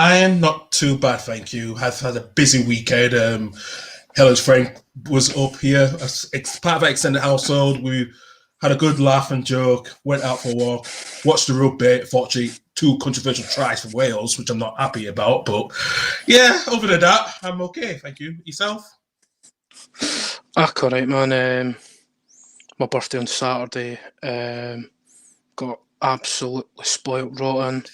I am not too bad, thank you. Have had a busy weekend. Helen's friend was up here. It's part of our extended household. We had a good laugh and joke. Went out for a walk. Watched the rugby. Fortunately, two controversial tries for Wales, which I'm not happy about. But yeah, other than that, I'm okay. Thank you. Yourself? Alright, man. My birthday on Saturday. Got absolutely spoilt rotten.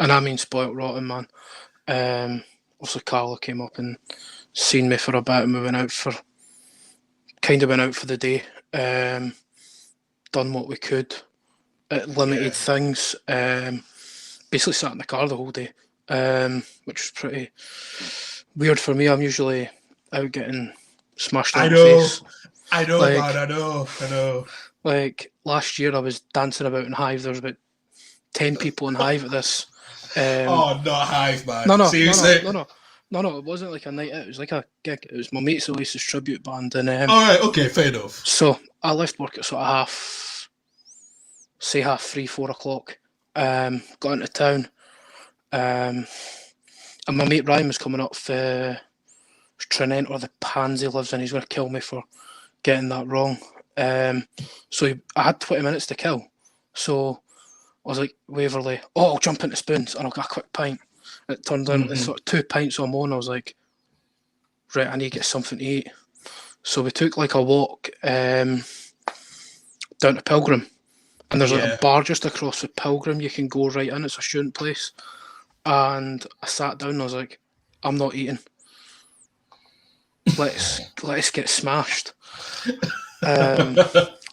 And I mean spoilt rotten, man. Also, Carla came up and seen me for a bit, and we went out for the day. Done what we could at limited things. Basically sat in the car the whole day, which was pretty weird for me. I'm usually out getting smashed in the face. I know, man. I know. Like last year, I was dancing about in Hive. There was about 10 people in Hive at this. Not Hive, man. No. Seriously? No. It wasn't like a night out. It was like a gig. It was my mate's Oasis tribute band, and all right, okay, fair enough. So I left work at sort of 3, 4 o'clock. Got into town, and my mate Ryan was coming up for trying to enter the pans he lives in. He's going to kill me for getting that wrong. So I had 20 minutes to kill. So I was like, Waverley, I'll jump into Spoons and I'll get a quick pint. It turned out it's sort of 2 pints or more, and I was like, right, I need to get something to eat. So we took like a walk down to Pilgrim, and there's like a bar just across the Pilgrim you can go right in. It's a student place. And I sat down and I was like, I'm not eating. Let's get smashed.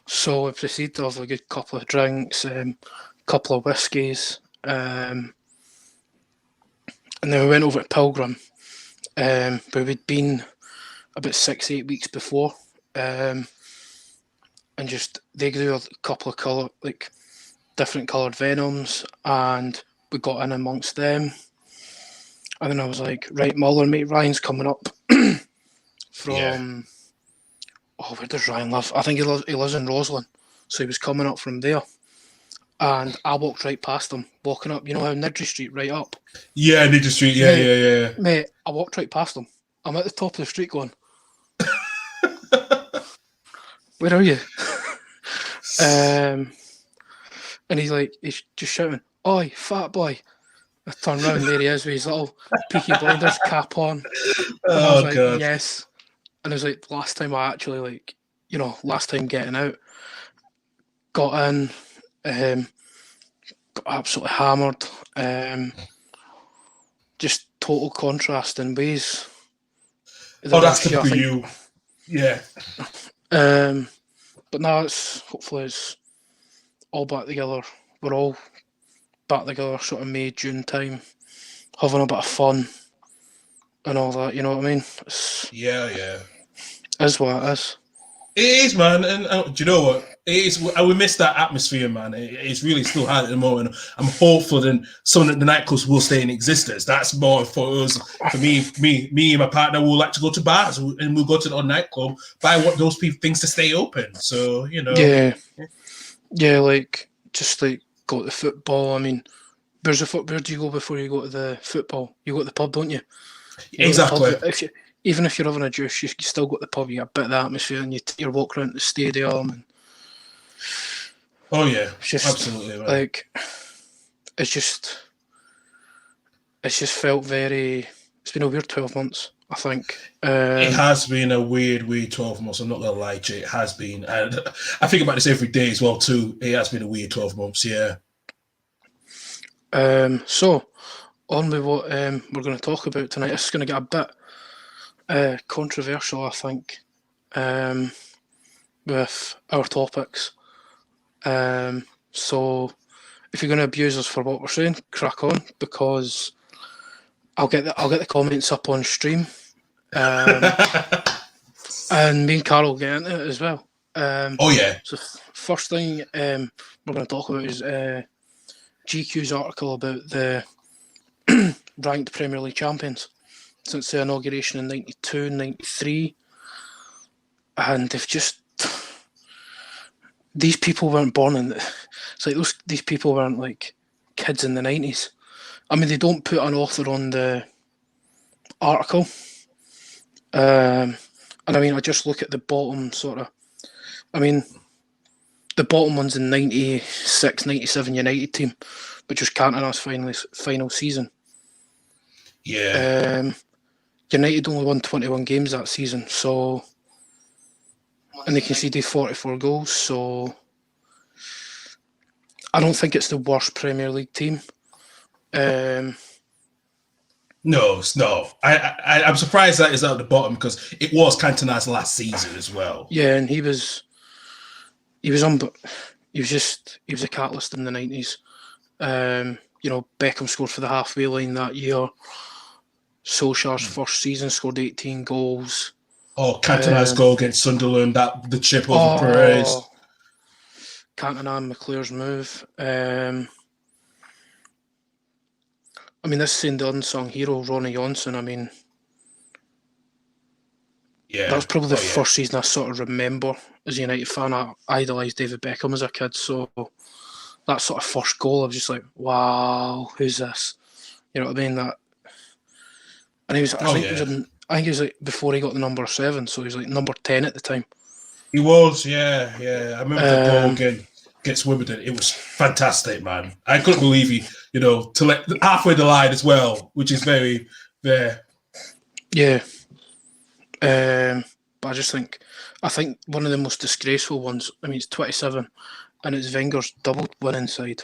So we proceeded to have a good couple of drinks, couple of whiskies, and then we went over to Pilgrim, where we'd been about 6-8 weeks before, and just they do a couple of different coloured Venoms, and we got in amongst them. And then I was like, right, my other mate Ryan's coming up from where does Ryan live? I think he lives in Roslyn, so he was coming up from there. And I walked right past him, walking up. You know how Niddry Street, right up? Yeah, Niddry Street, yeah. Mate, I walked right past him. I'm at the top of the street going, where are you? And he's just shouting, oi, fat boy. I turn around, there he is with his little Peaky Blinders cap on. And I was like, God. Yes. And it was like last time getting out, got in, got absolutely hammered. Just total contrast in ways. That's typical for you. Yeah. But now hopefully it's all back together. We're all back together sort of May, June time, having a bit of fun and all that, you know what I mean? Yeah. Is what it is. It is, man. And do you know what? It is. We miss that atmosphere, man. It's really still hard at the moment. I'm hopeful that some of the nightclubs will stay in existence. That's more for us. For me and my partner will like to go to bars and we'll go to the nightclub, buy what those things to stay open. So, you know. Yeah, like just like go to the football. I mean, where do you go before you go to the football? You go to the pub, don't you? Exactly. Even if you're having a juice, you still go to the pub. You get a bit of the atmosphere, and you're walking around the stadium. And absolutely. Man. Like it's just felt very. It's been a weird 12 months. I think it has been a weird 12 months. I'm not gonna lie to you, it has been, and I think about this every day as well too. It has been a weird 12 months. Yeah. So on with what we're going to talk about tonight. It's going to get a bit controversial, I think, with our topics. So if you're going to abuse us for what we're saying, crack on, because I'll get the comments up on stream, and me and Carl will get into it as well. So first thing we're going to talk about is GQ's article about the ranked Premier League champions since the inauguration in 92, 93. And these people weren't born in it's like these people weren't like kids in the 90s. I mean, they don't put an author on the article. And I mean, I just look at the bottom sort of. I mean, the bottom one's in 96, 97 United team, which was Cantona's final season. Yeah. United only won 21 games that season, so, and they conceded 44 goals, so I don't think it's the worst Premier League team. No. I'm surprised that is at the bottom because it was Cantona's last season as well. Yeah, and he was a catalyst in the 90s. Beckham scored for the halfway line that year. Solskjaer's first season scored 18 goals. Oh, Cantona's goal against Sunderland, the chip over Perez. Cantona and McClare's move. I mean, this is the unsung hero, Ronnie Johnson. I mean, yeah, that was probably the first season I sort of remember as a United fan. I idolised David Beckham as a kid, so that sort of first goal, I was just like, wow, who's this? You know what I mean? And he was, I think he was like before he got the number 7, so he was like number 10 at the time. He was, yeah. I remember the goal against Wimbledon. It was fantastic, man. I couldn't believe he, to let halfway the line as well, which is very, very. Yeah. But I think one of the most disgraceful ones, I mean, it's 27, and it's Wenger's double winning side.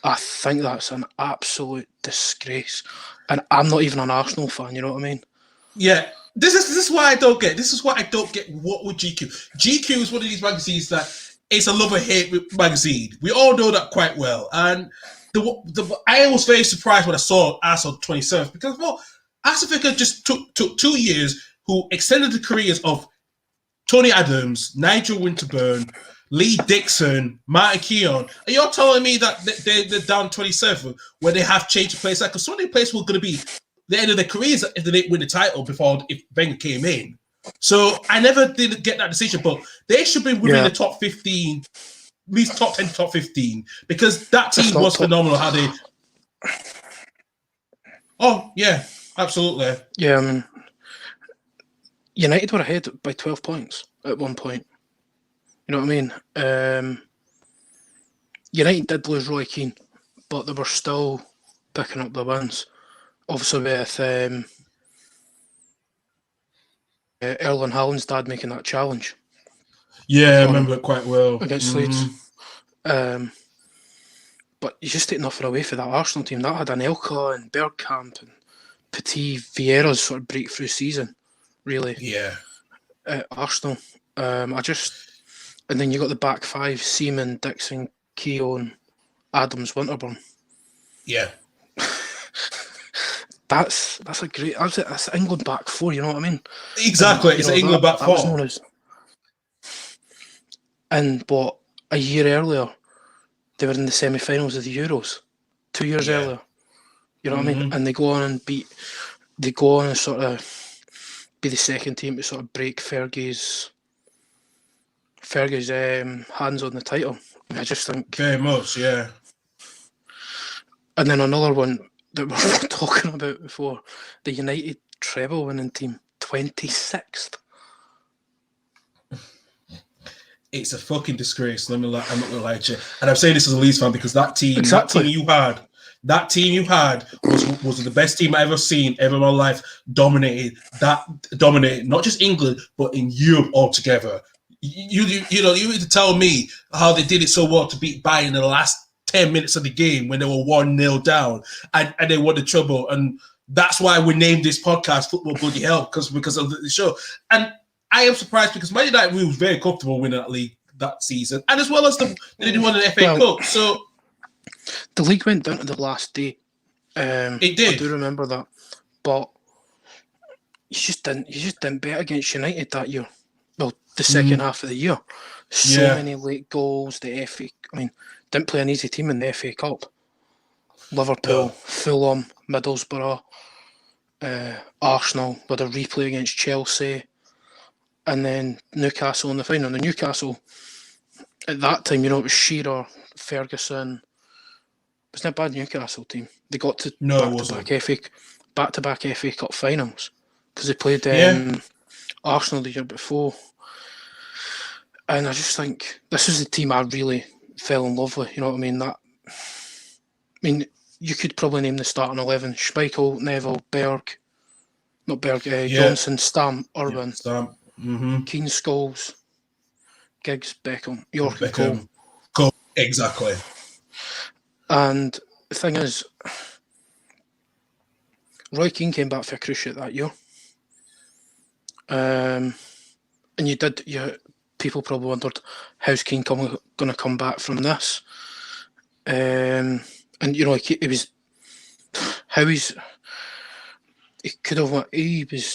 I think that's an absolute disgrace. And I'm not even an Arsenal fan, you know what I mean? Yeah. This is why I don't get. This is why I don't get what with GQ. GQ is one of these magazines that it's a love or hate magazine. We all know that quite well. And I was very surprised when I saw Arsenal 27th because Arsene Wenger just took 2 years who extended the careers of Tony Adams, Nigel Winterburn, Lee Dixon, Martin Keown. And you're telling me that they're down 27 when they have changed the place? Because some of the players were going to be the end of their careers if they didn't win the title if Wenger came in. So I never did get that decision, but they should be within the top 15, at least top 10, top 15, because that team was phenomenal. How they... Oh, yeah, absolutely. Yeah, I mean, United were ahead by 12 points at one point. You know what I mean? United did lose Roy Keane, but they were still picking up the wins. Obviously with Erling Haaland's dad making that challenge. Yeah, I remember it quite well. Against Leeds. But you just take nothing away for that Arsenal team. That had Anelka and Bergkamp and Petit Vieira's sort of breakthrough season, really. Yeah. At Arsenal. And then you got the back five, Seaman, Dixon, Keown, Adams, Winterburn. Yeah. That's England back four, you know what I mean? Exactly, it's England back four. And a year earlier, they were in the semi-finals of the Euros. 2 years earlier. You know what I mean? And they go on and sort of be the second team to sort of break Fergie's hands on the title. I just think... Very much, yeah. And then another one that we were talking about before, the United treble winning team, 26th. It's a fucking disgrace. I'm not going to lie to you. And I'm saying this as a Leeds fan because that team you had was the best team I've ever seen ever in my life. Dominated not just England but in Europe altogether. You need to tell me how they did it so well to beat Bayern in the last 10 minutes of the game when they were 1-0 down and they won the treble. And that's why we named this podcast Football Bloody Hell because of the show. And I am surprised because Man United was very comfortable winning that league that season, and as well as they didn't win an FA Cup. So the league went down to the last day. It did. I do remember that, but you just didn't bet against United that year. Well, the second half of the year, so many late goals. The FA, I mean, didn't play an easy team in the FA Cup. Liverpool, Fulham, Middlesbrough, Arsenal with a replay against Chelsea. And then Newcastle in the final. And Newcastle, at that time, it was Shearer, Ferguson, wasn't a bad Newcastle team. They got to No, it wasn't. back-to-back FA Cup finals because they played Arsenal the year before. And I just think this is the team I really fell in love with. You know what I mean? You could probably name the starting 11: Schmeichel, Neville, Johnson, Stam, Urban, Stamp. Keane, Scholes, Giggs, Beckham, York, and Cole. Cole. Exactly. And the thing is, Roy Keane came back for a cruciate that year. And people probably wondered, how's Keane going to come back from this? And he was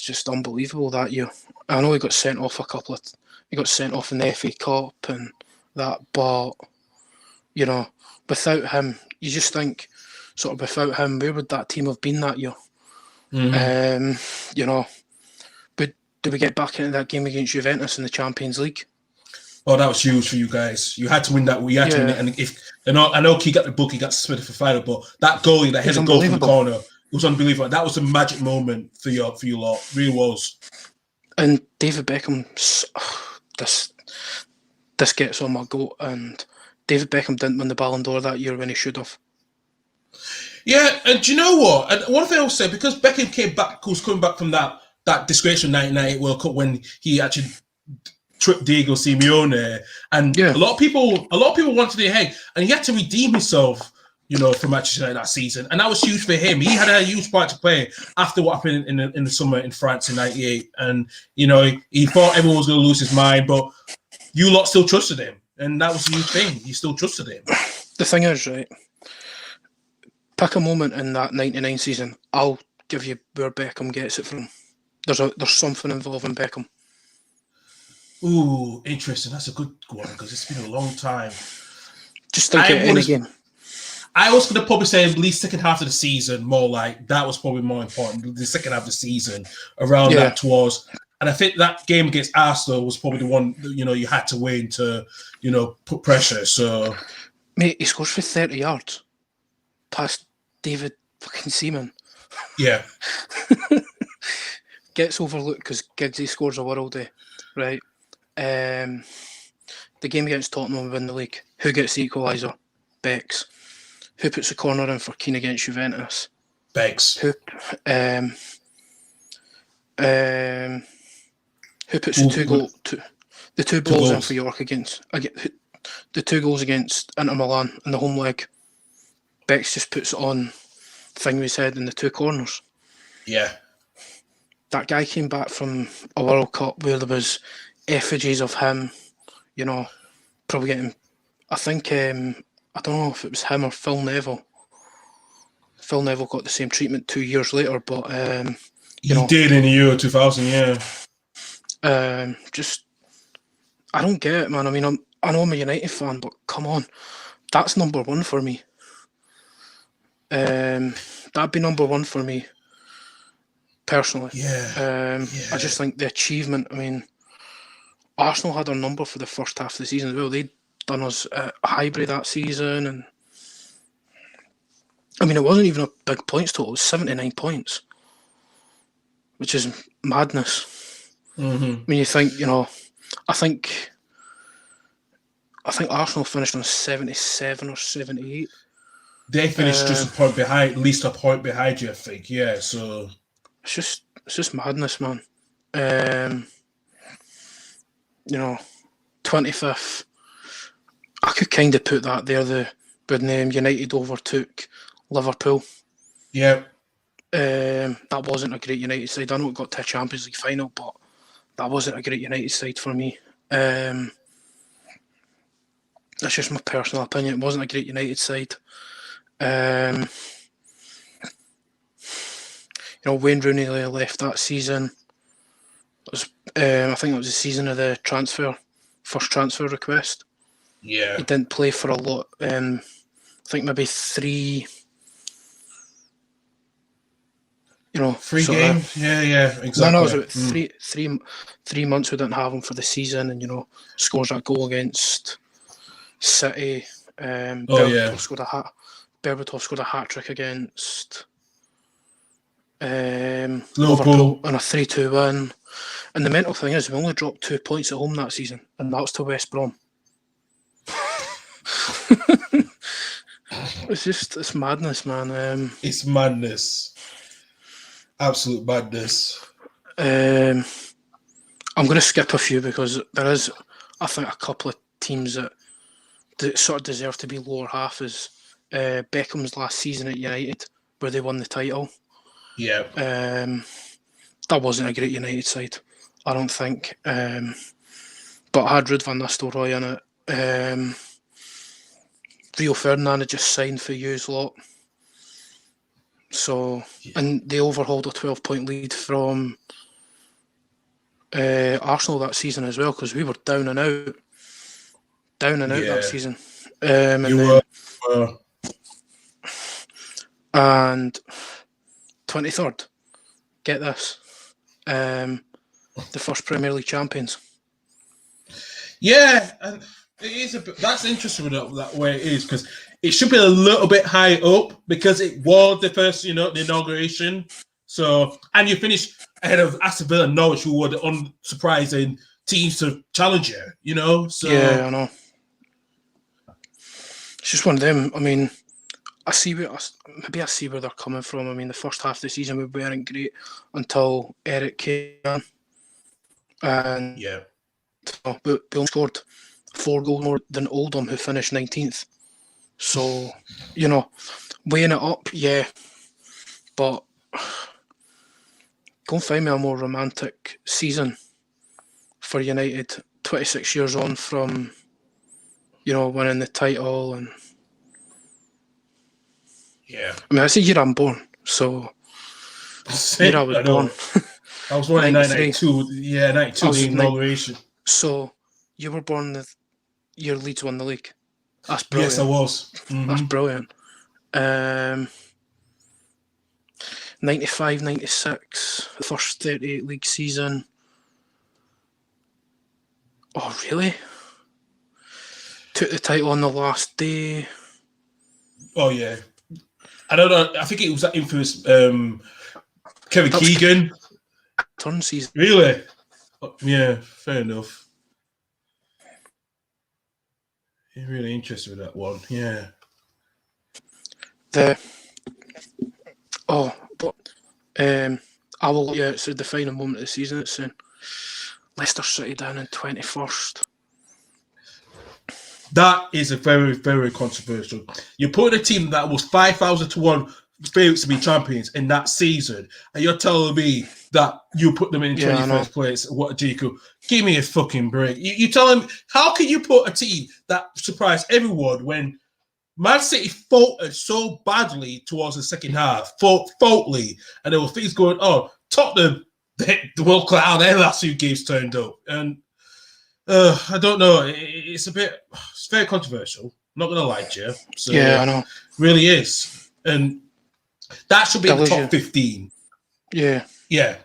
just unbelievable that year. I know he got sent off he got sent off in the FA Cup and that, but without him, you just think, sort of without him, where would that team have been that year? But did we get back into that game against Juventus in the Champions League? Oh, that was huge for you guys. You had to win that. You had to win it. And I know he got the book, he got suspended for final, but that goal, that headed goal from the corner, it was unbelievable. That was a magic moment for you lot. It really was. And David Beckham, this gets on my goat. And David Beckham didn't win the Ballon d'Or that year when he should have. Yeah, and do you know what? And one thing I'll say, because Beckham was coming back from that disgraceful 1998 World Cup when he actually tripped Diego Simeone, and a lot of people wanted to hey, and he had to redeem himself, from Manchester United that season, and that was huge for him. He had a huge part to play after what happened in the summer in France in '98, and he thought everyone was going to lose his mind, but you lot still trusted him, and that was a huge thing. You still trusted him. The thing is, right, pick a moment in that '99 season. I'll give you where Beckham gets it from. There's something involving Beckham. Ooh, interesting. That's a good one because it's been a long time. Just think of any game. I was going to probably say at least second half of the season, more like that was probably more important. The second half of the season around that towards, and I think that game against Arsenal was probably the one you had to win to put pressure. So, mate, he scores for 30 yards past David fucking Seaman. Yeah, gets overlooked because Giggsy scores a worldie, right? The game against Tottenham, we win the league. Who gets the equaliser? Becks. Who puts the corner in for Keane against Juventus? Becks. Who puts the two balls in for York against the 2 goals against Inter Milan in the home leg? Becks just puts it on thing we said in the 2 corners. Yeah. That guy came back from a World Cup where there was effigies of him, probably getting, I think, I don't know if it was him or Phil Neville. Phil Neville got the same treatment 2 years later, but he did in the Euro 2000, yeah. Just, I don't get it, man. I mean, I know I'm a United fan, but come on, that's number one for me. That'd be number one for me, personally. Yeah. I just think the achievement. I mean, Arsenal had our number for the first half of the season as well. They'd done us a hybrid that season, and I mean, it wasn't even a big points total. It was 79 points, which is madness. Mm-hmm. I mean, you think, I think Arsenal finished on 77 or 78. They finished just a point behind, at least a point behind you, I think. Yeah, so it's just madness, man. 25th. I could kind of put that there. When United overtook Liverpool. Yeah. That wasn't a great United side. I know it got to a Champions League final, but that wasn't a great United side for me. That's just my personal opinion. It wasn't a great United side. Wayne Rooney left that season. It was, I think it was the season of the first transfer request. Yeah. He didn't play for a lot. I think maybe 3. 3 games. Yeah, exactly. No, it was about 3 months we didn't have him for the season, and scores that goal against City. Scored a hat. Berbatov scored a hat-trick against Liverpool. Liverpool in a 3-2 win. And the mental thing is, we only dropped 2 points at home that season, and that was to West Brom. It's madness, man. It's madness. Absolute madness. I'm going to skip a few because there is, I think, a couple of teams that sort of deserve to be lower half. Is Beckham's last season at United, where they won the title. Yeah. That wasn't a great United side, I don't think. But I had Ruud van Nistelrooy in it. Rio Ferdinand had just signed for Hughes lot. So, and they overhauled a 12-point lead from Arsenal that season as well, because we were down and out that season. And 23rd, get this, the first Premier League champions. Yeah, and it is that's interesting that way it is, because it should be a little bit high up because it was the first, the inauguration. So, and you finished ahead of Aston Villa and Norwich, who were the unsurprising teams to challenge you, So yeah, I know. It's just one of them. I mean, I see where they're coming from. I mean, the first half of the season we weren't great until Eric came in, and but we only scored 4 goals more than Oldham, who finished 19th. So, weighing it up, yeah, but go and find me a more romantic season for United. 26 years on from, winning the title, and yeah. I mean, that's the year I'm born, so year I was born. I was born in 1992. Yeah, 92, the inauguration. So you were born the year Leeds won the league. That's brilliant. Yes, I was. Mm-hmm. That's brilliant. 95, 96, the first 38 league season. Oh, really? Took the title on the last day. Oh, yeah. I don't know. I think it was that infamous Kevin Keegan. Turn season. Really? Yeah, fair enough. You're really interested with that one, yeah. I will let you out. It's the defining moment of the season. It's soon. Leicester City down in 21st. That is a very, very controversial. You put a team that was 5,000 to 1 favourites to be champions in that season, and you're telling me that you put them in 21st place. What do you give me a fucking break? You tell them, how can you put a team that surprised everyone when Man City faltered so badly towards the second half, faultly, and there were things going on. Tottenham, the world cloud, their last 2 games turned up, and I don't know. It's very controversial. Not gonna lie to you. So, yeah, I know. Really is, and that should be in the top 15. Yeah. Yeah.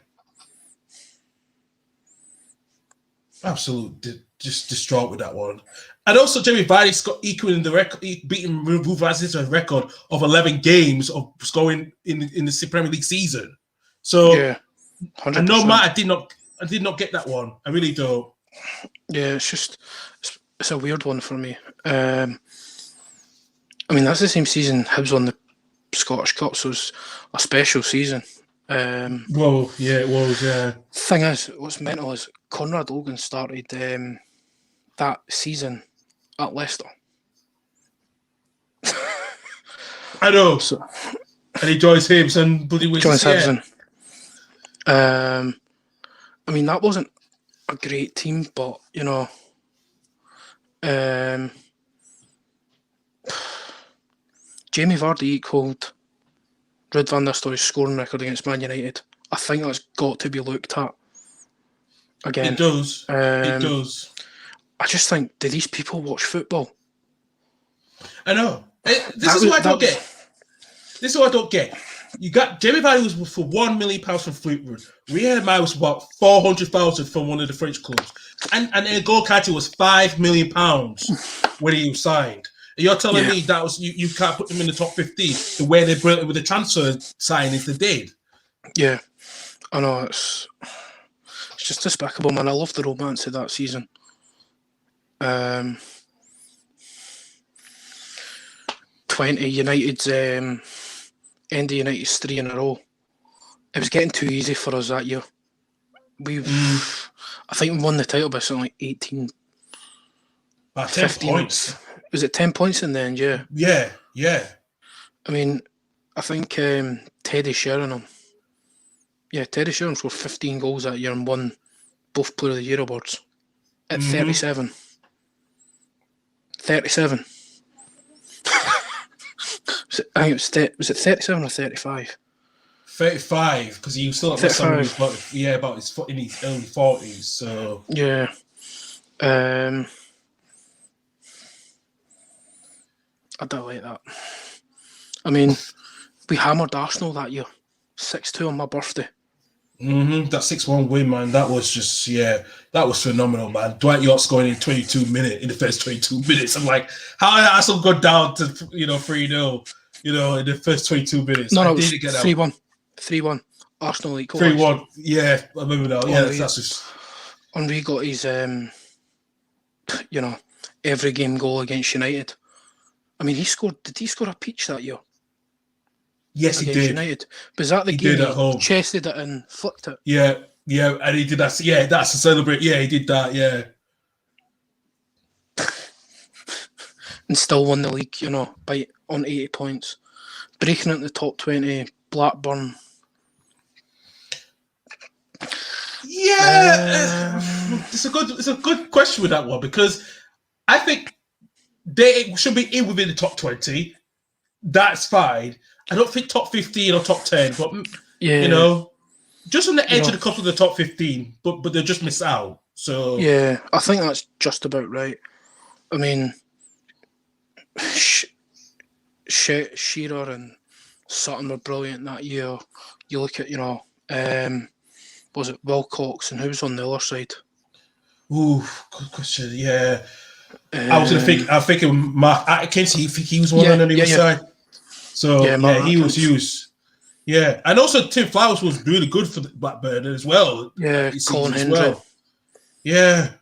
Absolutely, just distraught with that one. And also, Jamie Vardy's got equaling the record, beating Vaz's record of 11 games of scoring in the Premier League season. So, yeah, 100%. And no matter, I did not get that one. I really don't. Yeah, it's a weird one for me. I mean, that's the same season Hibs won the Scottish Cup, so it's a special season. Well, yeah, it was, yeah. Thing is, what's mental is Conrad Logan started that season at Leicester. I know. So, and he joins Hibs and bloody wins. Joins Hibs. I mean, that wasn't a great team, but, Jamie Vardy equalled Ruud van Nistelrooy's scoring record against Man United. I think that's got to be looked at again. It does. It does. I just think, do these people watch football? I know. This is what I don't get. You got Jamie Vardy was for £1 million from Fleetwood. Riyad Mahrez was about 400,000 from one of the French clubs, and N'Golo Kante was £5 million when he was signed. You're telling Yeah. me that was you can't put them in the top 15 the way they brought it with the transfer signings they did. Yeah, I know it's just despicable, man. I love the romance of that season. 20 United's end of United's 3 in a row. It was getting too easy for us that year. I think we won the title by something like 18, About 10 15 points. Was it 10 points in the end? Yeah. Yeah. I mean, I think Teddy Sheringham scored 15 goals that year and won both Player of the Year awards at 37. 37. I think was it 37 or 35? 35, because he was still at West Ham when he was about in his early 40s. So yeah. I don't like that. I mean, we hammered Arsenal that year, 6-2 on my birthday. that 6-1 win, man, that was just that was phenomenal, man. Dwight York scoring in in the first 22 minutes. I'm like, how did Arsenal go down to 3-0? In the first 22 minutes. No, it was 3-1. 3-1. Arsenal equalised. 3-1. Yeah, I remember that. Yeah, that's just. Henry got his every game goal against United. I mean, did he score a peach that year? Yes, he did. United. Was that the game he chested it and flicked it? Yeah, and he did that. Yeah, that's to celebrate. Yeah, he did that. Yeah. And still won the league, on 80 points. Breaking into the top 20, Blackburn. Yeah, it's a good question with that one, because I think they should be in within the top 20. That's fine. I don't think top 15 or top 10, but just on the edge of the couple of the top 15, but they just miss out. So yeah, I think that's just about right. I mean, Shearer and Sutton were brilliant that year. You look at was it Wilcox, and who was on the other side? Ooh, good question. Yeah, I'm thinking Mark Atkins. He was one on the other side. So he was used. Yeah, and also Tim Flowers was really good for the Blackburn as well. Yeah, Colin Hendry. Well. Yeah.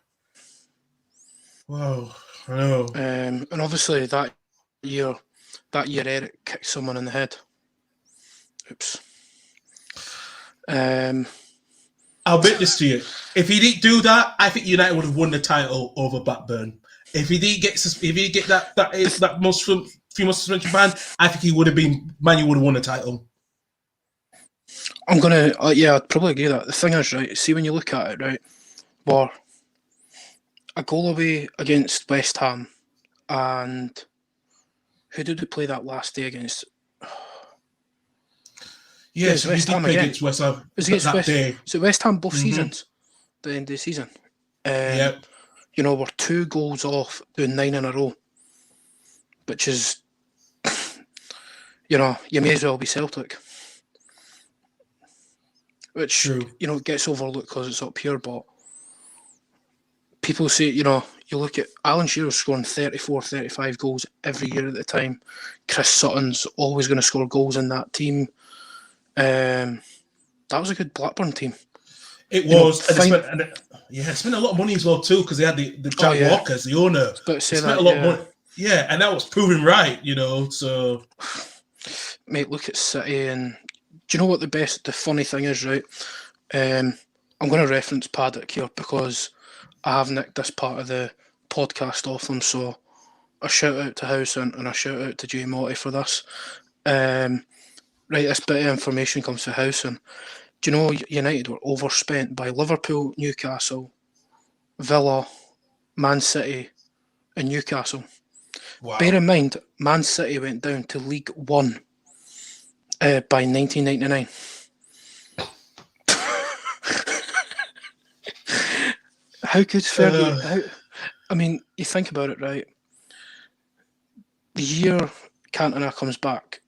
Wow, I know. And obviously that year Eric kicked someone in the head. Oops. I'll bet this to you. If he didn't do that, I think United would have won the title over Blackburn. If he didn't get that most female suspension ban, I think he would have been. Man, you would have won the title. I'm gonna, I'd probably agree with that. The thing is, right, see when you look at it, right, we're a goal away against West Ham, and who did we play that last day against? Yes, we did play against West Ham. It was that day. So West Ham both seasons, the end of the season. Yep. We're 2 goals off doing 9 in a row, which is, you may as well be Celtic. Which, true. Gets overlooked because it's up here, but people say, you look at Alan Shearer scoring 34, 35 goals every year at the time. Chris Sutton's always going to score goals in that team. That was a good Blackburn team. It was. They spent a lot of money as well too, because they had the Jack Walker as the owner. But spent a lot of money. Yeah, and that was proven right, so. Mate, look at City, and do you know what the funny thing is, right? I'm going to reference Paddock here because I have nicked this part of the podcast off them, so a shout out to Howson and a shout out to Jay Motti for this. Right, this bit of information comes to Howson. Do you know United were overspent by Liverpool, Newcastle, Villa, Man City and Newcastle? Wow. Bear in mind, Man City went down to League One by 1999. How could Fergie... I mean, you think about it, right? The year Cantona comes back,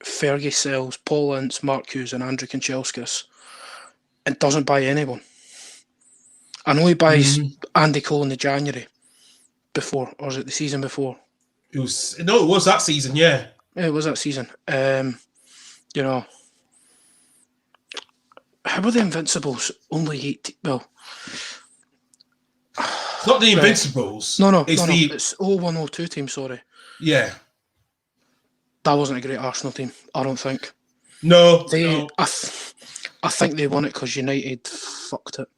Fergie sells Paul Ince, Mark Hughes and Andrew Kanchelskis and doesn't buy anyone. I know he buys Andy Cole in the January before, or is it the season before? It was that season. Yeah, Yeah, it was that season. You know, how were the Invincibles only 8? Well, it's not the Invincibles. no. It's the It's 01-02 team. Sorry, yeah. that wasn't a great Arsenal team. I don't think No, they. no. I think they won it because United fucked it.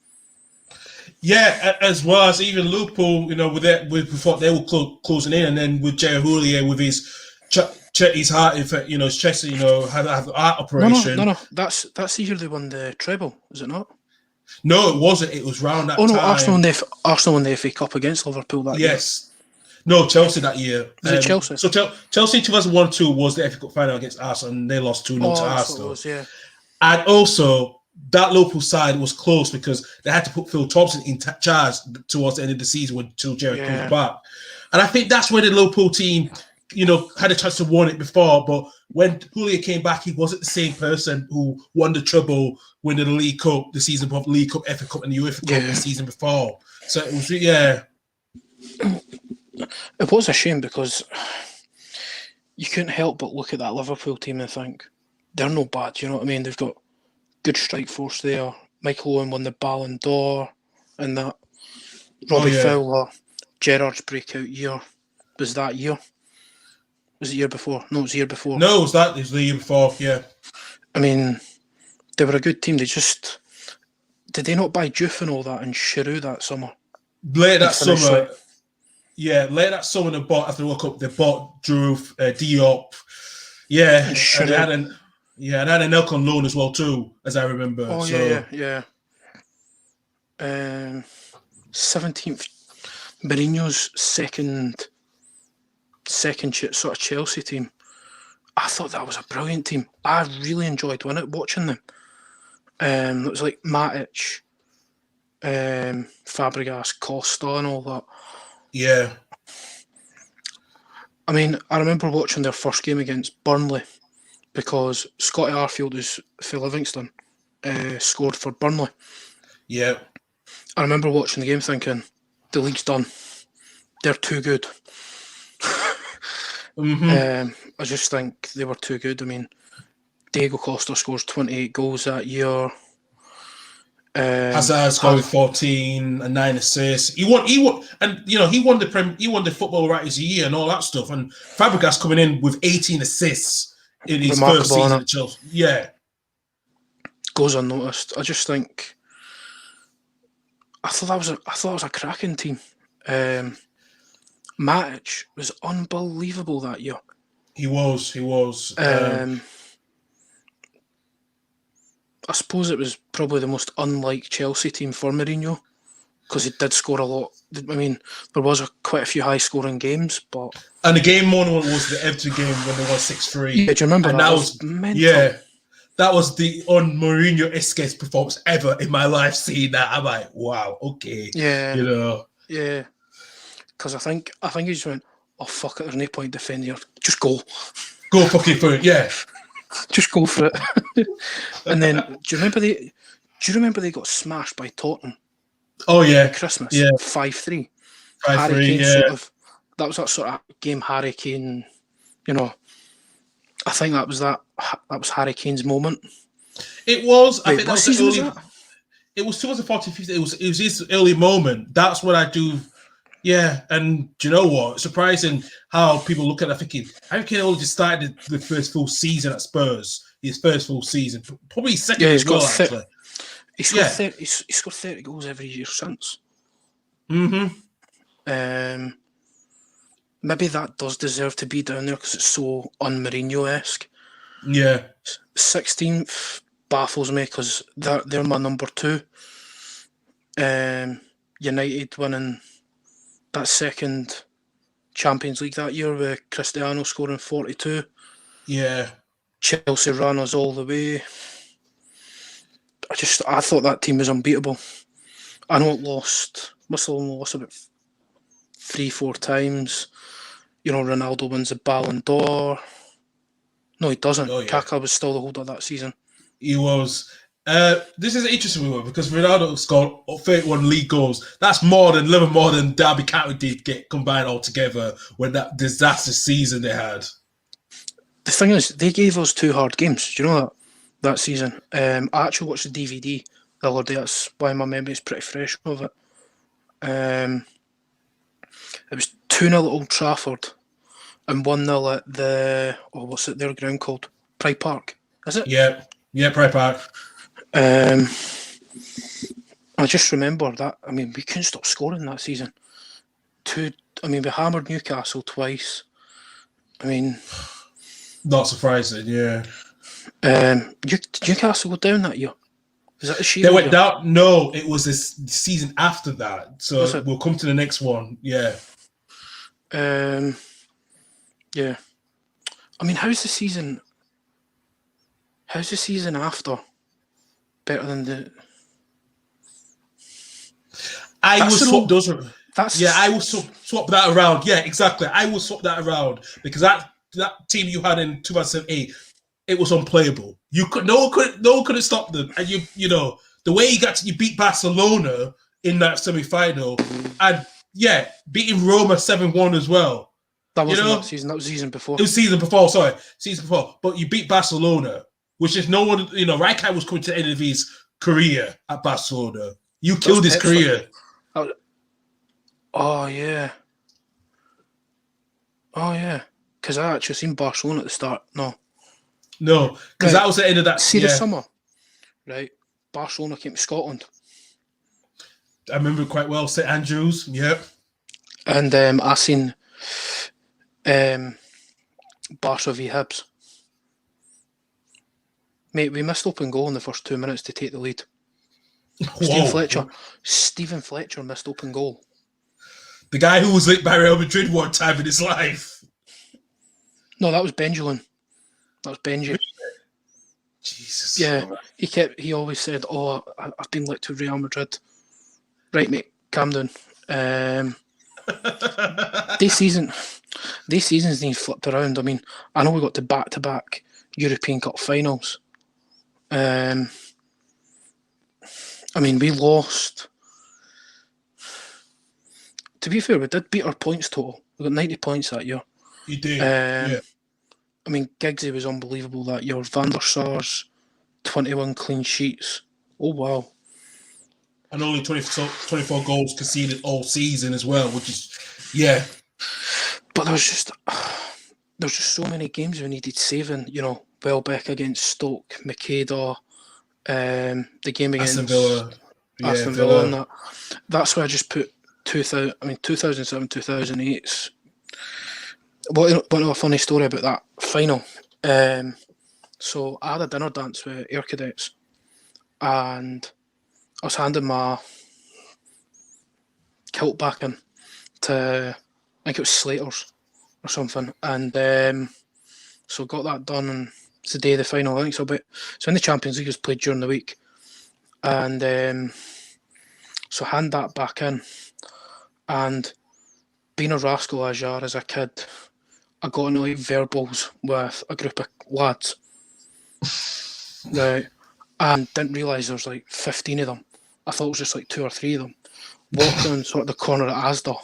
Yeah, as well as even Liverpool, we thought they were closing in, and then with Jerry Houllier with his his heart, his chest, had an heart operation. No. That's the year they won the treble, is it not? No, it wasn't. It was round that Oh no, time. Arsenal won the FA Cup against Liverpool that year. Yes. No, Chelsea that year. Was it Chelsea? So Chelsea in 2001-2 was the FA Cup final against Arsenal, and they lost 2-0 to Arsenal. Was, yeah. And also, that Liverpool side was close because they had to put Phil Thompson in charge towards the end of the season until Gerrard comes back. And I think that's where the Liverpool team, had a chance to win it before. But when Houllier came back, he wasn't the same person who won the treble, winning the League Cup, the season before, League Cup, FA Cup, and the UEFA Cup the season before. So it was, It was a shame because you couldn't help but look at that Liverpool team and think, they're no bad, you know what I mean? They've got good strike force there. Michael Owen won the Ballon d'Or and that. Robbie Fowler, Gerrard's breakout year was that year. Was it the year before? No, it was the year before. No, it was the year before, yeah. I mean, they were a good team. Did they not buy Diouf and all that and Giroud that summer? Later that summer, they bought, after the World Cup, they bought Diouf, Diop. Yeah, and they had an Elk on loan as well too, as I remember. Oh, yeah. 17th, Mourinho's second sort of Chelsea team. I thought that was a brilliant team. I really enjoyed watching them. It was like Matic, Fabregas, Costa and all that. Yeah. I mean, I remember watching their first game against Burnley because Scotty Arfield, who's Phil Livingston, scored for Burnley. Yeah. I remember watching the game thinking, the league's done. They're too good. I just think they were too good. I mean, Diego Costa scores 28 goals that year. Hazard scored 14 and 9 assists. He won, and he won the Football Writers of the Year and all that stuff. And Fabregas coming in with 18 assists in his first season at Chelsea. Yeah, goes unnoticed. I just think I thought that was a cracking team. Matic was unbelievable that year. He was. I suppose it was probably the most unlike Chelsea team for Mourinho because he did score a lot. I mean, there was quite a few high-scoring games, and the game moment was the Everton game when they won 6-3. Yeah, do you remember that? That was mental. Yeah, that was the Mourinho-esque performance ever in my life. Seeing that, I'm like, wow, okay, yeah, yeah. Because I think he just went, oh fuck it, there's no point defending here. Just go fucking for it, yeah. Just go for it. And then, do you remember they got smashed by Tottenham? Oh yeah, Christmas, 5-3. 5-3, yeah. That was that sort of game. Harry Kane, I think that was Harry Kane's moment. It was. Wait, I think what season was that? It was 2014-15. It was his early moment. That's what I do. Yeah, and do you know what? It's surprising how people look at that thinking, Harry Kane only just started the first full season at Spurs. His first full season. Probably his second as well, actually. He scored 30 goals every year since. Mm-hmm. Maybe that does deserve to be down there because it's so un-Mourinho-esque. Yeah. 16th baffles me because they're my number 2. United winning that second Champions League that year with Cristiano scoring 42. Yeah. Chelsea ran us all the way. I thought that team was unbeatable. I know it must have lost about 3-4 times. Ronaldo wins the Ballon d'Or. No, he doesn't. Oh, yeah. Kaká was still the holder that season. He was. This is an interesting one because Ronaldo scored 31 league goals. That's more than 11 more than Derby County did get combined all together when that disaster season they had. The thing is, they gave us 2 hard games. Do you know that season? I actually watched the DVD the other day. That's why my memory is pretty fresh of it. It was 2-0 at Old Trafford and 1-0 at the what's it their ground called? Pride Park. Is it? Yeah, Pride Park. I just remember that. I mean, we couldn't stop scoring that season. We hammered Newcastle twice. I mean, not surprising. Yeah. Newcastle go down that year. Was that the Shield? They went down. No, it was this season after that. So we'll come to the next one. Yeah. Yeah. I mean, how's the season after better than the? I will swap those. I will swap that around. Yeah, exactly. I will swap that around because that team you had in 2008, it was unplayable. No one could stop them. And you know the way you beat Barcelona in that semi-final, and beating Roma 7-1 as well. That wasn't that season. That was season before. It was season before. Sorry, season before. But you beat Barcelona, which is no one. You know, Rijkaard was coming to the end of his career at Barcelona. You killed his career. Oh yeah. Because I actually seen Barcelona at the start. No, because that was the end of that. See the summer, right? Barcelona came to Scotland. I remember it quite well. St Andrews, yep. And I seen Barca v Hibs. Mate, we missed open goal in the first 2 minutes to take the lead. Stephen Fletcher missed open goal. The guy who was linked by Real Madrid one time in his life. No, that was Benjamin. That was Benji. Jesus. Yeah, he always said, "Oh, I've been linked to Real Madrid." Right, mate, calm down. This season's need flipped around. I mean, I know we got to back-to-back European Cup finals. I mean, we lost. To be fair, we did beat our points total. We got 90 points that year. You did. Yeah. I mean, Giggsy was unbelievable that year. Van der Sars, 21 clean sheets. Oh, wow. And only 24 goals conceded all season as well, which is, yeah. But there was just so many games we needed saving. You know, Welbeck against Stoke, Makeda, the game against Aston Villa, and that. That's why I just put 2007, 2008. What a funny story about that final. So I had a dinner dance with Air Cadets, and I was handing my kilt back in to, I think it was Slater's or something, and so got that done, and it's the day of the final. I think so. But so in the Champions League was played during the week, and so hand that back in, and being a rascal as you are as a kid, I got into like verbals with a group of lads, right, and didn't realise there was like 15 of them. I thought it was just like 2 or 3 of them. Walked down sort of the corner at Asda,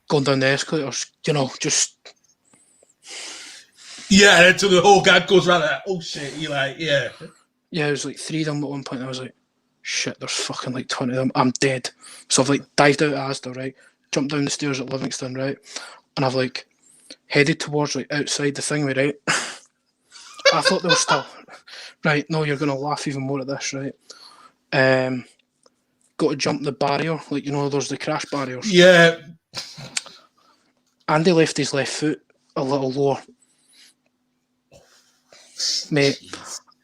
going down the escalators, you know, just. Yeah, and until the whole gang goes around like, oh shit, you're like, yeah. Yeah, it was like 3 of them at one point, and I was like, shit, there's fucking like 20 of them, I'm dead. So I've like dived out of Asda, right, jumped down the stairs at Livingston, right, and I've like headed towards like outside the thingy, right. I thought they were still, right, no, you're going to laugh even more at this, right. Got to jump the barrier, like, you know, there's the crash barriers. Yeah. Andy left his left foot a little lower. Mate,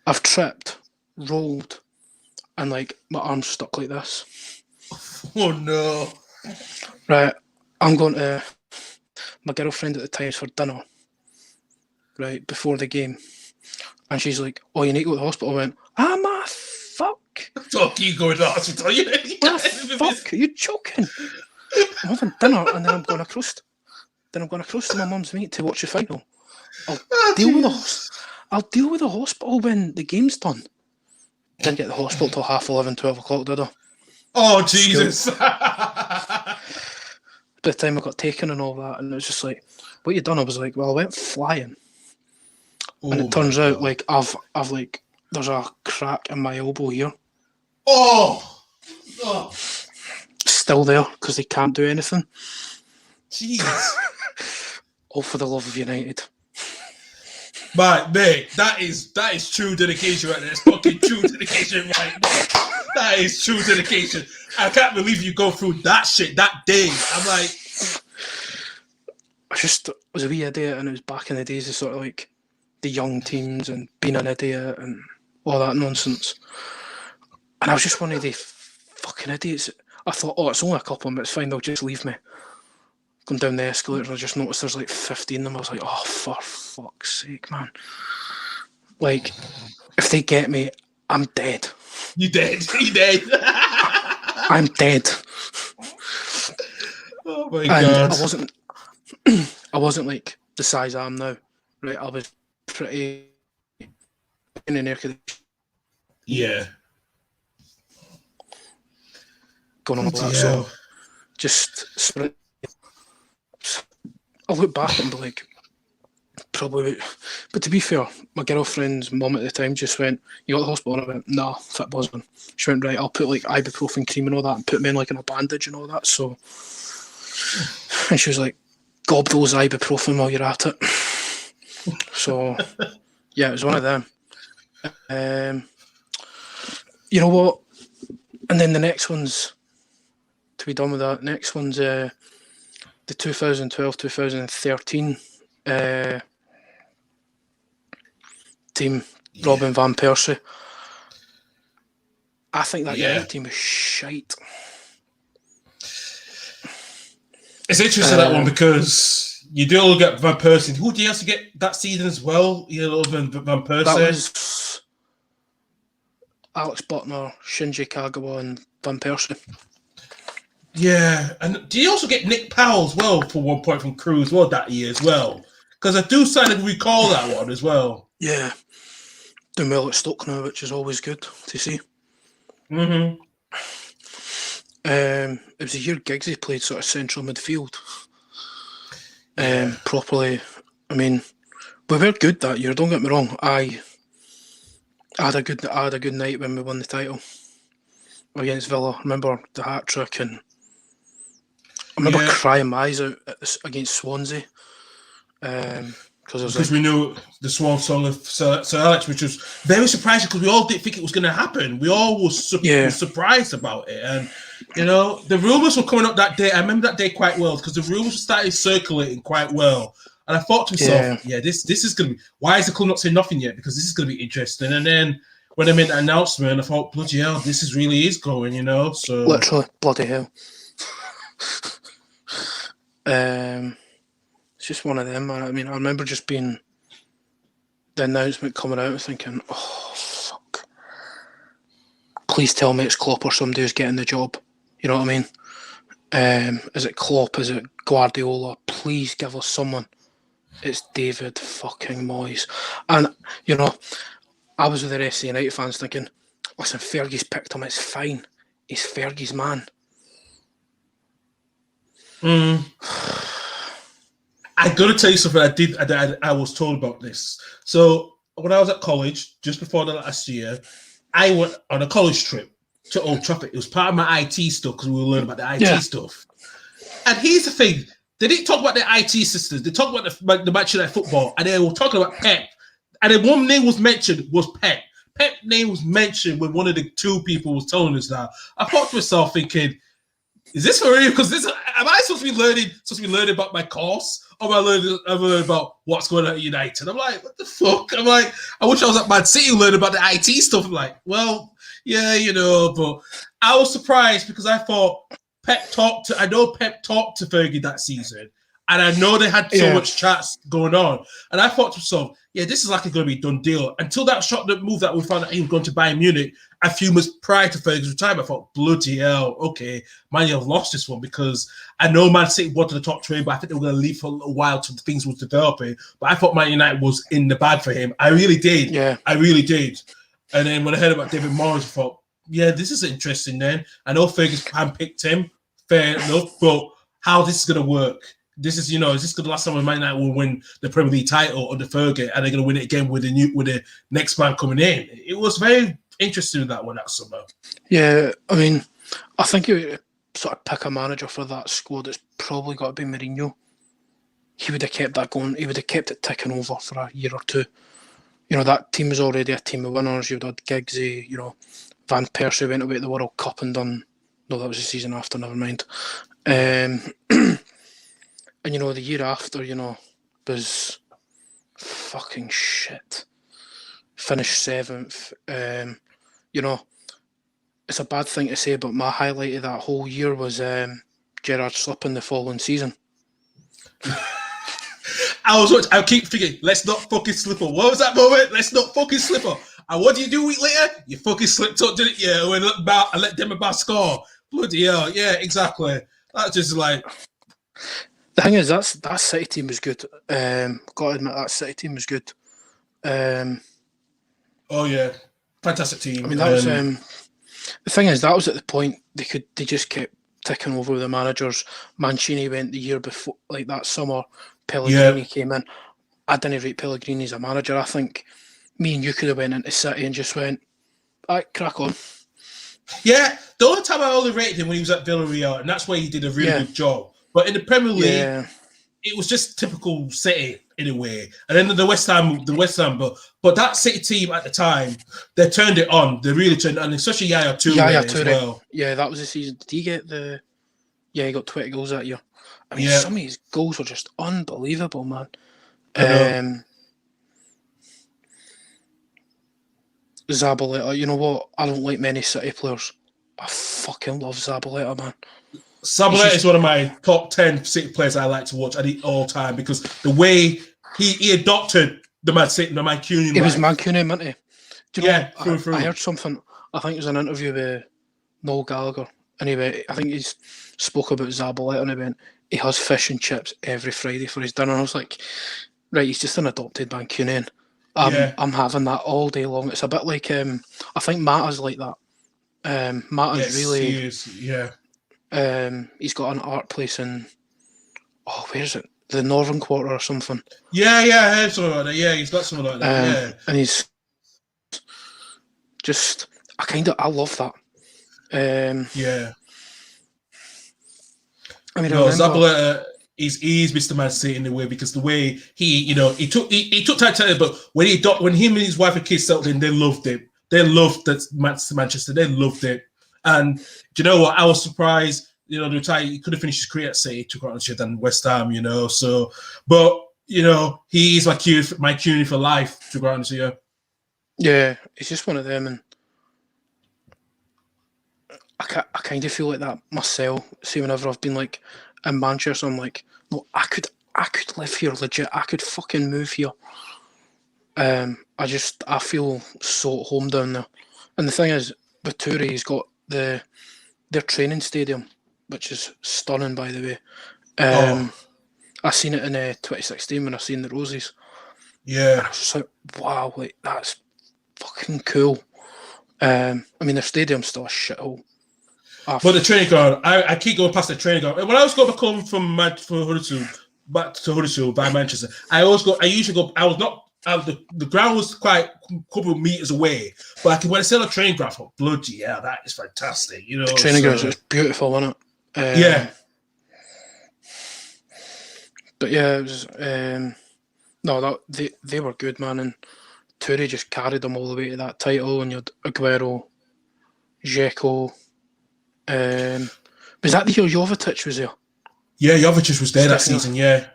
I've tripped, rolled, and like my arm's stuck like this. Oh no. Right, I'm going to my girlfriend at the time for dinner, right, before the game. And she's like, oh, you need to go to the hospital. I went, my fuck. Fuck you going to the hospital. Fuck, are you joking? I'm having dinner and then I'm going across to my mum's mate to watch the final. I'll deal with the hospital when the game's done. Didn't get to the hospital till 11:30, 12 o'clock, did I? Oh, Jesus. By the time I got taken and all that, and it was just like, what you done? I was like, well, I went flying. And it turns out, like, I've like, there's a crack in my elbow here. Oh! Still there, because they can't do anything. Jeez. All for the love of United. Mate, that is true dedication right there. It's fucking true dedication right there. That is true dedication. I can't believe you go through that shit that day. I'm like, I was a wee idiot, and it was back in the days of sort of like the young teams and being an idiot and all that nonsense. And I was just one of the fucking idiots. I thought, oh, it's only a couple of minutes, fine, they'll just leave me. Going down the escalator, I just noticed there's like 15 of them. I was like, oh, for fuck's sake, man. Like, if they get me, I'm dead. You dead. You dead. I'm dead. Oh my And God. I wasn't like the size I am now. Right, I was pretty in an air conditioning. Yeah. Going on about that, so just sprint. I look back and be like, probably. But to be fair, my girlfriend's mum at the time just went, "You got the hospital?" And I went, "Nah, fit buzzing." She went, "Right, I'll put like ibuprofen cream and all that, and put me in like in a bandage and all that." So, and she was like, "Gob those ibuprofen while you're at it." So, yeah, it was one of them. You know what? And then the next one's, to be done with that, next one's the 2012-2013 team, Robin Van Persie. I think that United team was shite. It's interesting that one because you do look at Van Persie. Who do you also get that season as well? You know, Van Persie. That was Alex Butner, Shinji Kagawa, and Van Persie. Yeah, and do you also get Nick Powell as well for one point from Crew as well that year as well? Because I do kind of recall that one as well. Yeah, doing well at Stoke now, which is always good to see. Mm-hmm. It was a year Giggsy played sort of central midfield. Properly. I mean, we were good that year. Don't get me wrong. I had a good night when we won the title against Villa. I remember the hat trick, and I remember crying my eyes out against Swansea. Because we knew the Swan song of Sir Alex, which was very surprising because we all didn't think it was going to happen. We all were surprised about it. And, you know, the rumours were coming up that day. I remember that day quite well because the rumours started circulating quite well. And I thought to myself, this is going to be... Why is the club not saying nothing yet? Because this is going to be interesting. And then when I made the announcement, I thought, bloody hell, this really is going, you know? So literally, bloody hell. It's just one of them, man. I mean, I remember just being the announcement coming out and thinking, oh, fuck. Please tell me it's Klopp or somebody who's getting the job. You know what I mean? Is it Klopp? Is it Guardiola? Please give us someone. It's David fucking Moyes. And, you know, I was with the rest of the United fans thinking, listen, Fergie's picked him, it's fine. He's Fergie's man. I got to tell you something. I was told about this. So when I was at college, just before the last year, I went on a college trip to Old Trafford. It was part of my IT stuff because we were learning about the IT stuff. And here's the thing: they didn't talk about the IT systems. They talked about the Match of Night Football, and they were talking about Pep. And then one name was mentioned was Pep. Pep's name was mentioned when one of the two people was telling us that. I thought to myself, thinking, is this for real? Because am I supposed to be learning about my course? Or am I learning about what's going on at United? I'm like, what the fuck? I'm like, I wish I was at Man City learning about the IT stuff. I'm like, well, yeah, you know, but I was surprised because I thought Pep talked to Fergie that season. And I know they had so much chats going on. And I thought to myself, yeah, this is like going to be a done deal. Until that move that we found out he was going to Bayern Munich a few months prior to Fergie's retirement, I thought, bloody hell, okay, Man U have lost this one because I know Man City wanted to talk to him, but I think they were going to leave for a little while till things was developing. But I thought Man United was in the bag for him. I really did. Yeah. I really did. And then when I heard about David Moyes, I thought, yeah, this is interesting. Then I know Ferguson handpicked him, fair enough, but how this is going to work? This is, is this the last time Man United will win the Premier League title under Fergie, and they're going to win it again with the next man coming in? It was very interesting that one that summer. Yeah, I mean, I think you would sort of pick a manager for that squad. It's probably got to be Mourinho. He would have kept that going. He would have kept it ticking over for a year or two. That team was already a team of winners. You'd had Giggsy, Van Persie went away to the World Cup and done. No, that was the season after. Never mind. And the year after, was fucking shit. Finished 7th. It's a bad thing to say, but my highlight of that whole year was Gerrard slipping the following season. I keep thinking, let's not fucking slip up. What was that moment? Let's not fucking slip up. And what do you do a week later? You fucking slipped up, didn't you? And let Demba score. Bloody hell. Yeah, exactly. That's just like... The thing is, that City team was good. Got to admit, that City team was good. Oh, yeah. Fantastic team. I mean, that was... the thing is, that was at the point they just kept ticking over with the managers. Mancini went the year before, like that summer. Pellegrini came in. I didn't rate Pellegrini as a manager. I think me and you could have went into City and just went, all right, crack on. Yeah, the only time I only rated him when he was at Villarreal, and that's where he did a really good job. But in the Premier League, it was just typical City in a way. And then the West Ham, but that City team at the time, they turned it on. They really turned it on, especially Yaya Toure as well. Yeah, that was the season. Did he get he got 20 goals that year. I mean, some of his goals were just unbelievable, man. Zabaleta, you know what? I don't like many City players. I fucking love Zabaleta, man. Zabaleta is one of my top 10 City players I like to watch at all time because the way he adopted the Mancunian. He was Mancunian, wasn't he? Do you know, through. I heard something. I think it was an interview with Noel Gallagher, and I think he spoke about Zabaleta, and he went, he has fish and chips every Friday for his dinner. I was like, right, he's just an adopted Mancunian. I'm having that all day long. It's a bit like I think Mata's like that. Mata's really. He is, he's got an art place in where is it? The Northern Quarter or something. Yeah, I heard something like that. Yeah, he's got something like that. And he's just I love that. I mean, Zabaleta is Mr. Man City in a way because the way he took time to tell it, but when him and his wife and kids settled in, they loved it. They loved that Manchester. They loved it. And do you know what? I was surprised. He could have finished his career at City, took on shit than West Ham. So, but he is my Mancunian for life. To be honest with you. Yeah, it's just one of them, and I kind of feel like that myself. See, whenever I've been like in Manchester, I'm like, no, I could live here legit. I could fucking move here. I feel so at home down there. And the thing is, with Toure, he's got their training stadium, which is stunning, by the way. I seen it in 2016 when I seen the Roses. Yeah, and I was just like, wow, like that's fucking cool. I mean, their stadium's still a shithole. But the training ground, I keep going past the training ground. When I was going to come from Huddersfield back to Huddersfield by Manchester, I usually go. I was not. The ground was quite a couple of meters away, but when I saw the training ground, I thought, bloody hell, that is fantastic. The training ground was beautiful, wasn't it? But yeah, it was. They were good, man, and Toure just carried them all the way to that title. And you had Aguero, Dzeko. Was that the year Jovetic was there? Yeah, Jovetic was there that season. Yeah.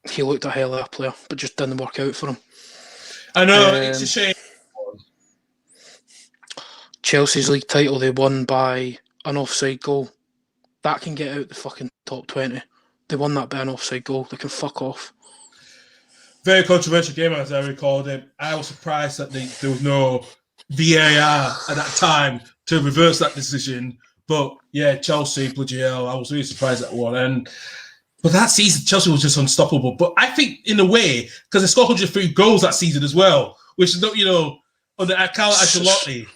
He looked a hell of a player, but just didn't work out for him. I know, it's a shame. Chelsea's league title, they won by an offside goal. That can get out the fucking top 20. They won that by an offside goal. They can fuck off. Very controversial game, as I recalled it. I was surprised that there was no VAR at that time to reverse that decision. But yeah, Chelsea, bloody hell, I was really surprised at that one. But that season, Chelsea was just unstoppable. But I think, in a way, because they scored 103 goals that season as well, which is not, under Carlo Ancelotti.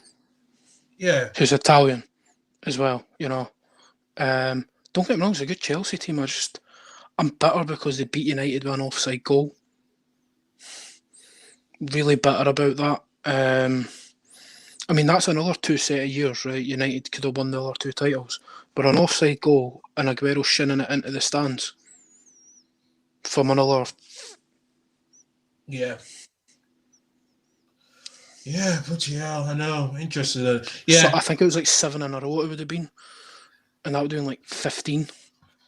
Yeah. Who's Italian as well, you know. Don't get me wrong, it's a good Chelsea team. I'm bitter because they beat United with an offside goal. Really bitter about that. I mean, that's another 2 set of years, right? United could have won the other 2 titles. But an offside goal and Aguero shinning it into the stands from another... Yeah. Yeah, bloody hell, I know. Interested. Yeah. So I think it was like 7 in a row it would have been. And that would have been like 15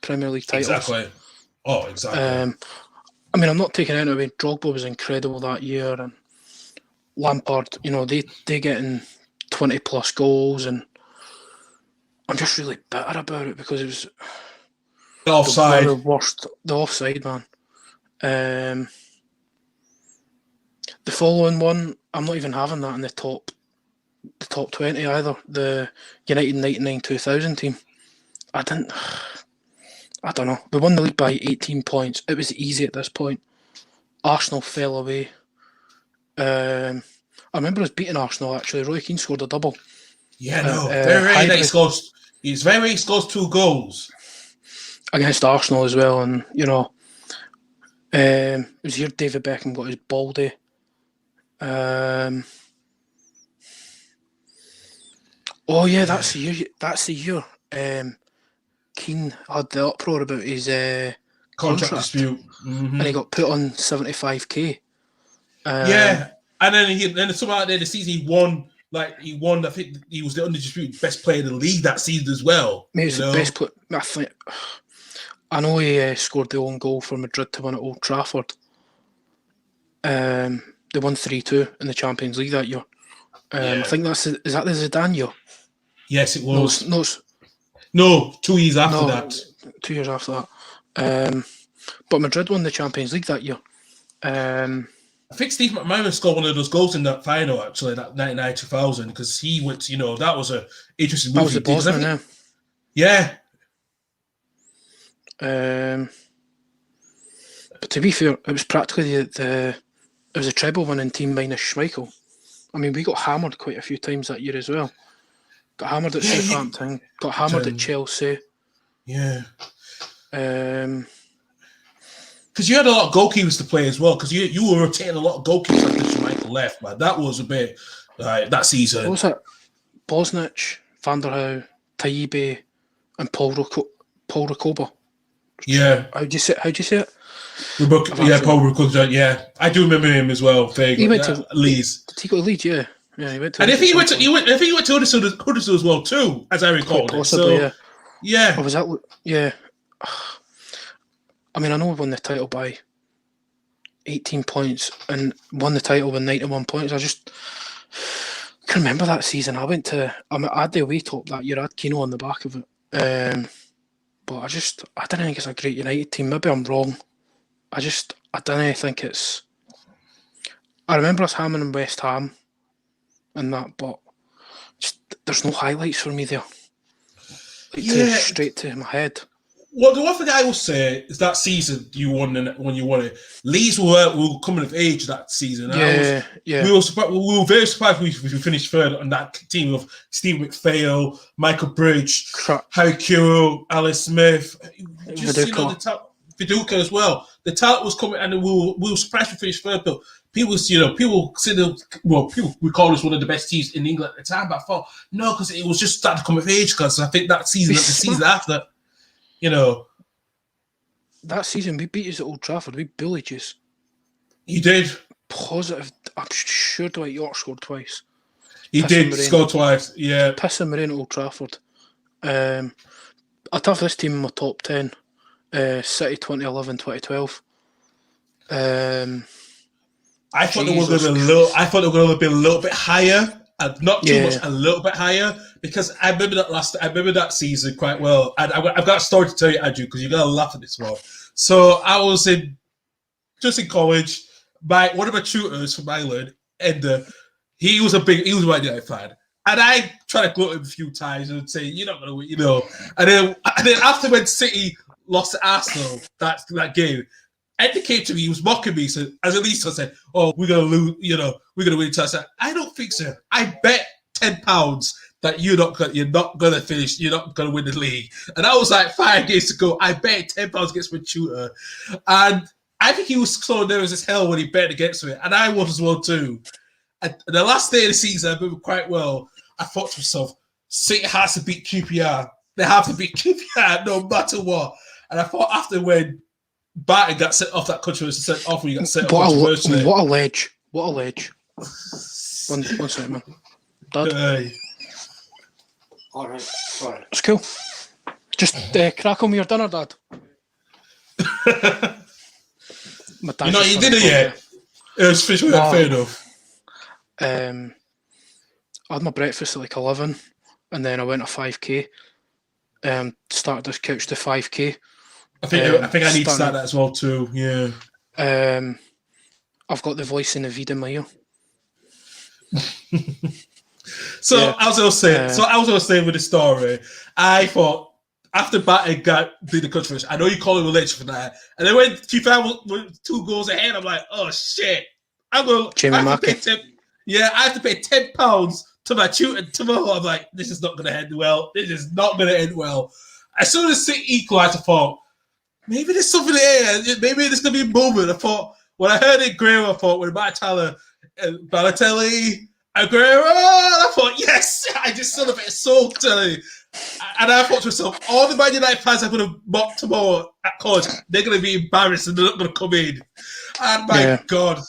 Premier League titles. Exactly. Oh, exactly. I mean, I'm not taking it away. Drogba was incredible that year, and Lampard, you know, they getting 20 plus goals, and I'm just really bitter about it because it was the offside. The worst, the offside, man. The following one, I'm not even having that in the top 20 either. The United 99-2000 team. I don't know. We won the league by 18 points. It was easy at this point. Arsenal fell away. I remember us beating Arsenal, actually. Roy Keane scored a double. Yeah, no. Very nice scores. He's very scores 2 goals. Against Arsenal as well. And, you know, it was here David Beckham got his baldy. Oh, yeah, that's the year. That's the year. Keane had the uproar about his contract dispute, and he got put on 75k. Yeah, and then something like that. The season he won. I think he was the undisputed best player in the league that season as well. Maybe he was the best player. I know he scored the own goal for Madrid to win at Old Trafford. They won 3-2 in the Champions League that year. I think is that the Zidane year? Yes, it was. No, 2 years after that. 2 years after that. But Madrid won the Champions League that year. I think Steve McManaman scored one of those goals in that final, actually, that 99-2000, because he went, you know, that was an interesting move. That was the Bosman, yeah. But to be fair, it was practically it was a treble winning team minus Schmeichel. I mean, we got hammered quite a few times that year as well. Got hammered at Southampton, got hammered at Chelsea. Yeah. Because you had a lot of goalkeepers to play as well, because you were rotating a lot of goalkeepers after Schmeichel left, man. That was a bit, that season. What was it? Bosnich, Van der Hau, Taibe, and Paul Recoba. Yeah. How'd you say it? Paul Recoba, yeah. I do remember him as well. He went to Leeds. Did he go to Leeds? Yeah. Yeah, he went to. And if he went to Huddersfield as well too, as I recall. Possibly, so, yeah. Or was that? Yeah. I mean, I know we won the title by 18 points and won the title with 91 points. I can remember that season. I had the away top that year. I had Keno on the back of it. But I didn't think it's a great United team. Maybe I'm wrong. I didn't think it's... I remember us hammering West Ham and that, but there's no highlights for me there. Straight to my head. Well, the one thing I will say is that season when you won it, Leeds were coming of age that season. Yeah. We were very surprised we finished third on that team of Steve McPhail, Michael Bridge, Harry Kewell, Alice Smith, Viduka as well. The talent was coming, and we were surprised we finished third. But people consider, people recall us one of the best teams in England at the time. But I thought no, because it was just starting to come of age. Because I think that season, the season after. You know, that season we beat us at Old Trafford. We bullied you. He did. Positive. I'm sure Dwight York scored twice. He did score twice. Yeah. Piss him in at Old Trafford. I'd have this team in my top 10. City 2011, 2012. I thought they were going to be a little bit higher. Not too much, a little bit higher, because I remember that season quite well. And I've got a story to tell you, Andrew, because you're gonna laugh at this one. So I was in college. One of my tutors from Ireland, and he was a Man United fan, and I tried to gloat him a few times and say, "You're not gonna win," you know. And then after when City lost to Arsenal that game. Eddie came to me, he was mocking me. So as at least I said, "Oh, we're gonna lose, you know, we're gonna win." So I said, "I don't think so. I bet £10 that you're not gonna finish. You're not gonna win the league. And that was like 5 games to go. I bet £10 against Machuta, and I think he was so nervous as hell when he bet against me, and I was as well too. And the last day of the season, I remember quite well. I thought to myself, City has to beat QPR. They have to beat QPR no matter what. And I thought after when Barton got sent off that controversy, sent off when he got sent off controversially. What a ledge. What a ledge. One second, man. Dad? All right. It's cool. Just crack on with your dinner, Dad. My You're not eating dinner yet? It was fish with fair enough. I had my breakfast at like 11, and then I went to 5k. Started this couch to 5k. I think I need to start that as well too. Yeah. I've got the voice in the vid in my ear. So yeah. I was going to say with the story, I thought after Barton did the controversy, I know you call him a legend for that, and then when QPR 2 goals ahead, I'm like, oh shit, I have to pay £10 to my tutor tomorrow. I'm like, this is not going to end well. This is not going to end well. As soon as City equalised, I thought, maybe there's something there. Maybe there's going to be a moment. I thought, when I heard it, Aguero, I thought, when Balotelli, Aguero, and I thought, yes, I just saw the bit so clearly. And I thought to myself, all the Man United fans are going to mock tomorrow at college. They're going to be embarrassed and they're not going to come in. And my God.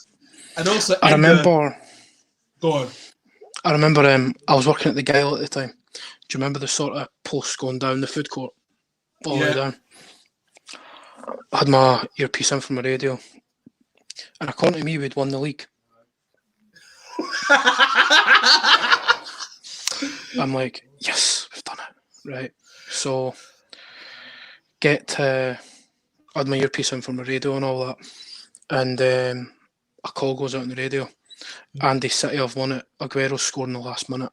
And also, I remember. Go on. I remember I was working at the Guile at the time. Do you remember the sort of posts going down the food court? All the way down. I had my earpiece in from my radio. And according to me, we'd won the league. I'm like, yes, we've done it. Right. So, I had my earpiece in from my radio and all that. And a call goes out on the radio. Andy City have won it. Aguero scored in the last minute.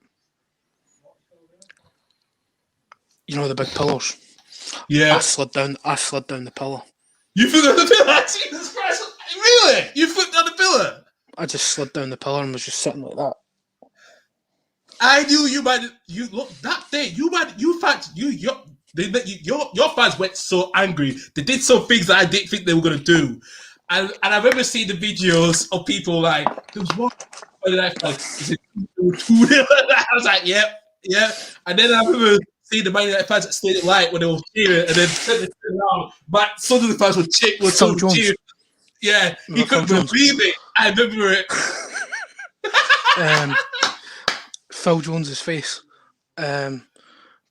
You know the big pillars? Yeah. I slid down the pillar. You flipped down the pillar? Jesus Christ. Really? You flipped down the pillar? I just slid down the pillar and was just sitting like that. I knew you might. You look that day. Your fans went so angry. They did some things that I didn't think they were gonna do, and I remember seeing the videos of people like there was one. Like, is it 2-2? I was like, yep. And then I remember seeing the Man United fans at Stadium Light when they were cheering, and then turning around, but some of the fans were cheering. Yeah, he couldn't believe it. I remember it. Phil Jones's face. But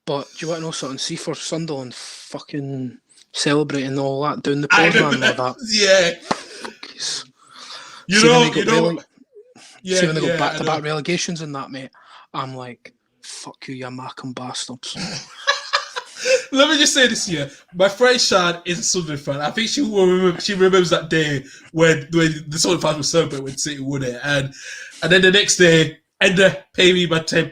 do you want to know something? See for Sunderland fucking celebrating all that, doing the pose man like that. Yeah. See when they go back-to-back relegations and that, mate. I'm like, fuck you Markham bastards. Let me just say this here. My friend Shan is a Sunderland fan. I think she remembers that day when the Sunderland fans were celebrating when City won it. And then the next day, Ender paid me my £10,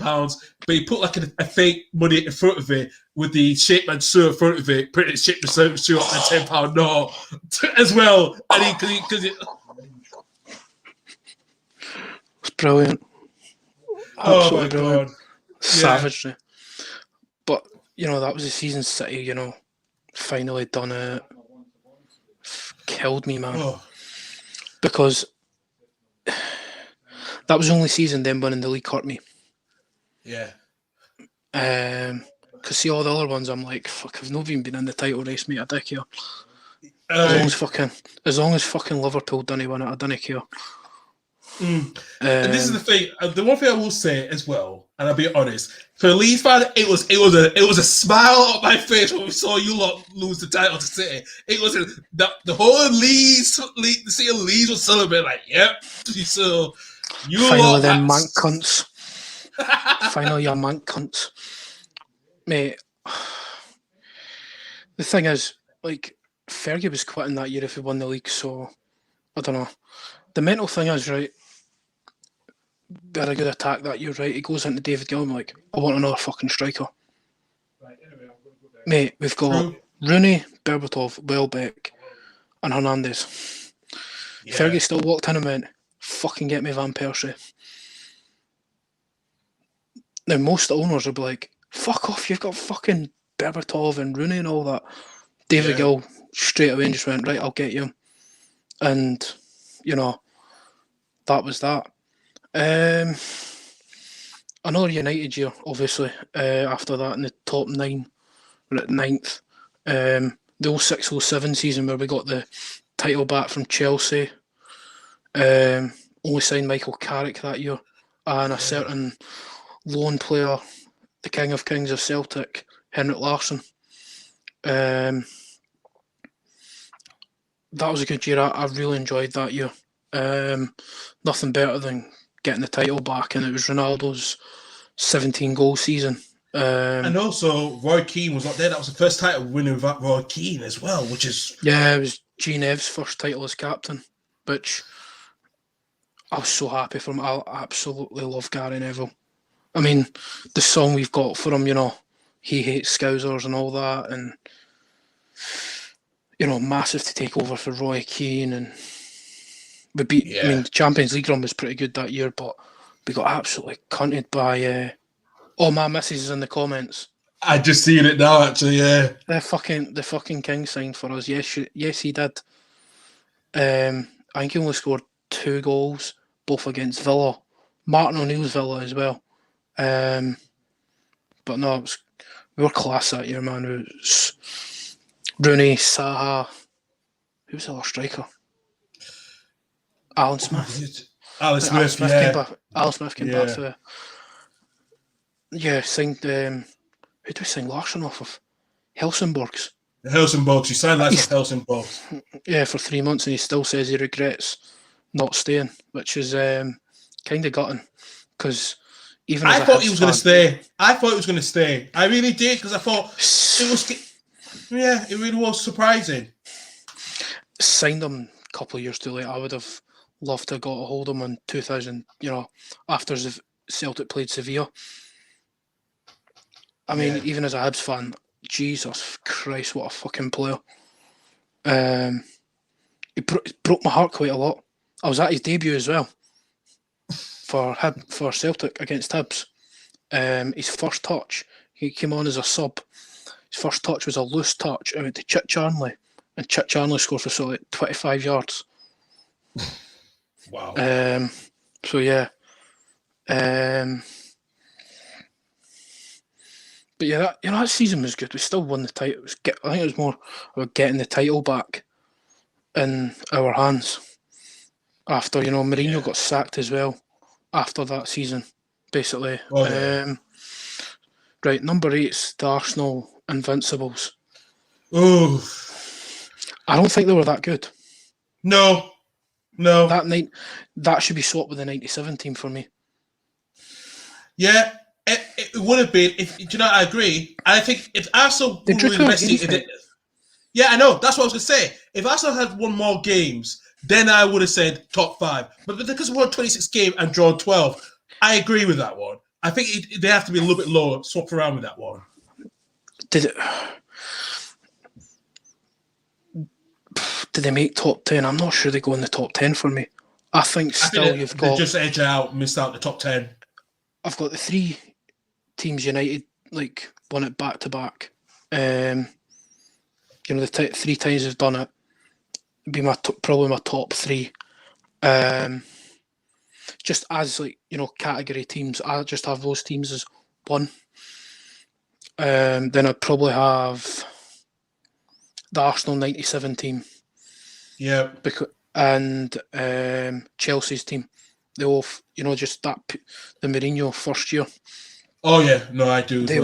but he put like a fake money in front of it with the Shapeman shirt in front of it, printed Shapeman shirt on a £10 note as well. And because it's brilliant. Absolutely brilliant. God. Savagely. Yeah. But, that was the season City, finally done it. Killed me, man. Oh. Because that was the only season them winning the league hurt me. Yeah. Because see all the other ones, I'm like, fuck, I've not even been in the title race, mate. I don't care. As long as fucking Liverpool didn't win it, I don't care. And this is the thing. The one thing I will say as well, and I'll be honest, for a Leeds fan, it was a smile on my face when we saw you lot lose the title to City. It was the whole Leeds, the City of Leeds was celebrating like, yep. So you finally, them mank cunts. Finally, your mank cunts, mate. The thing is, like, Fergie was quitting that year if he won the league, so I don't know. The mental thing is, right, we had a good attack that year, right? He goes into David Gilmour like, I want another fucking striker. Mate, we've got Rooney, Berbatov, Welbeck, and Hernandez. Yeah. Fergie still walked in and went, fucking get me Van Persie. Now, most owners will be like, fuck off, you've got fucking Berbatov and Rooney and all that. David Gill straight away and just went, right, I'll get you. And, you know, that was that. Another United year, obviously, after that in the top 9, we're at 9th. The 06-07 season where we got the title back from Chelsea. Only signed Michael Carrick that year. And a certain loan player, the King of Kings of Celtic, Henrik Larsson. That was a good year. I really enjoyed that year. Nothing better than getting the title back, and it was Ronaldo's 17-goal season. And also, Roy Keane was not there. That was the first title winner without Roy Keane as well, which is... Yeah, it was Gene Evans' first title as captain, which I was so happy for him. I absolutely love Gary Neville. I mean, the song we've got for him, you know, he hates Scousers and all that, and, you know, massive to take over for Roy Keane. And we beat, I mean, the Champions League run was pretty good that year, but we got absolutely cunted by... my missus is in the comments. I just seen it now, actually, yeah. The fucking king signed for us. Yes, he did. I think he only scored 2 goals, both against Villa. Martin O'Neill's Villa as well. But no, we were class that year, man. It was Rooney, Saha. Who was the other striker? Alan Smith. Alan Smith came back. Alan Smith came back for... Yeah, signed... who do we sign Larsson off of? Helsingborgs. The Helsingborgs. He signed last of Helsingborgs. Yeah, for 3 months, and he still says he regrets not staying, which is kind of gutting. Because even I thought he was going to stay. I thought he was going to stay. I really did, because I thought it was... Yeah, it really was surprising. Signed him a couple of years too late. I would have loved to have got a hold of him in 2000, you know, after Celtic played Sevilla. I mean, even as a Hibs fan, Jesus Christ, what a fucking player. He broke my heart quite a lot. I was at his debut as well for Celtic against Hibs. His first touch, he came on as a sub. His first touch was a loose touch. I went to Chit Charnley, and Chit Charnley scored for sort of like 25 yards. Wow. So yeah. But yeah, that season was good. We still won the title. I think it was more about getting the title back in our hands. After, Mourinho got sacked as well after that season, basically. Right, number 8's the Arsenal Invincibles. Oh, I don't think they were that good. No. That should be swapped with the 97 team for me. Yeah, it would have been. Do you know? I agree. I think if Arsenal were investing in it. Yeah, I know. That's what I was going to say. If Arsenal had won more games, then I would have said top 5. But because we won 26 games and drawn 12, I agree with that one. I think they have to be a little bit lower, swap around with that one. Did they make top 10? I'm not sure they go in the top 10 for me. I think you've got... They just edge out, missed out the top 10. I've got the 3 teams United, won it back-to-back. The 3 times they've done it. It'd be probably my top 3. Just as category teams, I just have those teams as 1. Then I'd probably have the Arsenal 97 team. Yeah. And Chelsea's team. They all, just that, the Mourinho first year. Oh yeah, no, I do. It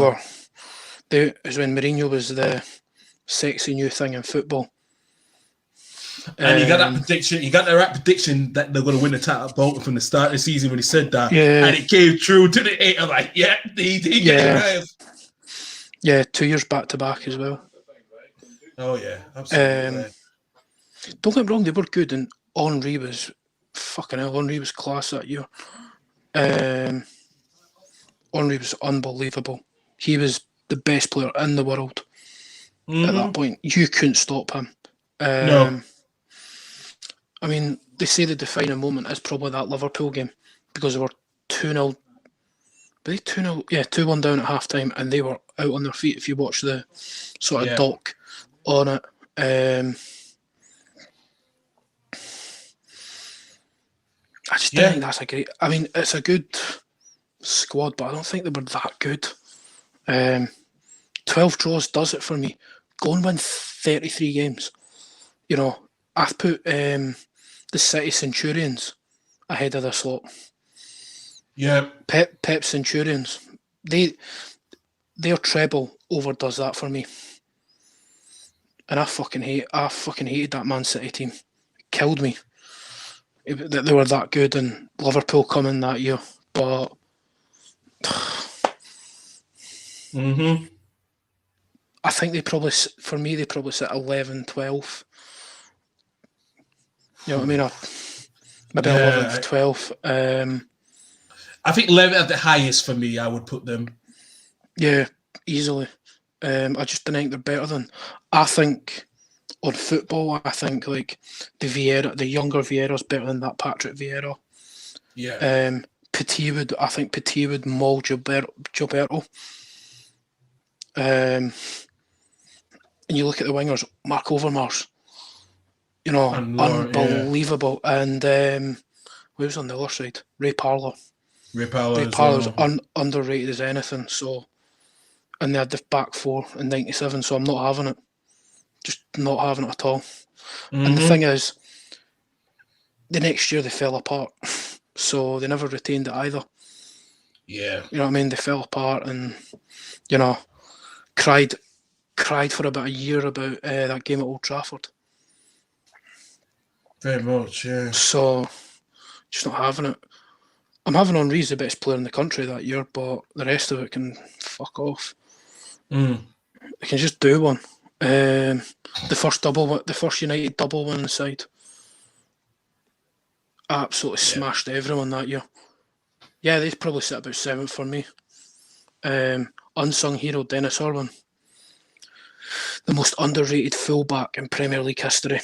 was when Mourinho was the sexy new thing in football. And you got that prediction. You got the right prediction that they're going to win the title Bolton from the start of the season when he said that. Yeah. And it came true to the 8. I'm like, he did get it right. Yeah, 2 years back to back as well. Oh yeah, absolutely. Don't get me wrong, they were good, and Henry was fucking hell. Henry was class that year. Henry was unbelievable. He was the best player in the world at that point. You couldn't stop him. No. I mean, they say the defining moment is probably that Liverpool game because they were 2-0. they 2-0, 2-1 down at half time, and they were out on their feet. If you watch the sort of doc on it, I just don't think that's a great. I mean, it's a good squad, but I don't think they were that good. 12 draws does it for me. Go and win 33 games. You know, I've put the City Centurions ahead of this lot. Yeah. Pep Centurions. Their treble overdoes that for me. And I fucking hated that Man City team. It killed me. That they were that good, and Liverpool coming that year. But I think they probably sit 11, 12. You know what I mean? Maybe 11th, 12th. I think 11th at the highest for me, I would put them. Yeah, easily. I just don't think they're better than. I think on football, I think like the younger Vieira's better than that Patrick Vieira. Yeah. I think Petit would maul Gilberto. And you look at the wingers, Mark Overmars, you know, unbelievable. Yeah. And who was on the other side? Ray Parlour. Ray Parlour's underrated as anything. So, and they had the back four in '97. So I'm not having it. Just not having it at all. And the thing is, the next year they fell apart. So they never retained it either. Yeah. You know what I mean? They fell apart and, you know, cried for about a year about that game at Old Trafford. Very much, yeah. So, just not having it. I'm having Henry's the best player in the country that year, but the rest of it can fuck off. They can just do one. The first United double win inside. Absolutely smashed everyone that year. Yeah, they'd probably sit about 7th for me. Unsung hero Dennis Irwin. The most underrated fullback in Premier League history.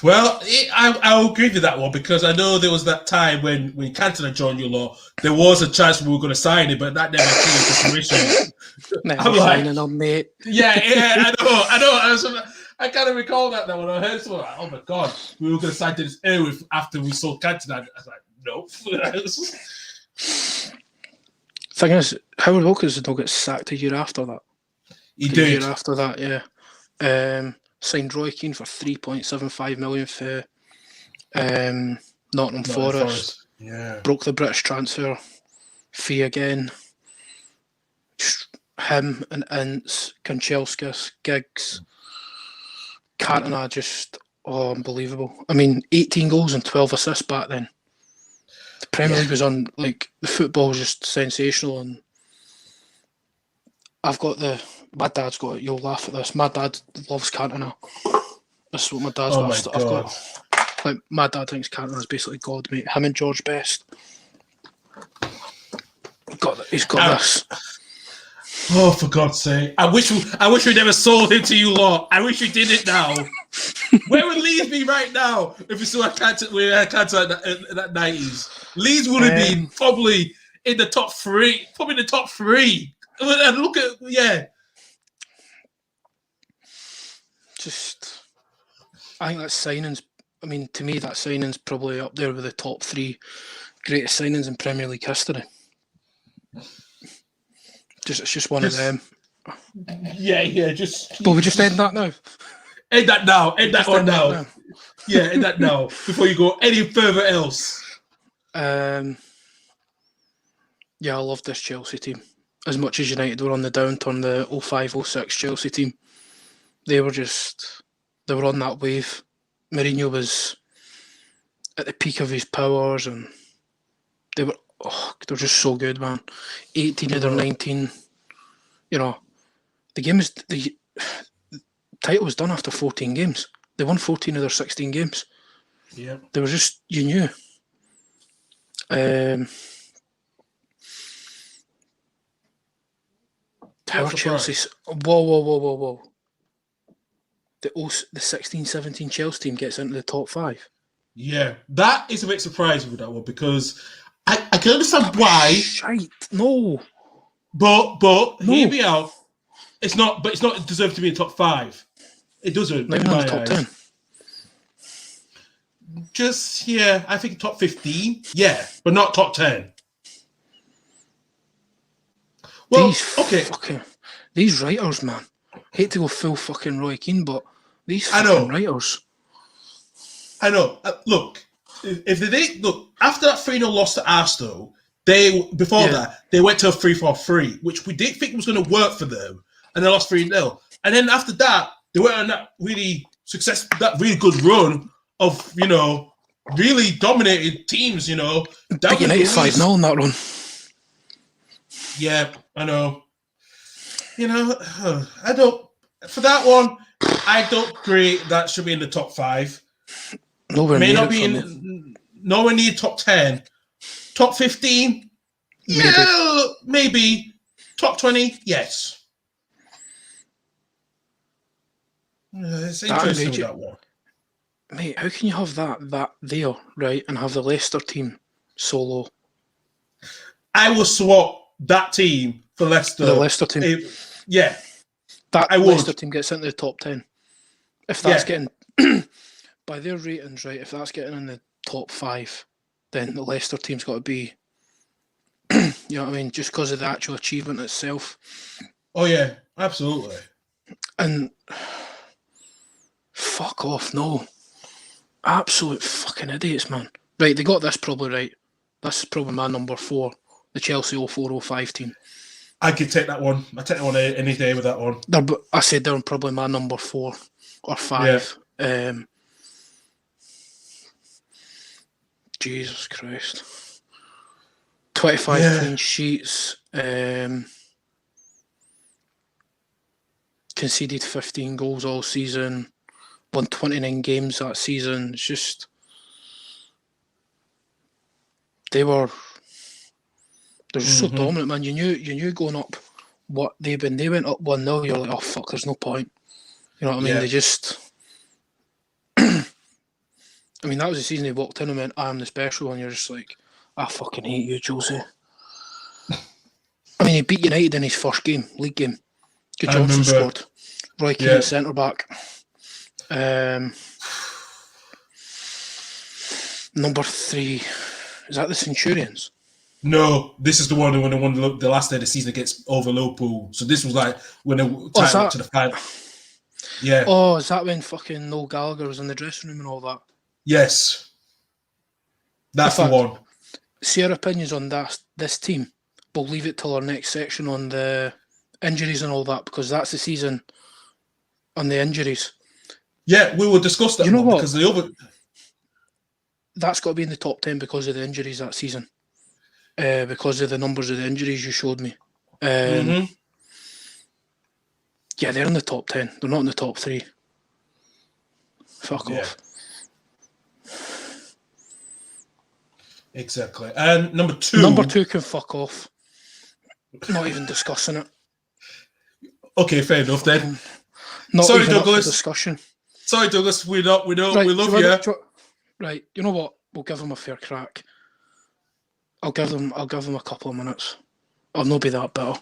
Well, I'll agree with that one, because I know there was that time when Cantona joined you lot, there was a chance we were going to sign him, but that never came to fruition. I'm signing him, mate. Yeah, I know. I kind of recall that when I heard someone like, oh my God, we were going to sign Dennis Irwin after we sold Cantona. I was like, no. Thing is, Howard Wilkins did not get sacked a year after that. He did. A year after that, yeah. Signed Roy Keane for $3.75 million for Nottingham Forest. Yeah. Broke the British transfer fee again. Him and Ince, Kanchelskis, Giggs, Cantona, just unbelievable. I mean, 18 goals and 12 assists back then. The Premier League was on, like, the football was just sensational. And my dad's got it, you'll laugh at this. My dad loves Cantona. This is what my dad's got. I've got, like, my dad thinks Cantona's basically God, mate. Him and George Best. He's got this. Oh, for God's sake! I wish we never sold him to you lot. I wish we did it now. Where would Leeds be right now if we still had Cantona in that 90s? Leeds would have been probably in the top three. Probably the top three. And look at Just, I think that signings. I mean, to me, that signing's probably up there with the top 3 greatest signings in Premier League history. It's just one of them. Yeah. But we just end that now. End that now. End that one now. Yeah, end that now. Before you go any further else. Yeah, I love this Chelsea team. As much as United were on the downturn, the 05-06 Chelsea team, they were on that wave. Mourinho was at the peak of his powers, and they're just so good, man. 18 of their 19, you know, the title was done after 14 games. They won 14 of their 16 games. Yeah. They were just, you knew. How Chelsea? Whoa. The 16-17 Chelsea team gets into the top 5. Yeah, that is a bit surprising with that one, because I can understand why, Shite. No. but No. hear me out. It's not deserved to be in top 5. It doesn't Not in even in my the top eyes. 10. Just I think top 15. Yeah, but not top 10. Well, These writers, man. Hate to go full fucking Roy Keane, but these I fucking know. writers. I know. Look, if they look after that 3-0 loss to Arsenal, that they went to a 3-4-3, which we didn't think was going to work for them, and they lost 3-0. And then after that, they went on that really good run of really dominated teams. But United 5-0 in that run. Yeah, I know. I don't. For that one, I don't agree that should be in the top 5. Nowhere May near not be nowhere near top 10. Top 15? Yeah, maybe. Top 20? Yes. It's interesting with that one. Mate, how can you have that there, right, and have the Leicester team solo? I will swap that team for Leicester. The Leicester team. Yeah. That Leicester team gets into the top 10. If that's getting, by their ratings, right, if that's getting in the top 5, then the Leicester team's got to be, you know what I mean, just because of the actual achievement itself. Oh, yeah, absolutely. And fuck off, no. Absolute fucking idiots, man. Right, they got this probably right. This is probably my number 4, the Chelsea 04-05 team. I could take that one. I take that one any day with that one. I said they're probably my number 4 or 5. Yeah. Jesus Christ. 25 clean sheets. Conceded 15 goals all season. Won 29 games that season. It's just... They're just so dominant, man. You knew going up what they've been. They went up 1-0. You're like, oh fuck, there's no point. You know what I mean? Yeah. They just. I mean, that was the season they walked in and went, "I am the special," and you're just like, "I fucking hate you, Jose." I mean, he beat United in his first league game. Good Johnson scored. Roy Keane centre back. Number 3, is that the Centurions? No, this is the one when they won the last day of the season against over Liverpool. So this was like when they tied to the final. Yeah. Oh, is that when fucking Noel Gallagher was in the dressing room and all that? Yes. That's the one. See our opinions on this team. We'll leave it till our next section on the injuries and all that, because that's the season on the injuries. Yeah, we will discuss that. You know what? Because that's got to be in the top 10 because of the injuries that season. Because of the numbers of the injuries you showed me. Yeah, they're in the top 10. They're not in the top 3. Fuck off. Exactly. And number 2. Number 2 can fuck off. Not even discussing it. Okay, fair enough then. Sorry, Douglas. Discussion. Sorry, Douglas. We love you. Right. You know what? We'll give them a fair crack. I'll give them a couple of minutes. I'll not be that bitter.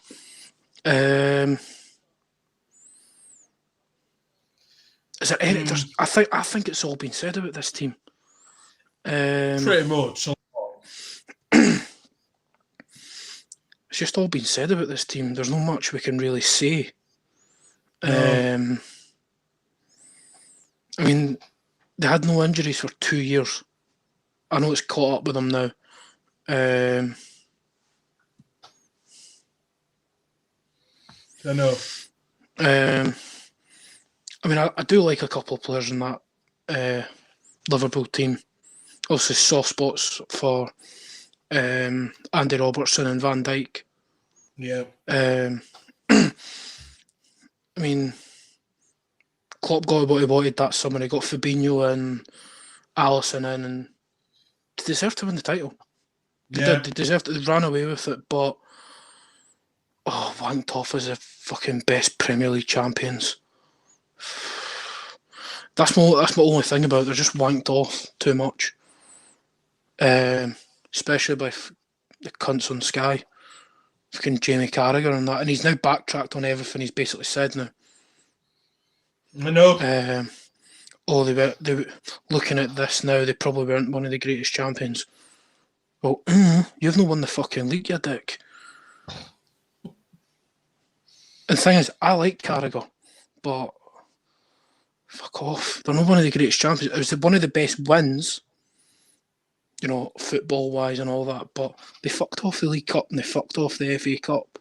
Is there any? I think it's all been said about this team. Pretty much. It's just all been said about this team. There's not much we can really say. No. I mean, they had no injuries for 2 years. I know it's caught up with them now. I know. I mean, I do like a couple of players in that Liverpool team. Obviously, soft spots for Andy Robertson and Van Dijk. Yeah. I mean, Klopp got what he wanted that summer. He got Fabinho and Alisson in, and they deserved to win the title. They deserved it. They ran away with it, but wanked off as the fucking best Premier League champions. That's my only thing about it. They're just wanked off too much. especially by the cunts on Sky, fucking Jamie Carragher and that, and he's now backtracked on everything he's basically said now. I know. They were looking at this now. They probably weren't one of the greatest champions. Well, you've not won the fucking league, you dick. And the thing is, I like Carragher, but fuck off. They're not one of the greatest champions. It was one of the best wins, you know, football-wise and all that, but they fucked off the League Cup and they fucked off the FA Cup.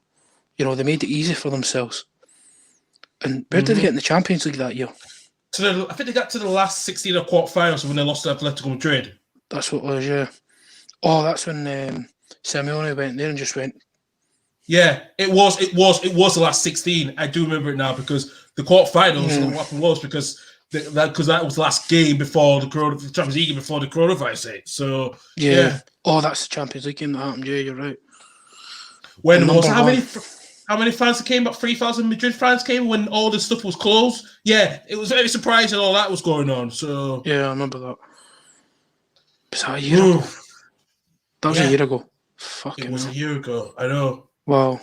You know, they made it easy for themselves. And where did they get in the Champions League that year? I think they got to the last 16 of quarterfinals when they lost to Atletico Madrid. That's what it was, yeah. Oh, that's when Simeone went there and just went. Yeah, it was the last 16. I do remember it now because the quarterfinals. What happened was because that was the last game before the Champions League before the coronavirus hit. So yeah. Oh, that's the Champions League game that happened. Yeah, you're right. When was how many fans came? About 3,000 Madrid fans came when all the stuff was closed. Yeah, it was very surprising all that was going on. So yeah, I remember that. Was that a year ago? That was a year ago. Fucking it was a year ago. I know. Wow.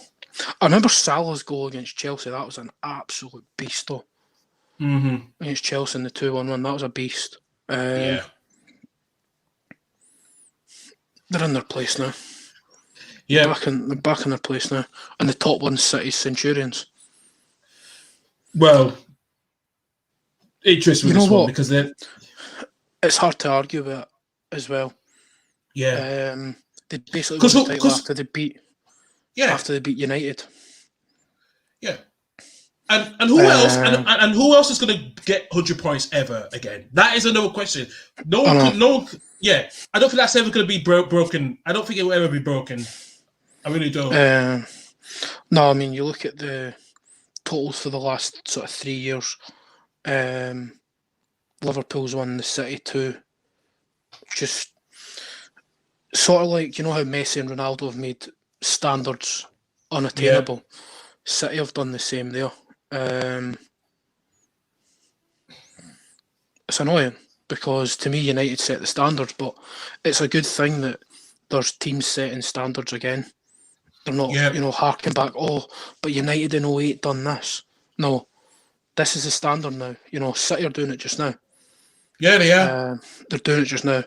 I remember Salah's goal against Chelsea. That was an absolute beast, though. Against Chelsea in the 2-1 that was a beast. Yeah. They're in their place now. Yeah. They're back in their place now. And the top one's City's Centurions. Well, interesting with this one because it's hard to argue with it as well. Yeah. They basically won the title after they beat United. Yeah. And who else? And who else is going to get 100 points ever again? That is another question. No one. Yeah, I don't think that's ever going to be broken. I don't think it will ever be broken. I really don't. No, I mean you look at the totals for the last sort of 3 years. Liverpool's won, the City 2. Just sort of like, you know how Messi and Ronaldo have made standards unattainable. Yeah. City have done the same there. It's annoying because to me United set the standards, but it's a good thing that there's teams setting standards again. They're not, harking back, but United in 08 done this. No, this is the standard now. City are doing it just now. Yeah, they are. They're doing it just now.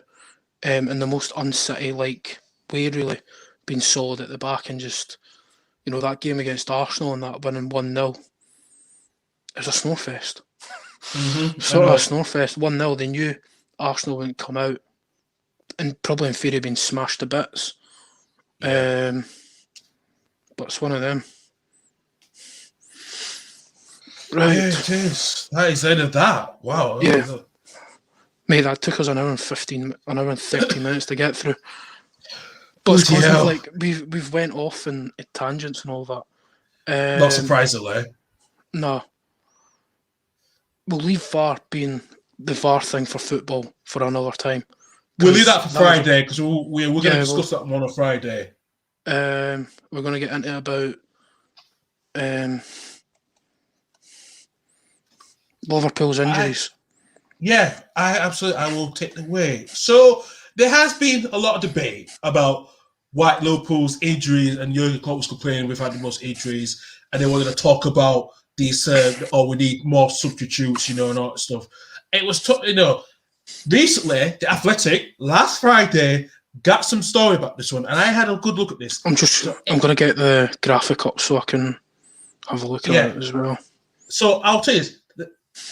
In the most un-City-like way, really, being solid at the back and just, that game against Arsenal and that winning 1-0. It was a snowfest. Sort of a snowfest. 1-0, they knew Arsenal wouldn't come out and probably in theory been smashed to bits. But it's one of them. Right. Yeah, it is. That is the end of that. Wow. Yeah. Mate, that took us an hour and 30 minutes to get through. But it's because we've went off in tangents and all that. Not surprisingly. No. We'll leave VAR being the VAR thing for football for another time. We'll leave that for Friday because we're going to discuss that on a Friday. We're going to get into about Liverpool's injuries. I will take the way. So there has been a lot of debate about why Liverpool's injuries, and Jurgen Klopp was complaining we've had the most injuries, and they wanted to talk about these, we need more substitutes, and all that stuff. It was, recently, The Athletic, last Friday, got some story about this one, and I had a good look at this. I'm going to get the graphic up so I can have a look at it as well. So I'll tell you this.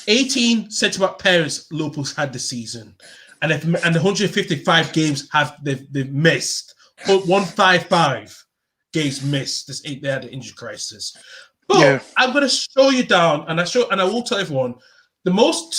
18 centre-back pairs Liverpool's had this season, and the 155 games they've missed. 155 games missed. They had the injury crisis. But I'm going to show you down, and I will tell everyone the most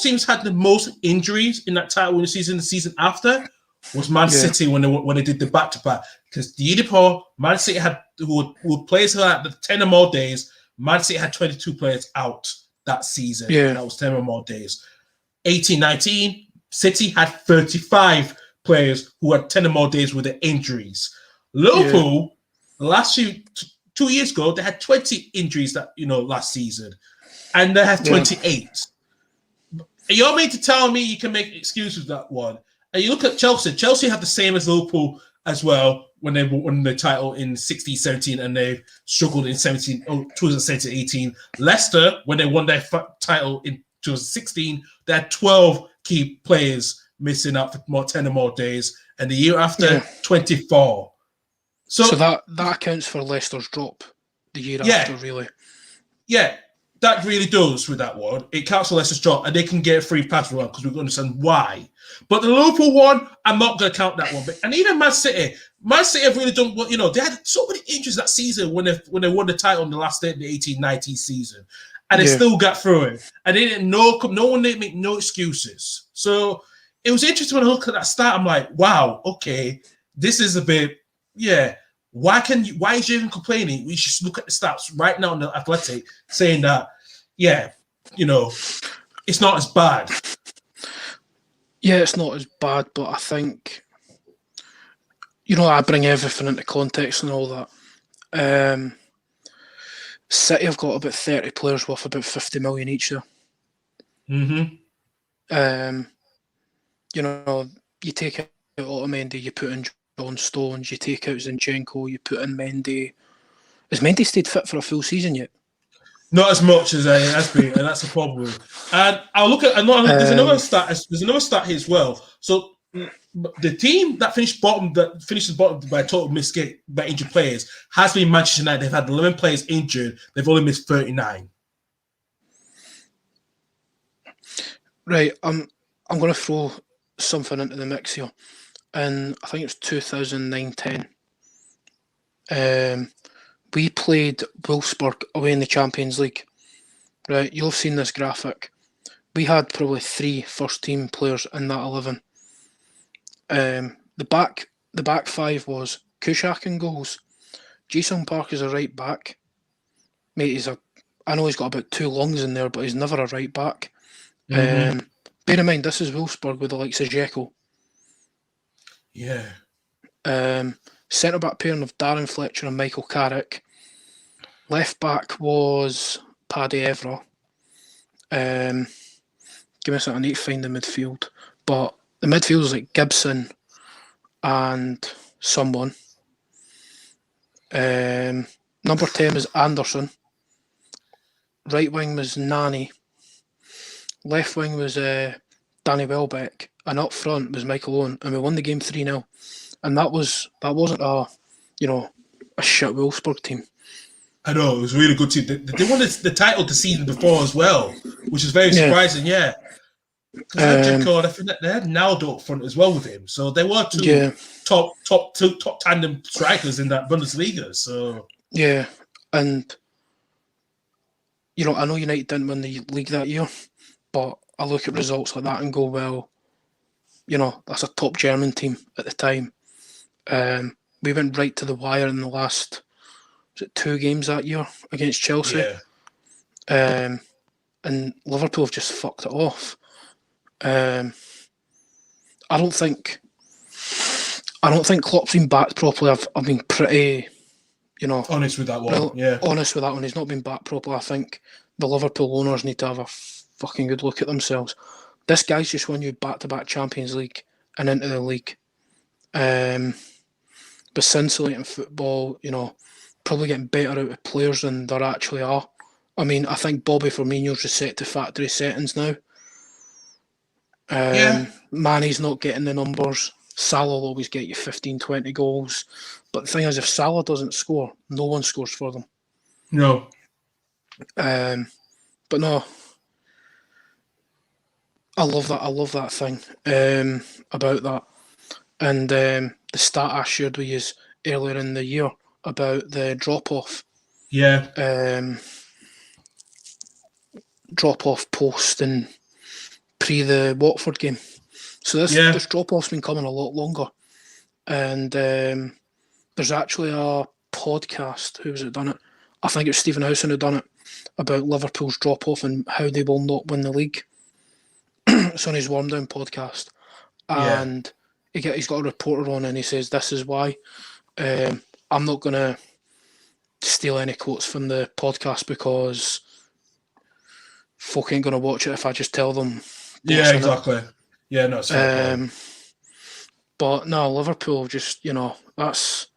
teams had the most injuries in that title winning season. The season after was Man City when they did the back-to-back, because the year before Man City had who players who had 10 or more days. Man City had 22 players out that season. Yeah, that was 10 or more days. 18-19, City had 35 players who had 10 or more days with their injuries. Liverpool, the last 2 years ago, they had 20 injuries last season, and they have 28. You're meant to tell me you can make excuses with that one, And you look at Chelsea. Chelsea had the same as Liverpool as well when they won the title in 16-17 and they struggled in 2017-18. Leicester, when they won their title in 2016, they had 12 key players missing out for 10 or more days. And the year after, 24. So that accounts for Leicester's drop the year after, really. Yeah, that really does with that one. It counts for Leicester's drop, and they can get a free pass for one because we can understand why. But the Liverpool one, I'm not going to count that one. And even Man City have really done what, they had so many injuries that season when they won the title in the last day of the 18-19 season. And they still got through it. And they didn't no one didn't make no excuses. So it was interesting when I look at that start. I'm like, wow, okay, this is a bit, Why is you even complaining? We should look at the stats right now in the Athletic saying that, it's not as bad. Yeah, it's not as bad, but I think, I bring everything into context and all that. City have got about 30 players worth about 50 million each there. Mm-hmm. You take out Otamendi, you put in John Stones, you take out Zinchenko, you put in Mendy. Has Mendy stayed fit for a full season yet? Not as much as he has been, and that's a problem. And I'll look at there's another stat. There's another stat here as well. So the team that finishes bottom by total missed by injured players has been Manchester United. They've had 11 players injured. They've only missed 39. Right. I'm going to throw something into the mix here. And I think it was 2009-10. We played Wolfsburg away in the Champions League. Right, you'll have seen this graphic. We had probably 3 first-team players in that 11. The back 5 was Kuszak in goals. Ji-sung Park is a right back. Mate, I know he's got about 2 lungs in there, but he's never a right back. Mm-hmm. Bear in mind, this is Wolfsburg with the likes of Dzeko. Yeah. Centre back pairing of Darren Fletcher and Michael Carrick. Left back was Paddy Evra. Give me a second, I need to find the midfield. But the midfield was like Gibson and someone. Number 10 was Anderson. Right wing was Nani. Left wing was Danny Welbeck. And up front was Michael Owen. And we won the game 3-0. And that wasn't a shit Wolfsburg team. I know, it was a really good team. They won the title the season before as well, which is very surprising, Because they had Naldo up front as well with him. So they were two top tandem strikers in that Bundesliga. So yeah, and I know United didn't win the league that year, but I look at results like that and go, well, that's a top German team at the time. We went right to the wire in the last 2 games that year against Chelsea. Yeah. And Liverpool have just fucked it off. I don't think Klopp's been backed properly. I've been pretty, honest with that one. Honest with that one. He's not been backed properly. I think the Liverpool owners need to have a fucking good look at themselves. This guy's just won you back-to-back Champions League and into the league. But scintillating football, probably getting better out of players than there actually are. I mean, I think Bobby Firmino's reset to factory settings now. Mane's not getting the numbers. Salah will always get you 15, 20 goals. But the thing is, if Salah doesn't score, no one scores for them. No. But no. I love that thing about that. And the stat I shared with you earlier in the year about the drop-off. Yeah. Drop-off post and pre the Watford game. So this drop-off's been coming a lot longer. And there's actually a podcast, who was it done it? I think it was Stephen Howson who done it, about Liverpool's drop-off and how they will not win the league. It's on his Warm Down podcast. And he's got a reporter on and he says, this is why. I'm not going to steal any quotes from the podcast because folk ain't going to watch it if I just tell them. Yeah, exactly. Yeah, no, it's fair. But no, Liverpool just, that's...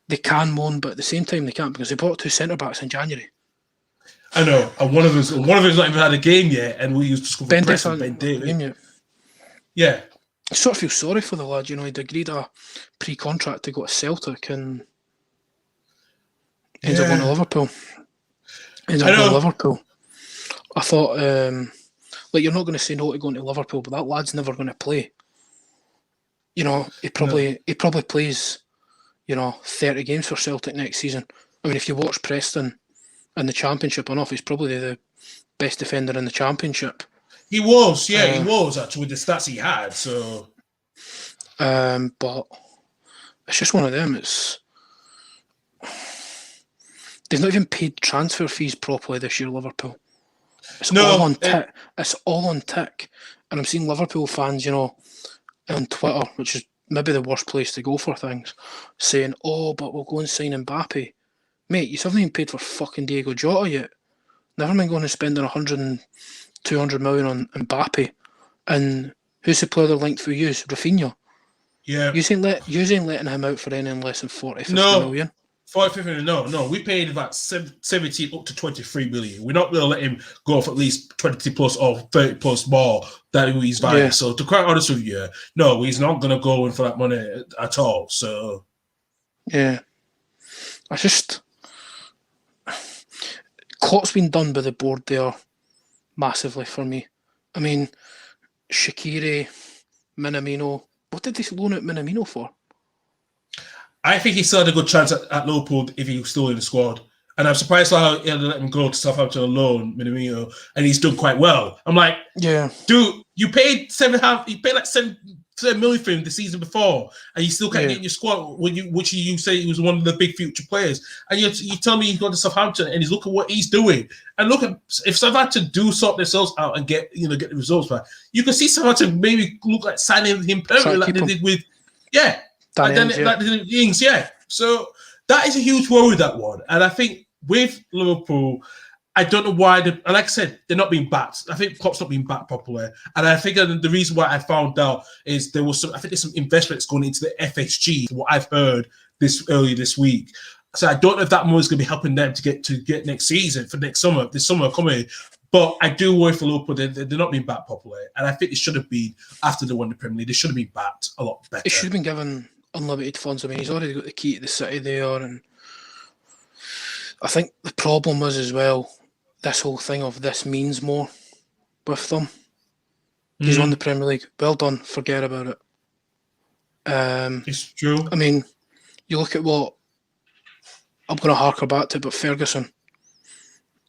They can moan, but at the same time they can't because they bought 2 centre-backs in January. I know, and one of them's not even had a game yet, and we used to score Ben press Davies Ben hasn't had a game Davies. yet. Yeah. I sort of feel sorry for the lad, he'd agreed a pre-contract to go to Celtic and ends up going to Liverpool. I thought, you're not going to say no to going to Liverpool, but that lad's never going to play. He probably plays, 30 games for Celtic next season. I mean, if you watch Preston in the Championship enough, he's probably the best defender in the Championship. He was, he was actually with the stats he had. So, but it's just one of them. They've not even paid transfer fees properly this year, Liverpool. It's all on tick. It's all on tick. And I'm seeing Liverpool fans, on Twitter, which is maybe the worst place to go for things, saying, "Oh, but we'll go and sign Mbappe." Mate, you haven't even paid for fucking Diego Jota yet. Never mind going and spending 100 and 200 million on Mbappe. And who's the player they're linked for you? Rafinha. Yeah. You ain't letting him out for anything less than 40, 50 million. 40, 50 million. No. We paid about 17 up to 23 million. We're not going to let him go for at least 20 plus or 30 plus more that he's valued. Yeah. So to be quite honest with you, no, he's not going to go in for that money at all. So yeah, Klopp's been done by the board there massively for me. I mean, Shaqiri, Minamino. What did they loan out Minamino for? I think he still had a good chance at Liverpool if he was still in the squad. And I'm surprised how he had to let him go to Southampton alone, Minamino, and he's done quite well. I'm like, yeah, dude, you paid like 7 million for him the season before, and you still can't get in your squad, which you say he was one of the big future players. And you tell me he's gone to Southampton and he's looking at what he's doing. And look at if Southampton do sort themselves out and get the results back, you can see Southampton maybe look like signing him permanently like they did with Ings, So that is a huge worry, that one. And I think with Liverpool, I don't know why, like I said, they're not being backed. I think Klopp's not being backed properly. And I think the reason why I found out is there's some investments going into the FSG, what I've heard earlier this week. So I don't know if that money is going to be helping them to get next season, for this summer coming. But I do worry for Liverpool. They're not being backed properly. And I think it should have been, after they won the Premier League, they should have been backed a lot better. It should have been given unlimited funds. I mean, he's already got the key to the city there. And I think the problem was as well, this whole thing of this means more with them. He's won the Premier League. Well done. Forget about it. It's true. I mean, you look at what I'm going to harker back to, but Ferguson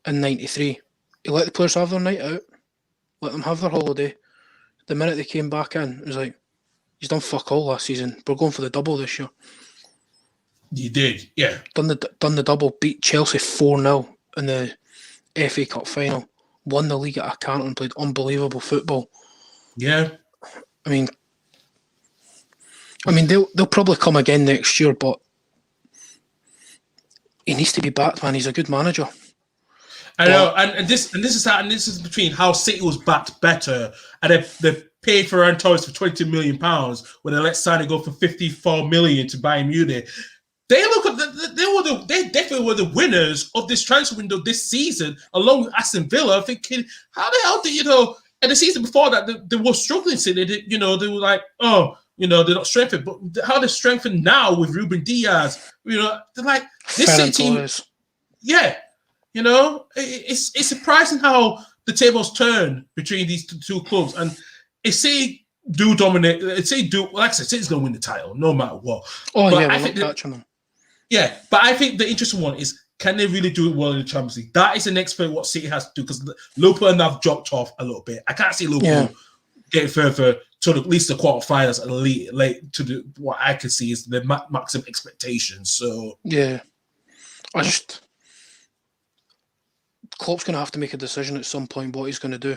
in '93, he let the players have their night out, let them have their holiday. The minute they came back in, it was like, he's done fuck all last season. We're going for the double this year. You did, yeah. Done the double, beat Chelsea 4-0 in the FA Cup final, won the league at Canton, played unbelievable football. Yeah. I mean they'll probably come again next year, but he needs to be backed, man. He's a good manager. I know, and this is between how City was backed better, and they paid Ferran Torres for £20 million when they let Sané go for 54 million to Bayern Munich. They definitely were the winners of this transfer window this season, along with Aston Villa. Thinking, how the hell did And the season before that, they were struggling. City, they were like, they're not strengthened. But how they're strengthened now with Ruben Diaz, they're like this City team. Yeah, it's surprising how the tables turn between these two clubs. And if City do dominate, like I said, City's going to win the title no matter what. Oh, but yeah, we're not touching them. Yeah, but I think the interesting one is, can they really do it well in the Champions League? That is the next thing what City has to do, because Liverpool have dropped off a little bit. I can't see Liverpool getting further to at least the quarterfinals and late to what I can see is the maximum expectations. So yeah, Klopp's going to have to make a decision at some point what he's going to do.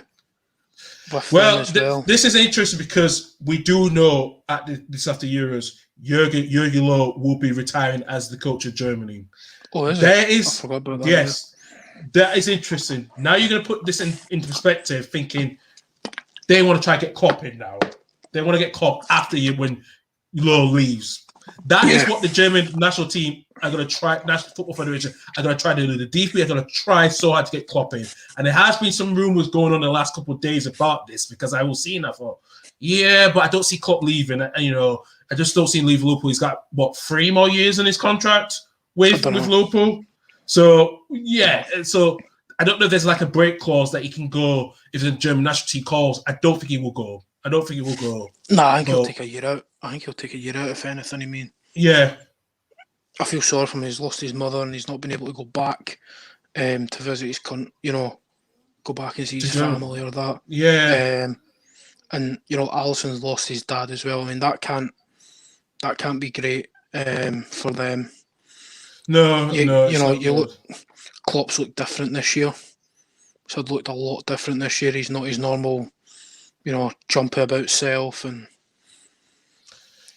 This is interesting because we do know this after Euros, Jurgen Loh will be retiring as the coach of Germany. Oh, is it? I forgot about that. Yes, that is interesting. Now you're going to put this into perspective, thinking they want to try to get Klopp in now. They want to get Klopp after you when Lowe leaves. That is what the German national team are going to try. National Football Federation are going to try to do. The DFB are going to try so hard to get Klopp in. And there has been some rumors going on the last couple of days about this because I was seeing. I thought, but I don't see Klopp leaving. And, I just don't see him leave Liverpool. He's got 3 more years in his contract with Liverpool. So so I don't know if there's like a break clause that he can go if the German national team calls. I don't think he will go. Nah, I think he'll take a year out. If anything. I mean, yeah. I feel sorry for him. He's lost his mother and he's not been able to go back to visit his go back and see his family or that. Yeah. And Alisson's lost his dad as well. I mean, that can't be great for them. No. Klopp's looked different this year. So looked a lot different this year. He's not his normal, jumpy about self and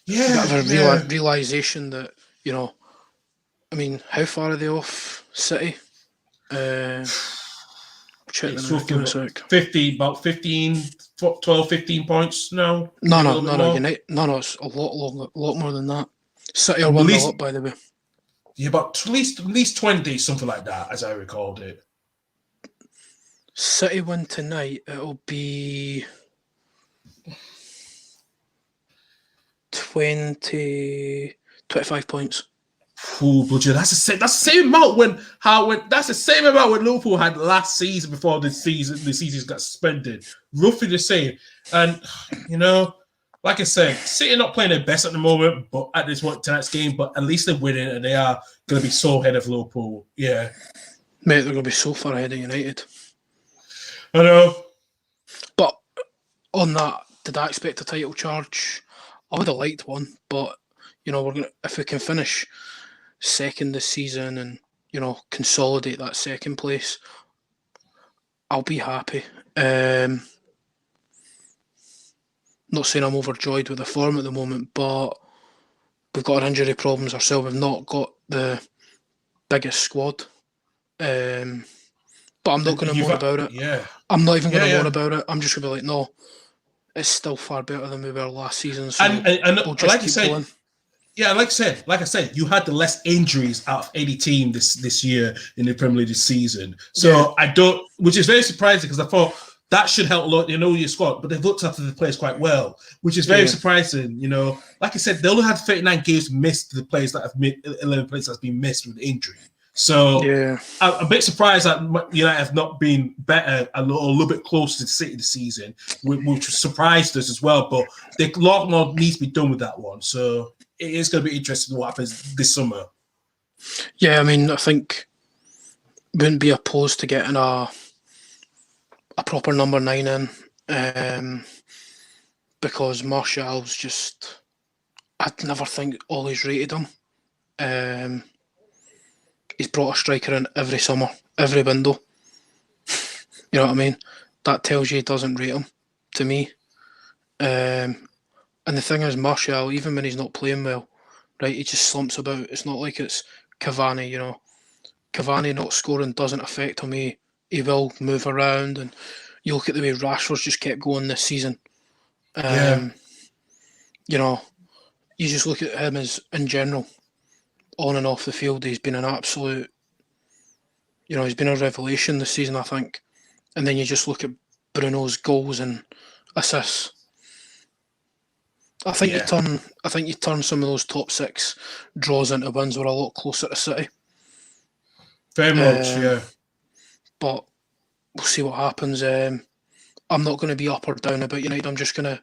realization that I mean, how far are they off City? Check them out. 12, 15 points now. No. United. No. It's a lot more than that. City are one up, by the way. Yeah, about at least 20, something like that, as I recalled it. City win tonight. It'll be 25 points. Ooh, but that's the same amount that's the same amount when Liverpool had last season before the season got suspended. Roughly the same. And like I said, City not playing their best at the moment, but at this point tonight's game, but at least they're winning and they are going to be so ahead of Liverpool. Yeah. Mate, they're going to be so far ahead of United. I know. But on that, did I expect a title charge? I would have liked one, but if we can finish second this season and consolidate that second place, I'll be happy. Not saying I'm overjoyed with the form at the moment, but we've got our injury problems ourselves. We've not got the biggest squad. But I'm not going to moan about it. Yeah. I'm not even going to moan about it. I'm just going to be like, no, it's still far better than we were last season. So we'll just keep going. Yeah, like I said, you had the less injuries out of any team this year in the Premier League this season. So which is very surprising because I thought that should help a lot, your squad, but they've looked after the players quite well, which is very surprising. Like I said, they only had 39 games missed. The players that have 11 players that's been missed with injury. So I'm a bit surprised that United have not been better a little bit closer to City this season, which surprised us as well. But a lot more needs to be done with that one. So it is going to be interesting what happens this summer. Yeah, I mean, I think wouldn't be opposed to getting a proper number 9 in, because Martial's just, I'd never think Ollie's rated him. He's brought a striker in every summer, every window. You know what I mean? That tells you he doesn't rate him, to me. And the thing is, Martial, even when he's not playing well, right, he just slumps about. It's not like it's Cavani, Cavani not scoring doesn't affect him. He will move around, and you look at the way Rashford's just kept going this season. You just look at him as, in general, on and off the field, he's been an absolute, he's been a revelation this season, I think. And then you just look at Bruno's goals and assists. I think you turn some of those top 6 draws into wins. We're a lot closer to City. Very much, yeah. But we'll see what happens. I'm not going to be up or down about United. I'm just going to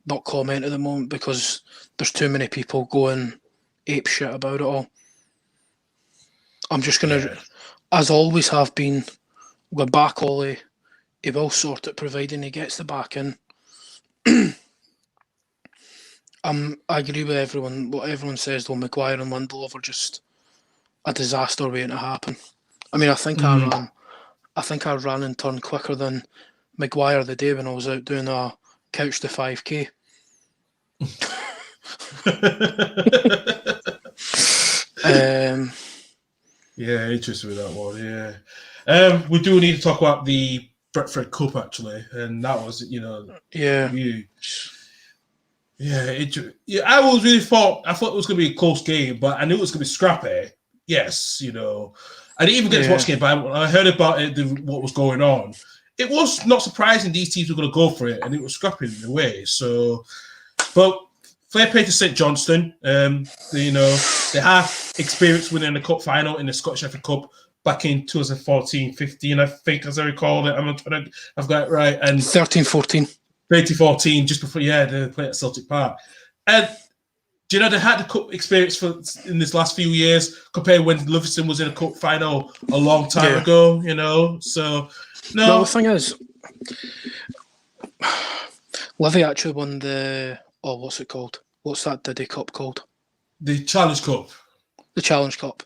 not comment at the moment because there's too many people going ape shit about it all. I'm just going to, as always have been, go back Ollie. He will sort it providing he gets the back in. I agree with everyone. What everyone says though, Maguire and Lindelof are just a disaster waiting to happen. I mean, I think I ran and turned quicker than Maguire the day when I was out doing a couch to 5k. Interested with that one. Yeah, we do need to talk about the Bradford Cup actually, and that was Yeah, I was really thought I thought it was going to be a close game, but I knew it was going to be scrappy. Yes, I didn't even get to watch the game, but when I heard about it, what was going on, it was not surprising these teams were going to go for it, and it was scrappy in a way. So, but fair play to St Johnstone. They have experience winning the cup final in the Scottish FA Cup back in 2014-15, I think, as I recall it. I've got it right. And 13-14. 2014, just before, they played at Celtic Park. And, they had the cup experience in this last few years compared when Livingston was in a cup final a long time ago, So, no. Well, the thing is, Livy actually won what's it called? What's that Diddy Cup called? The Challenge Cup. The Challenge Cup,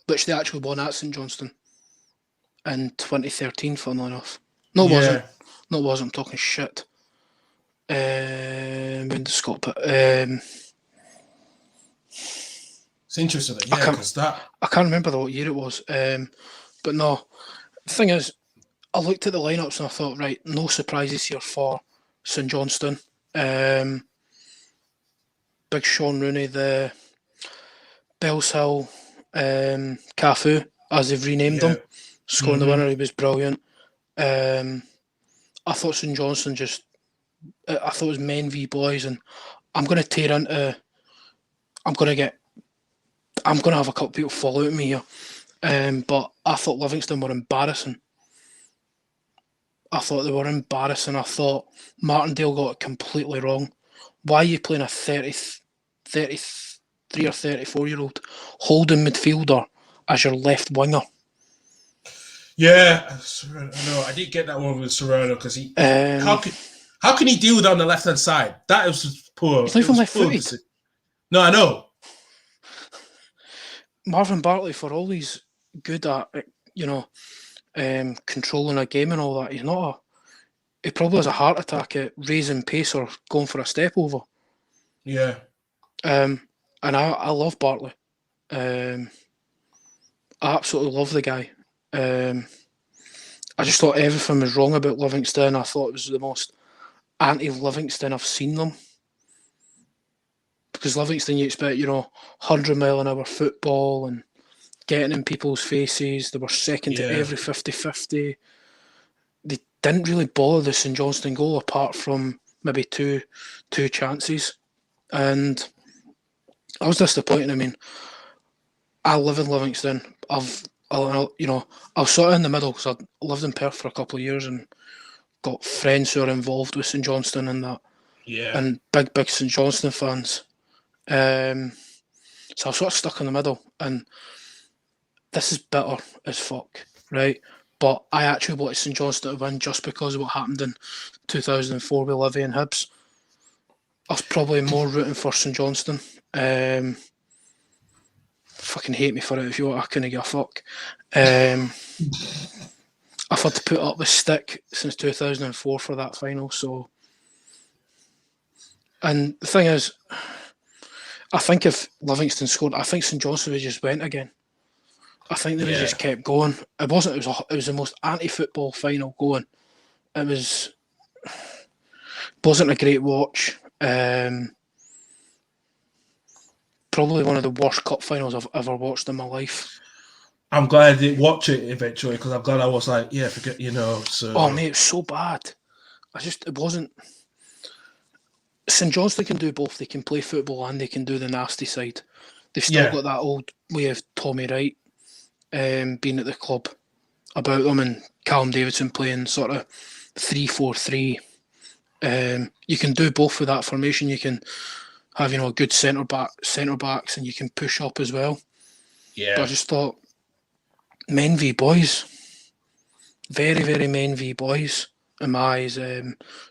which they actually won at St Johnstone in 2013, funnily enough. No, it wasn't. No, it wasn't. I'm talking shit. When did Scott put? It's interesting, because I can't remember what year it was. But no, the thing is, I looked at the lineups and I thought, right, no surprises here for St Johnstone. Big Sean Rooney, the Bellshill Cafu, as they've renamed him, scoring the winner. He was brilliant. I thought St Johnstone I thought it was men v boys, and I'm going to tear into. I'm going to have a couple of people fall out at me here, but I thought Livingston were embarrassing. I thought they were embarrassing. I thought Martindale got it completely wrong. Why are you playing a 33 or 34-year-old holding midfielder as your left winger? Yeah, I know. I didn't get that one with Serrano because he. How can he deal with that on the left hand side? That was poor. He's not even left-footed. No, I know. Marvin Bartley, for all he's good at, controlling a game and all that, he probably has a heart attack at raising pace or going for a step over. Yeah. And I love Bartley. I absolutely love the guy. I just thought everything was wrong about Livingston. I thought it was the most anti-Livingston I've seen them. Because Livingston, you expect, 100-mile-an-hour football and getting in people's faces. They were second to every 50-50. They didn't really bother the St Johnstone goal apart from maybe two chances. And I was disappointed. I mean, I live in Livingston. I was sort of in the middle because I lived in Perth for a couple of years and got friends who are involved with St Johnstone and that. Yeah. And big St Johnstone fans. So I was sort of stuck in the middle, and this is bitter as fuck, right? But I actually wanted St Johnstone to win just because of what happened in 2004 with Livy and Hibs. I was probably more rooting for St Johnstone. Fucking hate me for it if you want. I couldn't give a fuck. I've had to put up the stick since 2004 for that final. So, and the thing is, I think if Livingston scored, I think St Johnstone would just went again. I think they would just kept going. It wasn't. It was the most anti-football final going. It wasn't a great watch. Probably one of the worst cup finals I've ever watched in my life. I'm glad I didn't watch it eventually because I'm glad I was like, forget, So. Oh mate, it was so bad. It wasn't. St Johnstone can do both. They can play football and they can do the nasty side. They've still got that old way of Tommy Wright being at the club about them, and Callum Davidson playing sort of 3-4-3. You can do both with that formation. You can have a good centre backs, and you can push up as well. Yeah. But I just thought men v boys, very very men v boys in my eyes.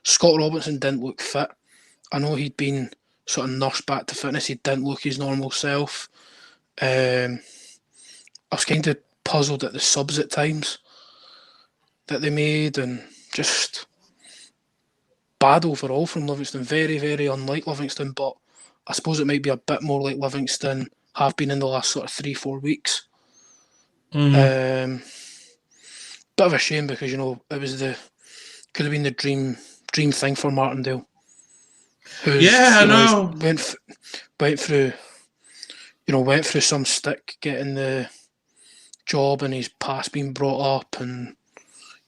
Scott Robinson didn't look fit. I know he'd been sort of nursed back to fitness. He didn't look his normal self. I was kind of puzzled at the subs at times that they made, and just bad overall from Livingston. Very, very unlike Livingston, but I suppose it might be a bit more like Livingston have been in the last sort of 3-4 weeks. Mm-hmm. Bit of a shame because, it was could have been the dream thing for Martindale. who's Yeah, I you know he's know. went through went through some stick getting the job, and his past being brought up, and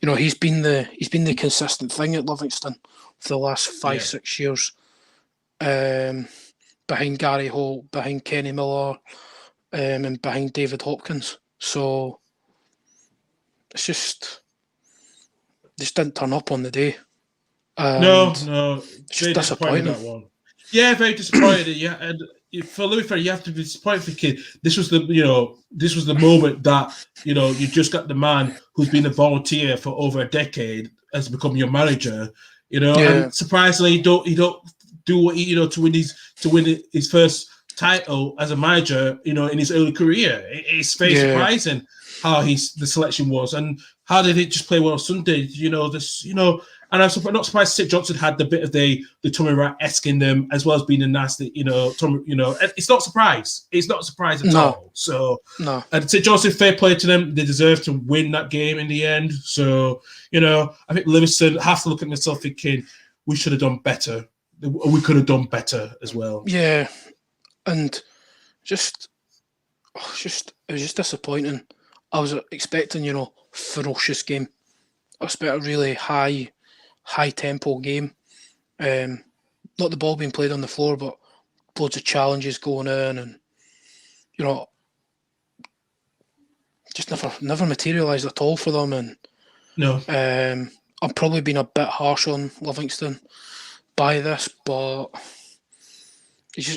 he's been the consistent thing at Livingston for the last five Yeah. 6 years. Um, Behind Gary Holt, behind Kenny Miller, and behind David Hopkins. So it's just didn't turn up on the day, No, and no, it's just very disappointed with disappointing. that one. Yeah, very disappointed. Yeah, and for Louis Ferry, you have to be disappointed thinking this was the moment that you just got the man who's been a volunteer for over a decade has become your manager. Yeah, And surprisingly, he don't do what to win his first title as a manager. In his early career, it's very yeah, surprising how the selection was and how did it just play well Sunday. And I'm not surprised Sid Johnson had the bit of the Tommy Wright-esque in them, as well as being a nasty, Tommy, it's not a surprise. It's not a surprise at no, all. So, no, and Sid Johnson, fair play to them. They deserve to win that game in the end. So, I think Livingston have to look at themselves thinking, we should have done better. We could have done better as well. yeah, and just it was just disappointing. I was expecting ferocious game. I expect a really high tempo game. Not the ball being played on the floor, but loads of challenges going in, and you know, just never materialised at all for them. And No. I'm probably being a bit harsh on Livingston by this, but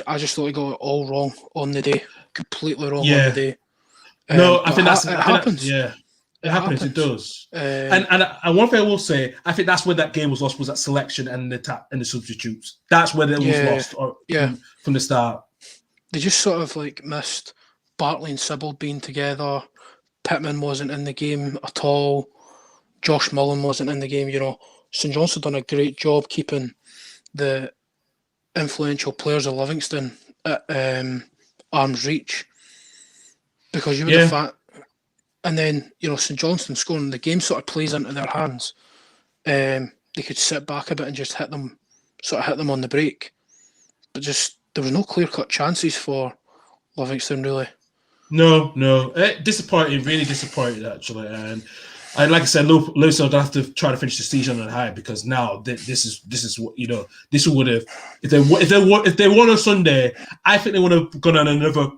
I just thought he got it all wrong on the day, completely wrong on the day. No, I But think that's it I think happens. yeah. It happens. It does. Um, And one thing I will say, I think that's where that game was lost, was that selection and the substitutes. That's where it was Yeah, lost yeah. from the start. They just sort of missed Bartley and Sybil being together. Pittman wasn't in the game at all. Josh Mullen wasn't in the game. St Johnstone done a great job keeping the influential players of Livingston at arm's reach, because you would have thought. And then St Johnstone scoring, the game sort of plays into their hands. They could sit back a bit and just hit them on the break, but just there was no clear cut chances for Livingston really. No. Disappointing, really disappointed actually. And like I said, Lewis will have to try to finish the season on high, because now this is what this would have, if they won on Sunday, I think they would have gone on another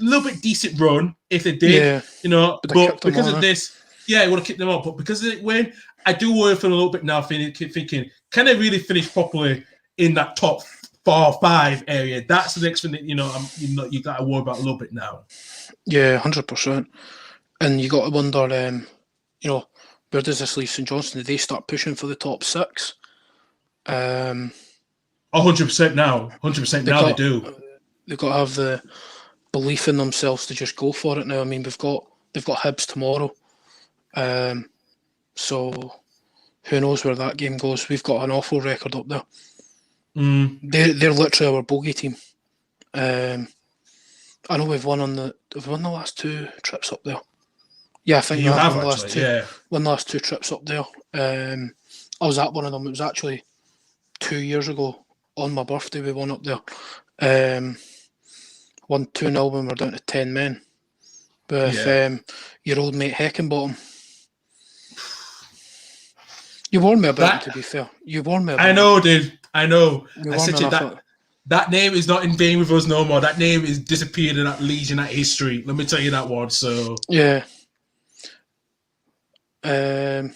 little bit decent run if they did, but because of this, it would have kicked them off. But because of it win, I do worry for a little bit now, thinking, can they really finish properly in that top 4-5 area? That's the next thing that you got to worry about a little bit now. Yeah, 100%. And you got to wonder, where does this leave St Johnstone? Do they start pushing for the top 6? 100% now. 100% now they do. They've got to have the belief in themselves to just go for it now. I mean, they've got Hibs tomorrow, so who knows where that game goes? We've got an awful record up there. They're literally our bogey team. I know we've won the last 2 trips up there. Yeah, I think you have won the last 2 trips up there. I was at one of them. It was actually 2 years ago on my birthday. We won up there. Won 2-0 when we were down to 10 men with your old mate Heckenbottom. You warned me about him, to be fair. You warned me about him. I know. I said to you that name is not in vain with us no more. That name is disappeared in that Legion, that history. Let me tell you that one. So yeah. So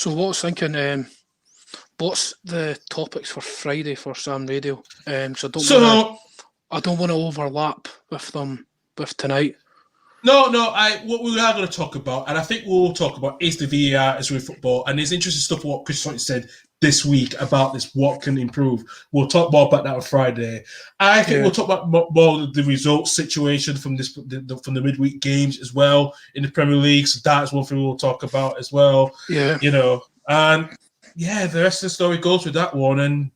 what I was thinking, what's the topics for Friday for Sam Radio? I don't want to overlap with them with tonight. No. What we are going to talk about, and I think we'll talk about, is the VAR as with football, and there's interesting stuff what Chris Sutton said this week about this. What can improve? We'll talk more about that on Friday. I think we'll talk about more of the results situation from from the midweek games as well in the Premier League. So that's one thing we'll talk about as well. Yeah, and the rest of the story goes with that one. And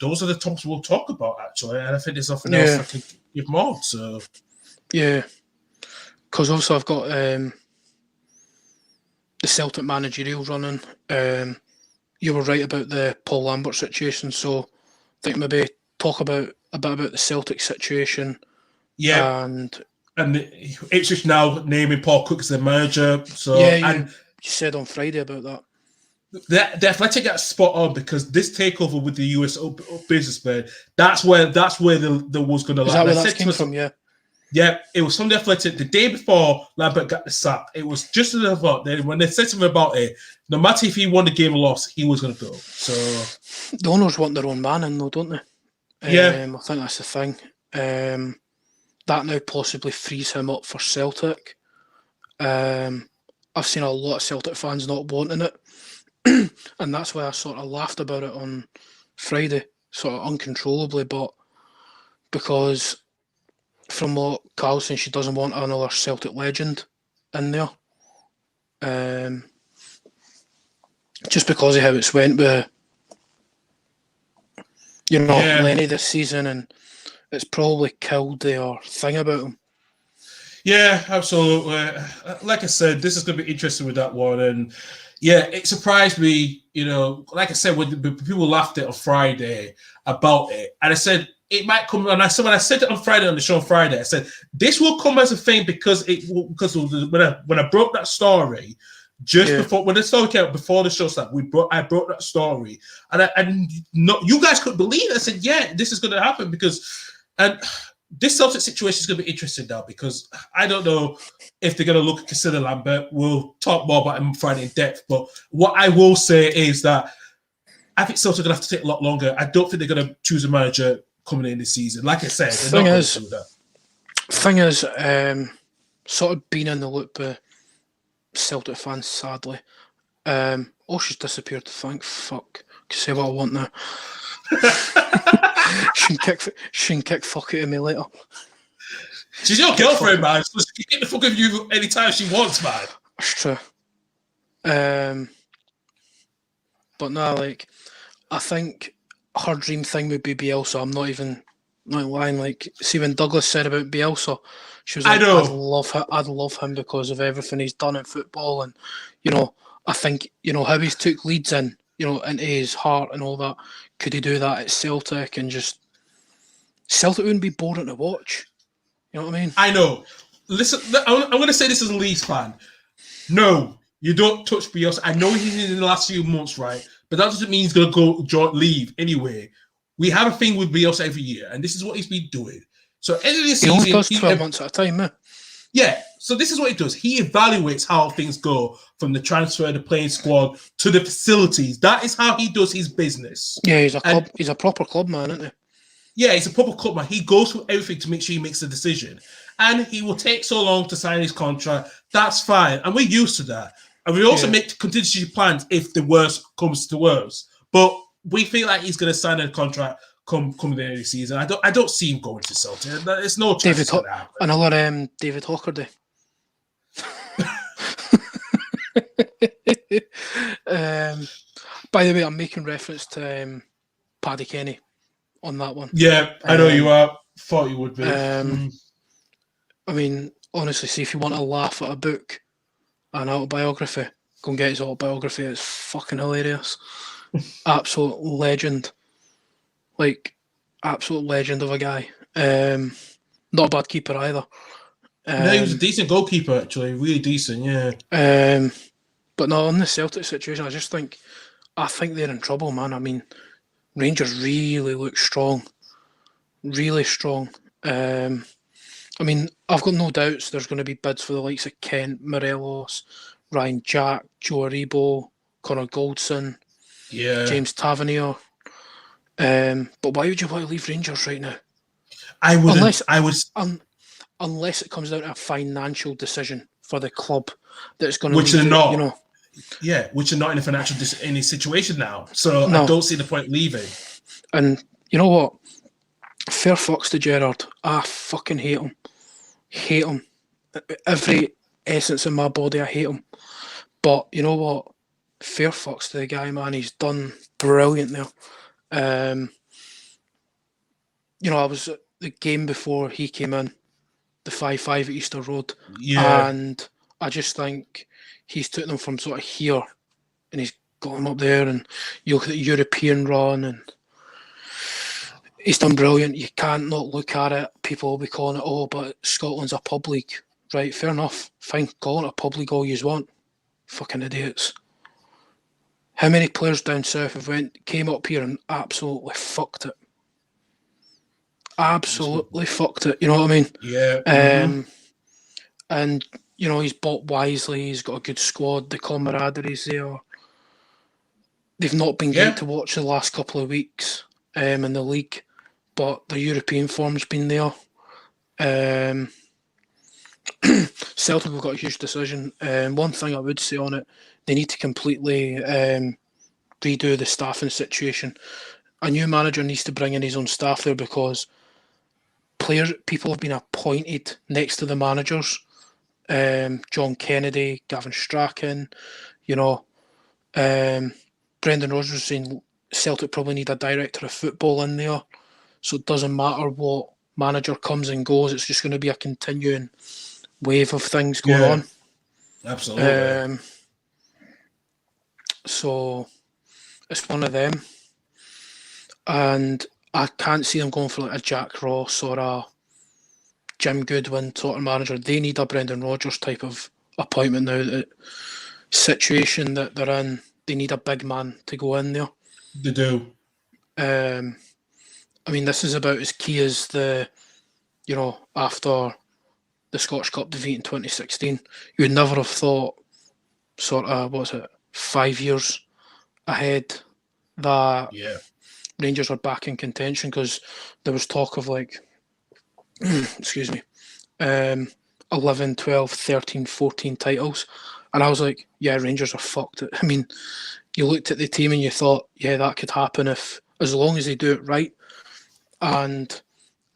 those are the topics we'll talk about actually. And I think there's nothing else I can give more. So because also I've got the Celtic managerial running. you were right about the Paul Lambert situation. So I think maybe talk a bit about the Celtic situation. Yeah, And Ipswich now naming Paul Cook as the manager. So you said on Friday about that. The Athletic got spot on because this takeover with the US businessman, that's where the was going to lie. Is that where that came from? Yeah. Yeah, it was from the Athletic the day before Lambert got the sack. It was just as I thought. Then when they said something about it, no matter if he won the game or lost, he was going to go. So the owners want their own man in, though, don't they? Yeah, I think that's the thing. That now possibly frees him up for Celtic. I've seen a lot of Celtic fans not wanting it, and that's why I sort of laughed about it on Friday, sort of uncontrollably. But because from what Carl's saying, she doesn't want another Celtic legend in there. Just because of how it's went with, Lenny this season, and it's probably killed their thing about him. Yeah, absolutely. Like I said, this is going to be interesting with that one. And yeah, it surprised me, like I said, when people laughed at on Friday about it. And I said, it might come, and when I said it on Friday on the show on Friday, I said, this will come as a thing because when I broke that story, before when the story came out before the show started, I broke that story, and you guys couldn't believe it. I said, yeah, this is going to happen and this Celtic situation is going to be interesting now because I don't know if they're going to consider Lambert. We'll talk more about him Friday in depth, but what I will say is that I think Celtic are going to have to take a lot longer. I don't think they're going to choose a manager coming in this season. Like I said, they're not going to do that. Thing is, sort of being in the loop with Celtic fans, sadly. She's disappeared. Thank fuck. I can say what I want now. she can kick fuck out of me later. She's your girlfriend, man. So she can get the fuck of you anytime she wants, man. That's true. But no, I think her dream thing would be Bielsa. I'm not lying. See when Douglas said about Bielsa, she was like, I'd love him because of everything he's done in football, and I think how he's took Leeds in, into his heart and all that. Could he do that at Celtic? And just Celtic wouldn't be boring to watch. You know what I mean? I know. Listen, I'm going to say this as a Leeds fan. No, you don't touch Bielsa. I know he's in the last few months, right? But that doesn't mean he's going to leave anyway. We have a thing with Bielsa every year, and this is what he's been doing. So end of the season, he only does 12 months at a time, man. Yeah, so this is what he does. He evaluates how things go from the transfer, the playing squad, to the facilities. That is how he does his business. Yeah, he's a proper club man, isn't he? Yeah, he's a proper club man. He goes through everything to make sure he makes a decision. And he will take so long to sign his contract. That's fine. And we're used to that. And we also make contingency plans if the worst comes to worst. But we feel like he's going to sign a contract come the end of the season. I don't see him going to Celtic. There's no chance of that. Another David Hawkerdy. By the way, I'm making reference to Paddy Kenny on that one. Yeah, I know you are. Thought you would be. I mean, honestly, see if you want to laugh at a book, an autobiography, go and get his autobiography. It's fucking hilarious. Absolute legend. Absolute legend of a guy. Not a bad keeper either. No, he was a decent goalkeeper, actually. Really decent, yeah. But no, on the Celtic situation, I think they're in trouble, man. I mean, Rangers really look strong. Really strong. I mean, I've got no doubts there's going to be bids for the likes of Kent, Morelos, Ryan Jack, Joe Aribo, Connor Goldson, James Tavernier. But why would you want to leave Rangers right now? I wouldn't. Unless it comes down to a financial decision for the club that's going to, which they're not. Yeah, which are not in a financial any situation now. So no. I don't see the point leaving. And you know what? Fair fucks to Gerrard. I fucking hate him. Hate him. Every essence in my body, I hate him. But you know what? Fair fucks to the guy, man. He's done brilliant there. I was at the game before he came in, the 5-5 at Easter Road. Yeah. And I just think he's took them from sort of here and he's got him up there, and you look at the European run, and he's done brilliant. You can't not look at it. People will be calling it, oh, but Scotland's a pub league. Right, fair enough. Fine, call it a pub league all you want. Fucking idiots. How many players down south came up here and absolutely fucked it? Absolutely fucked it. You know what I mean? Yeah. And, you know, he's bought wisely. He's got a good squad. The camaradade's there. They've not been great to watch the last couple of weeks in the league, but the European form's been there. Celtic have got a huge decision. One thing I would say on it, they need to completely redo the staffing situation. A new manager needs to bring in his own staff there, because people have been appointed next to the managers. John Kennedy, Gavin Strachan, you know. Brendan Rodgers was saying Celtic probably need a director of football in there, so it doesn't matter what manager comes and goes, it's just going to be a continuing wave of things going on. Absolutely. So it's one of them, and I can't see them going for like a Jack Ross or a Jim Goodwin sort of manager. They need a Brendan Rodgers type of appointment now. The situation that they're in, they need a big man to go in there. They do. I mean, this is about as key as after the Scottish Cup defeat in 2016, you would never have thought, 5 years ahead, that Rangers are back in contention, because there was talk of 11, 12, 13, 14 titles. And I was like, yeah, Rangers are fucked. I mean, you looked at the team and you thought, yeah, that could happen as long as they do it right. And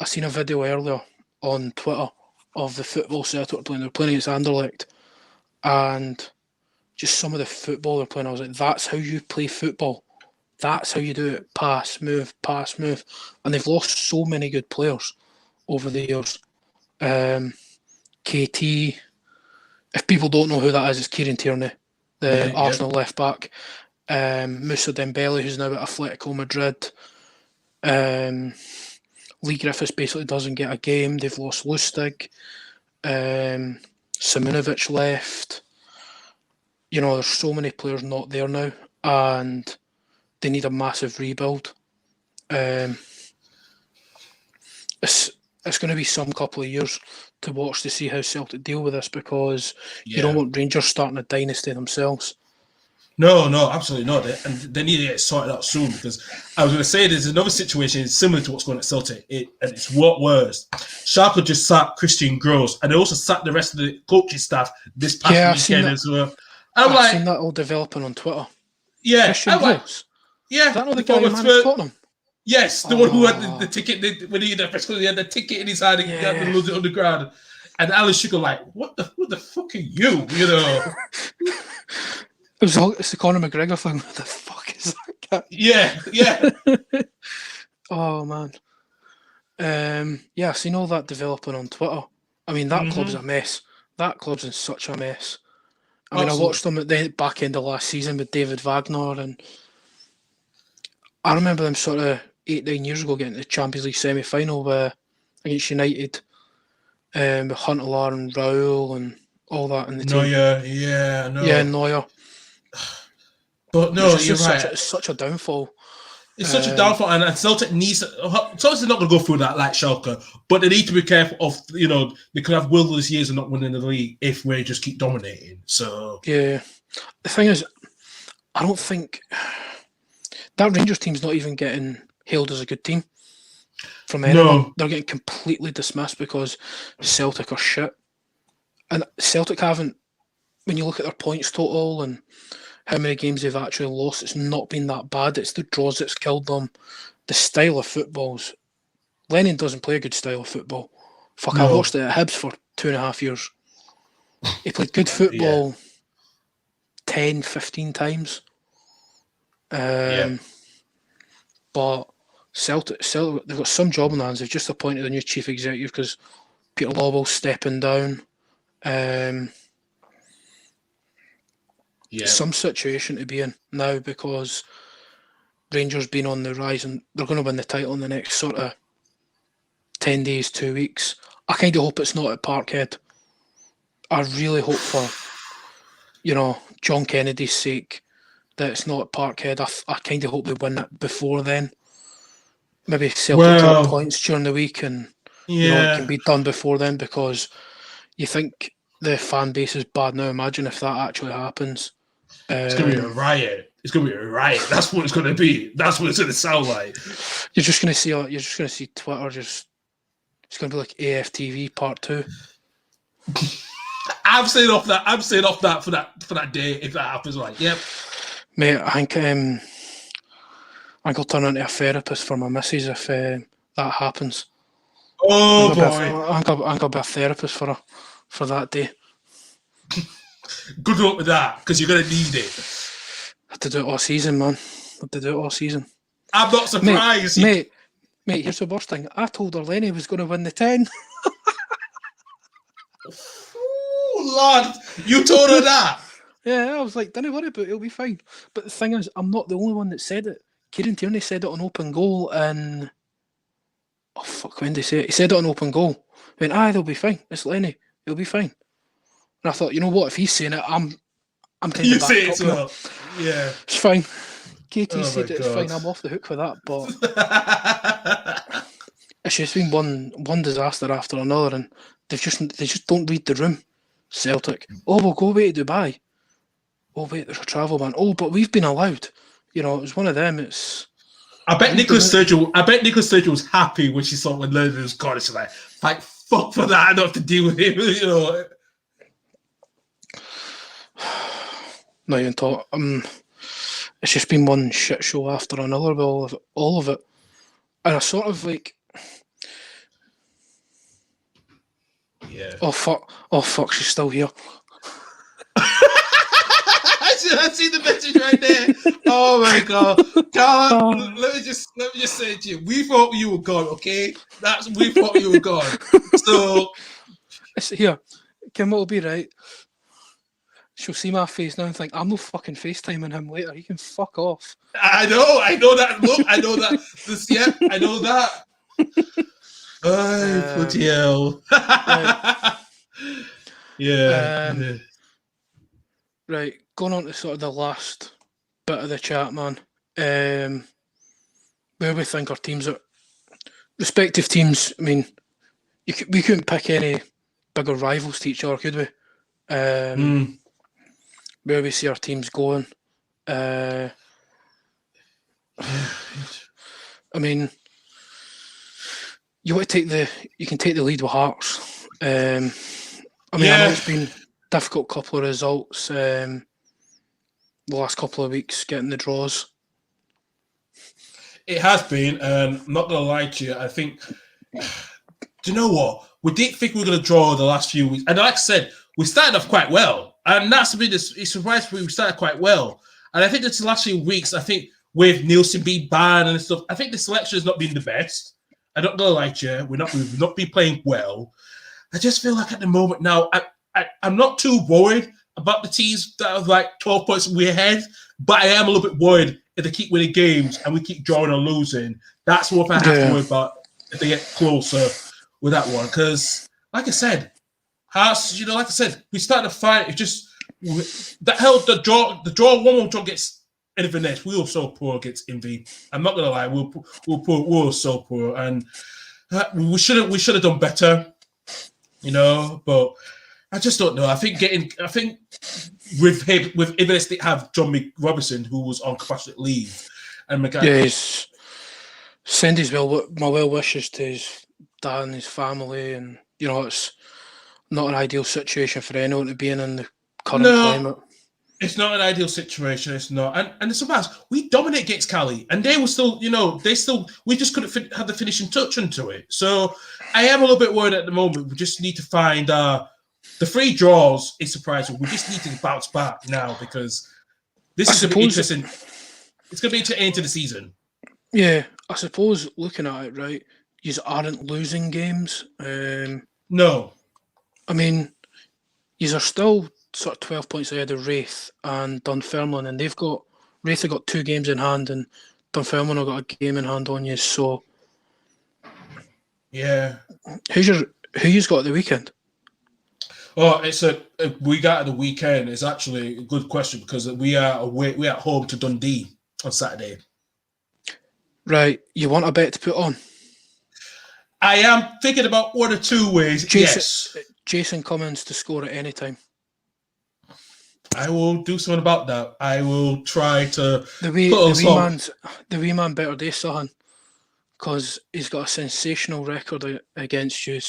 I seen a video earlier on Twitter of the football set up playing. They're playing against Anderlecht, and just some of the football they're playing, I was like, that's how you play football. That's how you do it. Pass, move. And they've lost so many good players over the years. KT, if people don't know who that is, it's Kieran Tierney, the Arsenal left back. Moussa Dembele, who's now at Atletico Madrid. Lee Griffiths basically doesn't get a game. They've lost Lustig. Simunovic left. You know, there's so many players not there now, and they need a massive rebuild. It's going to be some couple of years to watch to see how Celtic deal with this, because you don't want Rangers starting a dynasty themselves. No, absolutely not. And they need to get sorted out soon, because I was going to say there's another situation similar to what's going on at Celtic, and it's what worse. Schalke just sacked Christian Gross, and they also sacked the rest of the coaching staff this past weekend as well. I've seen that all developing on Twitter. Yeah, Christian Gross. Yeah, is that not the guy who managed Tottenham? Yes, the one who had the ticket when he had the ticket in his hand, he had to lose it on the ground, and Alan Sugar what the fuck are you? You know. It's the Conor McGregor thing. What the fuck is that guy? Yeah. Oh, man. I've seen all that developing on Twitter. I mean, that club's a mess. That club's in such a mess. I mean, I watched them at the back end of last season with David Wagner, and I remember them sort of 8-9 years ago getting to the Champions League semi-final against United, with Huntelaar and Raul and all that in the team. Neuer. But no, you're right. It's such a downfall. It's such a downfall, and Celtic Celtic's not going to go through that like Schalke, but they need to be careful of, they could have wilderness years of not winning the league if we just keep dominating. So yeah, the thing is, I don't think that Rangers team's not even getting hailed as a good team from anyone. No. They're getting completely dismissed because Celtic are shit, and Celtic haven't. When you look at their points total and how many games they've actually lost, it's not been that bad. It's the draws that's killed them. The style of footballs. Lennon doesn't play a good style of football. I watched it at Hibs for 2.5 years. He played good football 10, 15 times. But Celtic, they've got some job on their hands. They've just appointed a new chief executive because Peter Lawwell's stepping down. Yeah. some situation to be in now, because Rangers been on the rise and they're going to win the title in the next sort of 10 days, 2 weeks. I kind of hope it's not at Parkhead. I really hope for, John Kennedy's sake, that it's not at Parkhead. I kind of hope they win it before then. Maybe Celtic drop points during the week and it can be done before then, because you think the fan base is bad now. Imagine if that actually happens. It's going to be a riot. It's going to be a riot. That's what it's going to be. That's what it's going to sound like. You're just going to see Twitter just. It's going to be like AFTV Part 2. I'm saying off that for that day if that happens. Like, yep. Mate, I think I'll turn into a therapist for my missus if that happens. Oh boy! I'm gonna be a therapist for that day. Good luck with that, because you're gonna need it. I have to do it all season, man. I'm not surprised. Mate, here's the worst thing. I told her Lenny was going to win the 10. Oh, Lord, you told her that? Yeah, I was like, don't worry about it, it'll be fine. But the thing is, I'm not the only one that said it. Kieran Tierney said it on Open Goal, and when did he say it? He said it on Open Goal. He went, they'll be fine. It's Lenny. It'll be fine. And I thought, you know what? If he's saying it, I'm kind of. You say it as well. Yeah. It's fine. KT said it's fine. I'm off the hook for that. But it's just been one disaster after another, and they just don't read the room. Celtic. Oh, we'll go away to Dubai. Oh wait, there's a travel ban. Oh, but we've been allowed. It was one of them. I bet Nicholas Sturgeon was happy when she saw when Leonard was gone. She's like, thank fuck for that. I don't have to deal with him. Not even talk. It's just been one shit show after another with all of it. And I sort of like, yeah. Oh fuck, she's still here. I see the message right there. Oh my god, Carla, let me just say to you, we thought you were gone. Okay, we thought you were gone. So it's here. Kim will be right. She'll see my face now and think I'm no fucking FaceTiming him later. He can fuck off. I know that look. I know that. I know that. Oh, bloody hell. Right. Yeah. Right, going on to sort of the last bit of the chat, man. Where we think our teams are, respective teams. I mean, we couldn't pick any bigger rivals to each other, could we? Where we see our teams going. I mean, you can take the lead with Hearts. I know it's been difficult couple of results the last couple of weeks, getting the draws. It has been, and I'm not going to lie to you, I think, do you know what? We didn't think we were going to draw the last few weeks. And like I said, we started off quite well. And that's been it's surprised we started quite well. And I think this last few weeks, I think with Nielsen being banned and stuff, I think the selection has not been the best. I'm not going to lie to you. We've not been playing well. I just feel like at the moment now, I'm not too worried about the teams that are like 12 points way ahead, but I am a little bit worried if they keep winning games and we keep drawing or losing. That's what I have to worry about if they get closer with that one. Because, like I said, Hearts, we started a fight. It's just that held the draw 1-1 draw gets anything else. We were so poor against Envy. I'm not gonna lie, we were so poor, and we should have done better, But I just don't know. I think with Inverness they have John McRobinson, who was on compassionate leave, and yes, send my well wishes to his dad and his family, and it's not an ideal situation for anyone to be in the current climate. It's not an ideal situation. It's not, and it's about we dominate against Cali, and they were still, we just couldn't have the finishing touch into it. So I am a little bit worried at the moment. We just need to find the 3 draws is surprising. We just need to bounce back now because this is going to be interesting. It's going to be to end of the season. Yeah, I suppose looking at it, right, you aren't losing games. No. I mean, you are still sort of 12 points ahead of Wraith and Dunfermline, and Wraith have got 2 games in hand, and Dunfermline have got a game in hand on you. So, yeah. who you's got at the weekend? Oh, we got at the weekend. It's actually a good question because we are away. We're at home to Dundee on Saturday. Right, you want a bet to put on? I am thinking about one or two ways. Jason Cummins to score at any time. I will do something about that. I will try to. The wee man better day, son, because he's got a sensational record against you.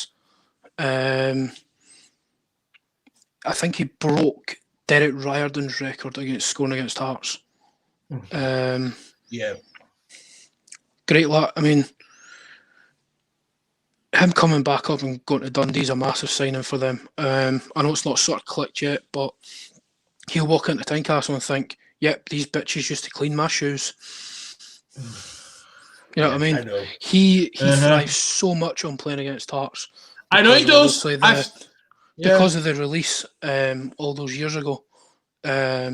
I think he broke Derek Riordan's record against scoring against Hearts. Yeah. Great luck. I mean, him coming back up and going to Dundee is a massive signing for them. I know it's not sort of clicked yet, but he'll walk into Tynecastle and think, yep, these bitches used to clean my shoes. You know what I mean? I know. He thrives so much on playing against Hearts. I know he does. Because of the release all those years ago. I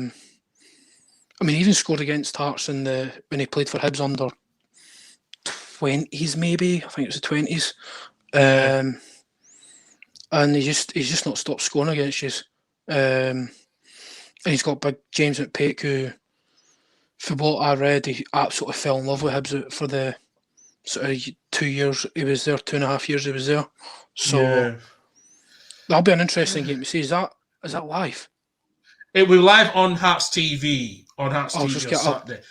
mean, he even scored against Hearts when he played for Hibs under 20s, maybe. I think it was the 20s. And he's just not stopped scoring against you. And he's got big James McPake, who, for what I read, he absolutely fell in love with Hibs for the sort of 2 years he was there, 2.5 years he was there. So that'll be an interesting game to see. Is that live? It will be live on Hearts TV. On Saturday.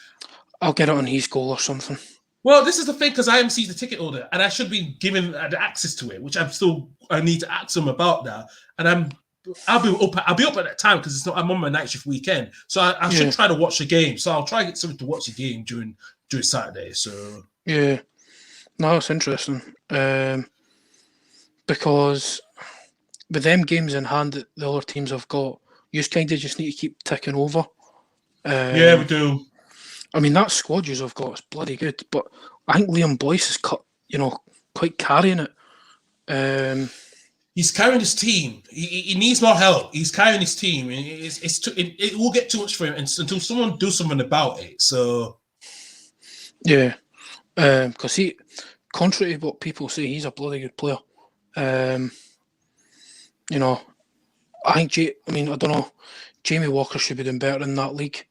I'll get it on his goal or something. Well, this is the thing, because IMC is the ticket holder, and I should be given the access to it, which I need to ask them about that. And I'll be up at that time because I'm on my night shift weekend, so I should try to watch the game. So I'll try to get something to watch the game during Saturday. So yeah, no, it's interesting because with them games in hand that the other teams have got, you kind of just need to keep ticking over. Yeah, we do. I mean, that squad you've got is bloody good, but I think Liam Boyce is quite carrying it. He's carrying his team. He needs more help. He's carrying his team. It will get too much for him until someone do something about it. So yeah, because he, contrary to what people say, he's a bloody good player. I think I don't know. Jamie Walker should be doing better in that league.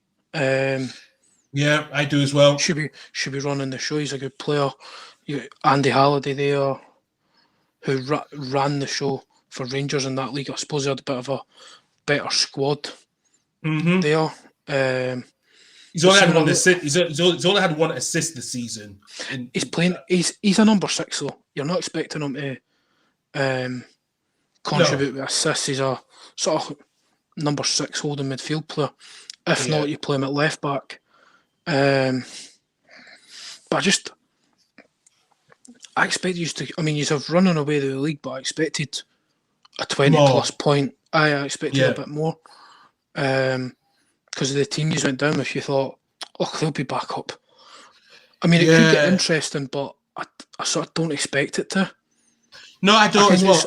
Yeah, I do as well. Should be running the show. He's a good player. Andy Halliday there, who ran the show for Rangers in that league. I suppose he had a bit of a better squad there. He's only had one assist. He's only had one assist this season. He's playing. He's a number 6, though. You're not expecting him to contribute with assists. He's a sort of number 6 holding midfield player. If not, you play him at left back. But I expected you to. I mean, you have running away the league, but I expected a 20+ point. I expected a bit more because of the team you went down with. You thought, they'll be back up. I mean, it could get interesting, but I sort of don't expect it to. No, I don't as well.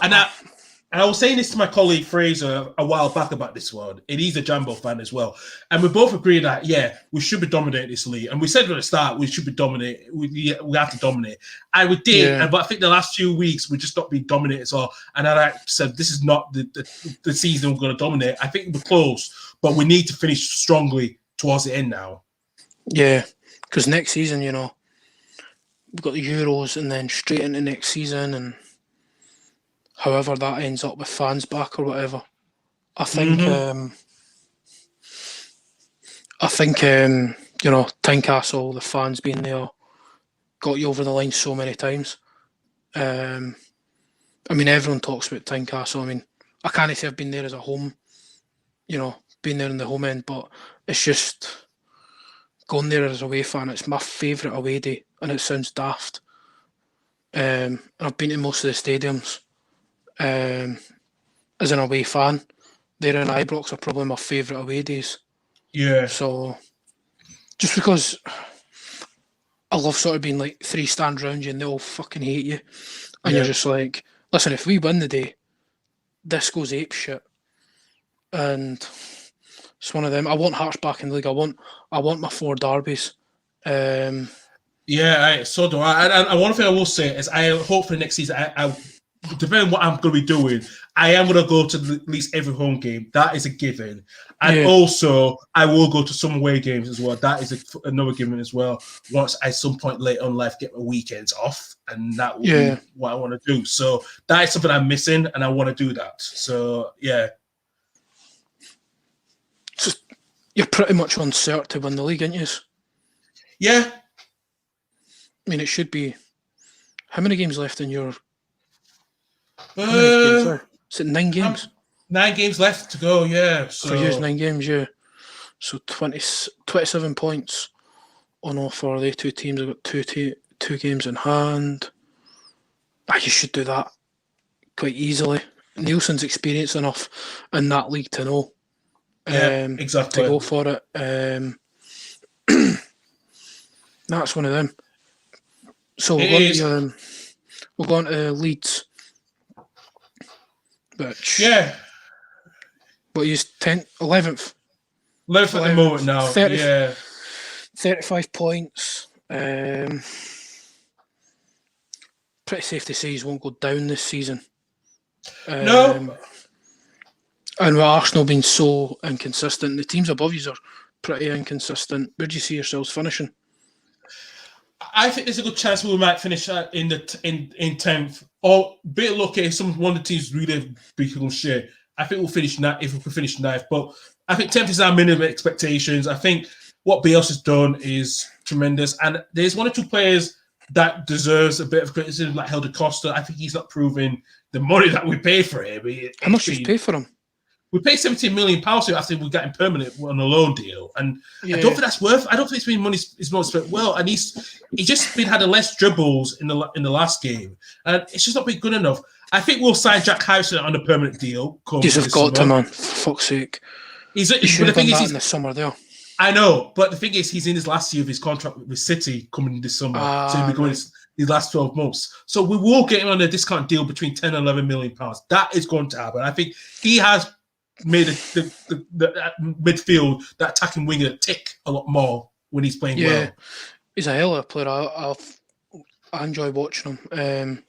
And I was saying this to my colleague Fraser a while back about this one, and he's a Jambo fan as well. And we both agree that, we should be dominating this league. And we said at the start, we should be dominate. We have to dominate. And we did, but I think the last few weeks, we've just not been dominated as well. And I said, this is not the season we're going to dominate. I think we're close, but we need to finish strongly towards the end now. Yeah, because next season, we've got the Euros and then straight into next season, and however that ends up with fans back or whatever. I think Tynecastle, the fans being there, got you over the line so many times. I mean, everyone talks about Tynecastle. I mean, I can't say I've been there as a home, been there in the home end, but it's just going there as a away fan. It's my favourite away day, and it sounds daft. And I've been to most of the stadiums. As an away fan, there in Ibrox are probably my favourite away days. Yeah. So, just because I love sort of being like 3 stand round you and they all fucking hate you, and you're just like, listen, if we win the day, this goes ape shit. and it's one of them. I want Hearts back in the league. I want my 4 derbies. Yeah, so do I. And one thing I will say is, I hope for the next season, I depending on what I'm going to be doing, I am going to go to at least every home game. That is a given. And also, I will go to some away games as well. That is another given as well. Once at some point later in life, get my weekends off, and that will be what I want to do. So that is something I'm missing, and I want to do that. So yeah. Just, you're pretty much on cert to win the league, aren't you? Yeah. I mean, it should be. How many games left in your? Is it 9 games? 9 games left to go, yeah. So use 9 games, yeah. So 27 points on offer. The 2 teams have got two games in hand. You should do that quite easily. Nielsen's experienced enough in that league to know. Exactly. To go for it. That's one of them. So we're going to Leeds. Which, but he's 11th. 11th at the moment now. 35 points. Pretty safe to say he won't go down this season. No. And with Arsenal being so inconsistent, the teams above you are pretty inconsistent. Where do you see yourselves finishing? I think there's a good chance we might finish in 10th. Or bit lucky if one of the teams really become shit. I think we'll finish if we can finish 9th. But I think 10th is our minimum expectations. I think what Bielsa's done is tremendous. And there's 1 or 2 players that deserves a bit of criticism, like Helder Costa. I think he's not proving the money that we pay for him. How much did you pay for him? We paid £17 million after we got him permanent on a loan deal, and I don't think that's worth. I don't think it's been money is most spent well, and he's just been had less dribbles in the last game, and it's just not been good enough. I think we'll sign Jack Howson on a permanent deal. You've got to, man. For fuck's sake. He should have done that in the summer there. I know, but the thing is, he's in his last year of his contract with City coming this summer, so he'll be going his last 12 months. So we will get him on a discount deal between 10 and 11 million pounds. That is going to happen. I think he has made the midfield, that attacking winger, tick a lot more when he's playing well. He's a hell of a player. I enjoy watching him.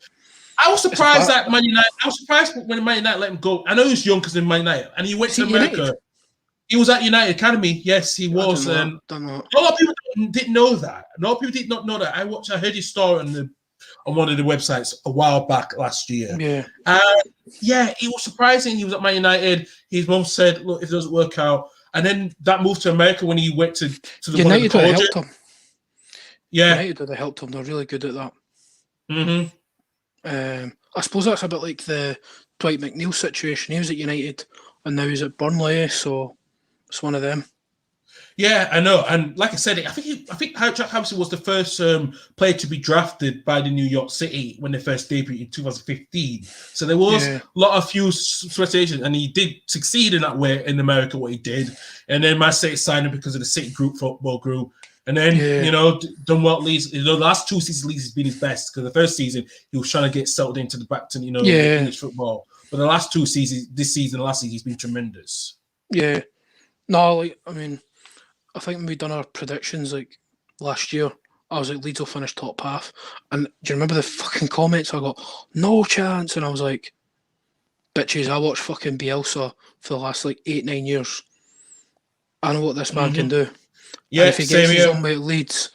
I was surprised that Man United. I was surprised when Man United let him go. I know he was young because in Man United, and he went to America. United? He was at United Academy. Yes, he was. A lot of people didn't know that. A lot of people did not know that. I heard his story on one of the websites a while back last year. It was surprising. He was at Man United. His mum said, "Look, if it doesn't work out," and then that moved to America when he went to the United. Would have helped him. Yeah, United would have helped him. They're really good at that. Mm-hmm. I suppose that's a bit like the Dwight McNeil situation. He was at United and now he's at Burnley, so it's one of them. Yeah, I know. And like I said, I think Jack Howson was the first player to be drafted by the New York City when they first debuted in 2015. So there was a lot of few expectations, and he did succeed in that way in America, what he did. And then Man City signed him because of the City football group. And then, done well at Leeds. The last 2 seasons, Leeds has been his best, because the first season, he was trying to get settled into the back to, English football. But the last 2 seasons, this season, the last season, he's been tremendous. Yeah. No, I think when we done our predictions last year, I was like, Leeds will finish top half. And do you remember the fucking comments? I got, no chance. And I was like, bitches, I watched fucking Bielsa for the last 8-9 years. I know what this man can do. Yeah, and if he gets his own way at Leeds,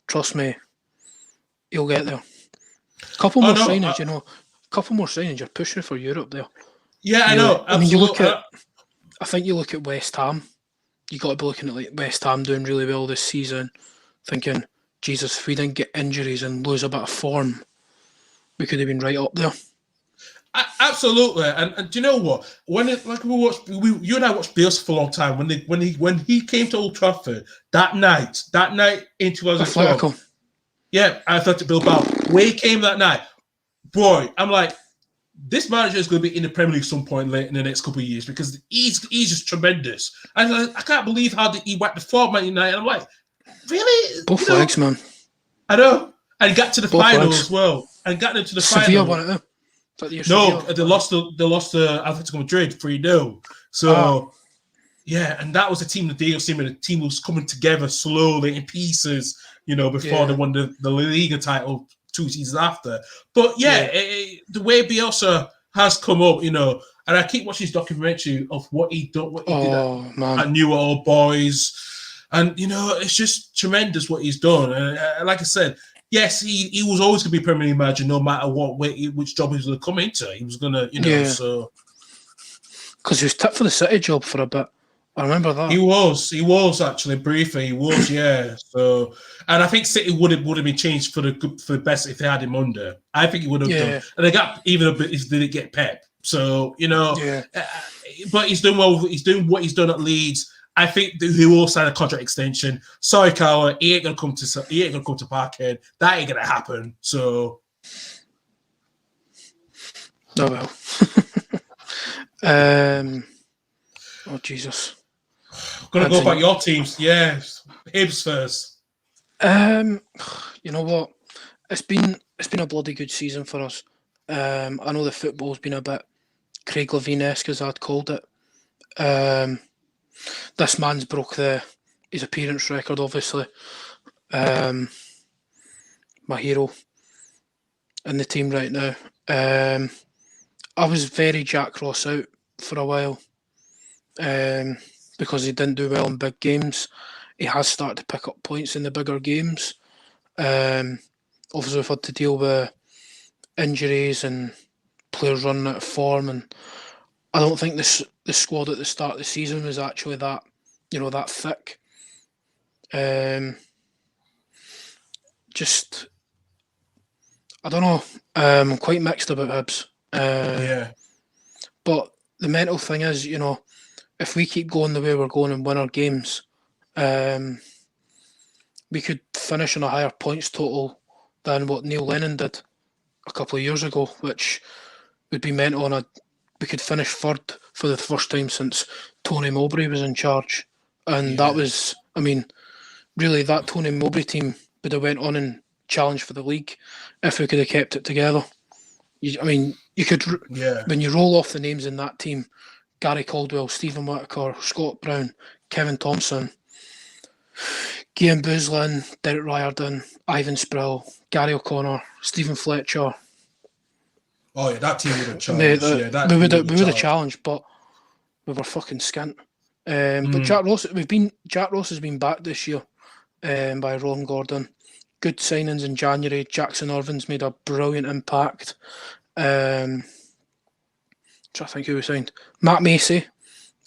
trust me, he'll get there. Couple more signings, you're pushing for Europe there. Yeah, I know. I think you look at West Ham. You got to be looking at West Ham doing really well this season, thinking, Jesus, if we didn't get injuries and lose a bit of form, we could have been right up there. Absolutely, and do you know what? You and I watched Bielsa for a long time. When he came to Old Trafford that night in 2012, I thought to Bilbao. When he came that night, boy, I'm like, this manager is going to be in the Premier League some point late in the next couple of years, because he's just tremendous. And I can't believe how he whacked the floor, Man United. I'm like, really? Both legs, man. I know, and got to the final as well, and got them to the final. Sevilla won it. Is that the No, Sevilla? they lost to Atletico Madrid 3-0. So yeah, and that was a team that they seen when the team was coming together slowly in pieces, before they won the La Liga title 2 seasons after. But the way Bielsa has come up, and I keep watching his documentary of what he did at New Old Boys, and it's just tremendous what he's done. And like I said, yes, he was always going to be permanently manager, no matter which job he was going to come into. He was going to, so. Because he was tipped for the City job for a bit. I remember that. He was actually briefly. He was, yeah. So, and I think City would have been changed for the best if they had him under. I think he would have done, and they got even a bit if they didn't get Pep. So but he's doing well. He's doing what he's done at Leeds. I think he will sign a contract extension. Sorry, Carla, he ain't gonna come to Parkhead. That ain't gonna happen. So, oh well. Oh Jesus. Gonna go about your teams, yeah. Hibs first. You know what? It's been a bloody good season for us. I know the football's been a bit Craig Levein-esque, as I'd called it. This man's broke his appearance record, obviously. My hero in the team right now. I was very Jack Ross out for a while. Because he didn't do well in big games. He has started to pick up points in the bigger games. Obviously, we've had to deal with injuries and players running out of form, and I don't think the squad at the start of the season was actually that thick. Just I don't know. I'm quite mixed about Hibs. But the mental thing is, if we keep going the way we're going and win our games, we could finish on a higher points total than what Neil Lennon did a couple of years ago, which would be mental. We could finish third for the first time since Tony Mowbray was in charge. And that was, really that Tony Mowbray team would have went on and challenged for the league if we could have kept it together. You could, when you roll off the names in that team, Gary Caldwell, Stephen Whittaker, Scott Brown, Kevin Thompson, Guillaume Buzlin, Derek Riordan, Ivan Sproul, Gary O'Connor, Stephen Fletcher. Oh yeah, that team would have challenged. We would have challenged, but we were fucking skint. But Jack Ross has been backed this year by Ron Gordon. Good signings in January. Jackson Irvine's made a brilliant impact. I think who we signed. Matt Macy.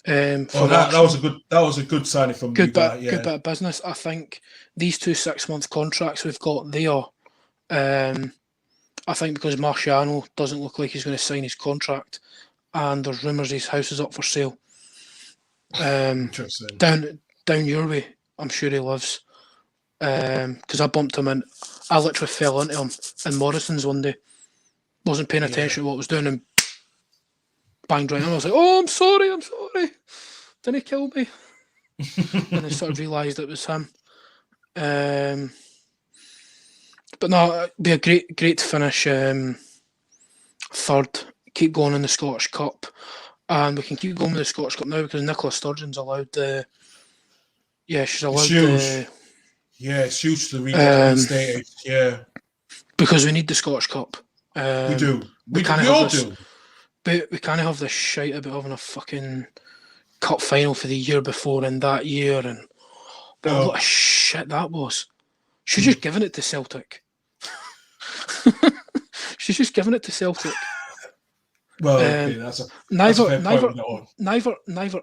That was a good signing from good bit of business. I think these 2 6-month contracts we've got there. I think because Marciano doesn't look like he's going to sign his contract, and there's rumours his house is up for sale. Down your way, I'm sure he lives. Because I bumped him in. I literally fell into him in Morrison's one day. Wasn't paying attention to what I was doing and banged right in. I was like, "Oh, I'm sorry. Didn't he kill me?" And I sort of realised it was him. But no, it'd be a great to finish third. Keep going in the Scottish Cup, and we can keep going with the Scottish Cup now because Nicola Sturgeon's allowed. She's allowed. It's huge to reinstate. Yeah, because we need the Scottish Cup. We do. We all do. But we can't have this shite about having a fucking cup final for the year before and that year, and what a shit that was. She's just given it to Celtic. She's just given it to Celtic. Well, neither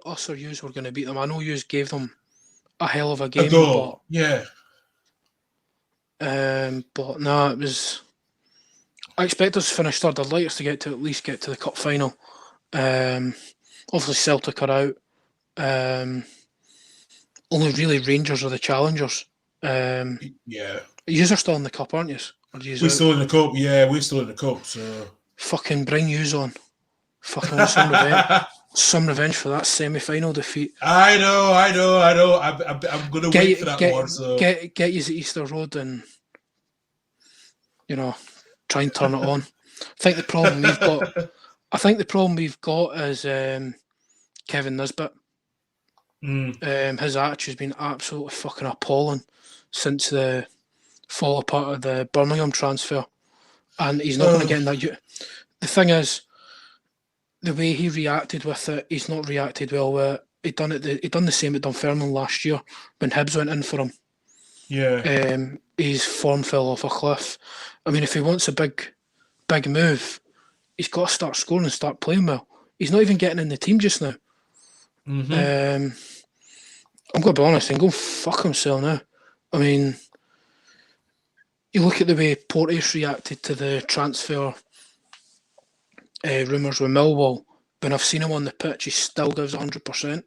us or yous were going to beat them. I know yous gave them a hell of a game, but no, it was. I expect us to finish third. I'd like us to at least get to the cup final. Obviously, Celtic are out. Only really Rangers are the challengers. Yous are still in the cup, aren't yous? We're still in the cup. Yeah, we're still in the cup. So fucking bring yous on. Fucking want some revenge. Some revenge for that semi-final defeat. I know. I'm gonna wait for that one. So get yous at Easter Road and try and turn it on. think the problem we've got. I think the problem we've got is Kevin Nisbet. His attitude's been absolutely fucking appalling since the fall apart of the Birmingham transfer, and he's not going to get in that. The thing is, the way he reacted with it, he's not reacted well with it. He done the same at Dunfermline last year when Hibs went in for him. Yeah. His form fell off a cliff. I mean, if he wants a big move, he's got to start scoring and start playing well. He's not even getting in the team just now. I'm going to be honest and go fuck himself now. I mean, you look at the way Porteous reacted to the transfer rumours with Millwall. When I've seen him on the pitch, he still gives 100%.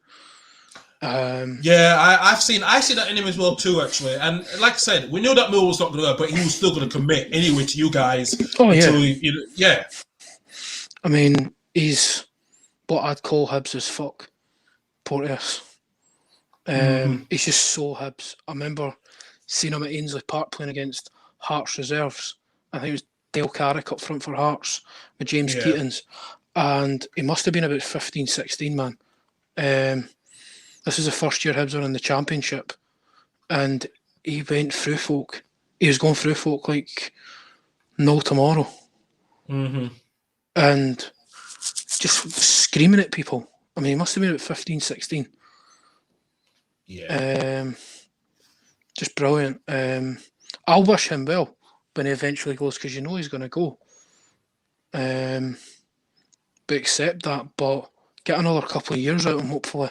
Yeah, I've seen that in him as well too, actually. And like I said, we knew that Millwall was not going to go, but he was still going to commit anyway to you guys. Oh yeah, yeah. I mean, he's what I'd call Hibs as fuck, Porteous. He's just so Hibs. I remember seeing him at Ainsley Park playing against Hearts reserves. I think it was Dale Carrick up front for Hearts with James Keatons. And he must have been about 15, 16, man. This is the first year Hibs were in the Championship. And he went through folk. He was going through folk like no tomorrow. And just screaming at people. I mean, he must have been about 15, 16. Yeah. Just brilliant. I'll wish him well when he eventually goes, because you know he's going to go. But accept that, but get another couple of years out of him, hopefully.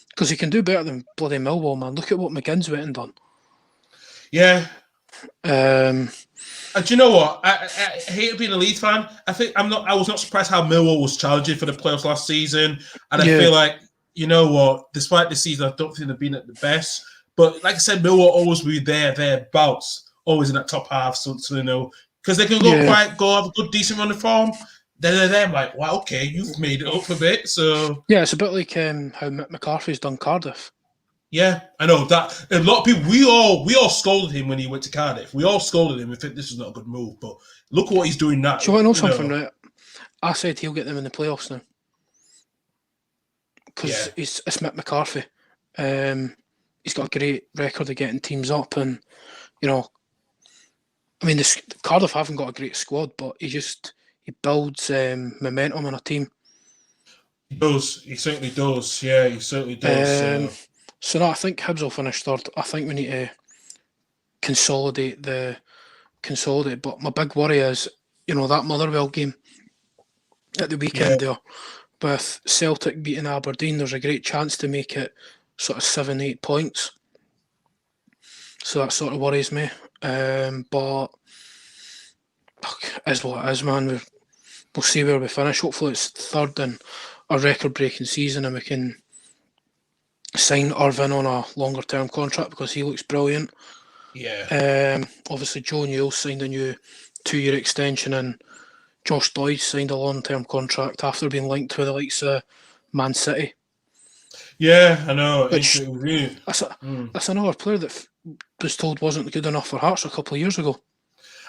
Because he can do better than bloody Millwall, man. Look at what McGinn's went and done. Yeah. And do you know what? I hate being a Leeds fan. I was not surprised how Millwall was challenging for the playoffs last season. And I feel like, you know what, despite this season, I don't think they've been at the best. But like I said, Millwall always be thereabouts, always in that top half. So you know, because they can go have a good, decent run of form. Then I'm like, wow, okay, you've made it up a bit. So yeah, it's a bit like how Mick McCarthy's done Cardiff. Yeah, I know that a lot of people. We all scolded him when he went to Cardiff. We all scolded him. We think this is not a good move, but look what he's doing now. Do you want to know something? Right? I said he'll get them in the playoffs now because it's Mick McCarthy. He's got a great record of getting teams up, and you know, I mean, Cardiff haven't got a great squad, but he builds momentum on a team. He does. He certainly does. Yeah, he certainly does. So no, I think Hibs will finish third. I think we need to consolidate. But my big worry is, you know, that Motherwell game at the weekend there, with Celtic beating Aberdeen, there's a great chance to make it sort of 7-8 points. So that sort of worries me. But look, is what it is, man. We'll see where we finish. Hopefully it's third in a record-breaking season and we can sign Irvin on a longer-term contract because he looks brilliant. Yeah. Obviously, Joe Newell signed a new 2-year extension and Josh Doyle signed a long-term contract after being linked with the likes of Man City. Yeah, I know. That's another player that was told wasn't good enough for Hearts a couple of years ago.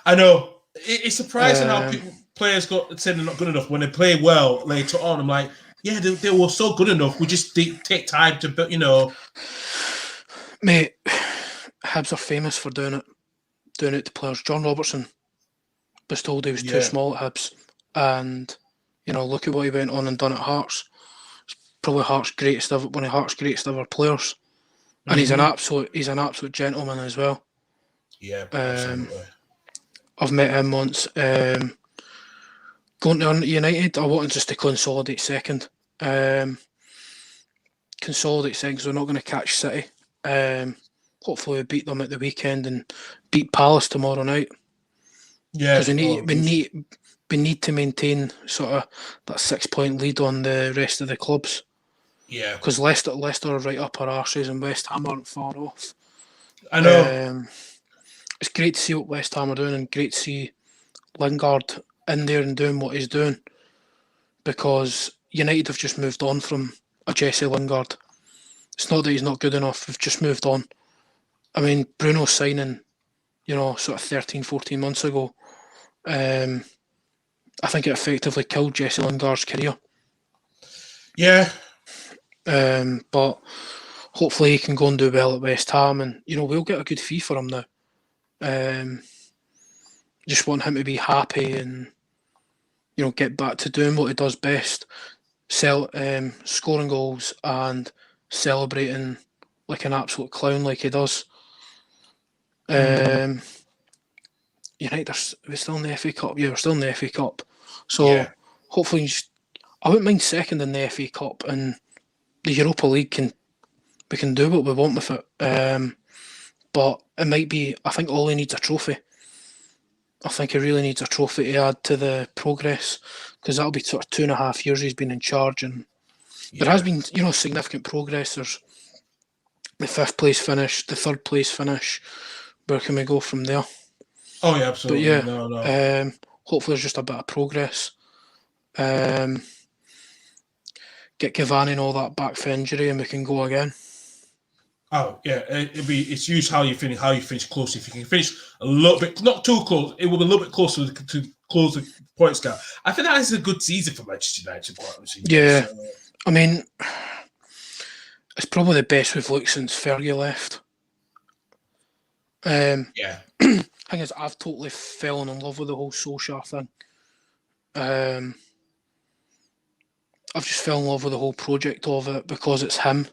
I know. It's surprising how players got said they're not good enough when they play well later on. I'm like, yeah, they were so good enough. We just take time to, you know. Mate, Hibs are famous for doing it to players. John Robertson was told he was too small at Hibs, and you know, look at what he went on and done at Hearts. It's probably one of Hearts' greatest ever players, and he's an absolute gentleman as well. Yeah, absolutely. I've met him once. Going to United, I wanted just to consolidate second. Consolidate second, because we're not going to catch City. Hopefully we beat them at the weekend and beat Palace tomorrow night. Yeah, because we need to maintain sort of that 6-point lead on the rest of the clubs. Yeah, because Leicester are right up our arses and West Ham aren't far off. I know. It's great to see what West Ham are doing and great to see Lingard in there and doing what he's doing, because United have just moved on from a Jesse Lingard. It's not that he's not good enough, we've just moved on. I mean, Bruno signing, you know, sort of 13, 14 months ago, I think it effectively killed Jesse Lingard's career. Yeah. But hopefully he can go and do well at West Ham, and we'll get a good fee for him now. Just want him to be happy and get back to doing what he does best, scoring goals and celebrating like an absolute clown like he does. United, we're still in the FA Cup. Yeah, we're still in the FA Cup. So hopefully, I wouldn't mind second in the FA Cup, and the Europa League we can do what we want with it. But it might be. I think Ollie needs a trophy. I think he really needs a trophy to add to the progress, because that'll be sort of 2.5 years he's been in charge, and there has been significant progress. There's the 5th place finish, the 3rd place finish. Where can we go from there? Oh yeah, absolutely. But yeah, hopefully there's just a bit of progress. Get Cavani and all that back for injury, and we can go again. Oh yeah, it's used how you finish close. If you can finish a little bit, not too close, it will be a little bit closer to close the points gap. I think that is a good season for Manchester United. Yeah, so, I mean, it's probably the best we've looked since Fergie left. Yeah. Thing is, I've totally fallen in love with the whole Solskjaer thing. I've just fell in love with the whole project of it because it's him.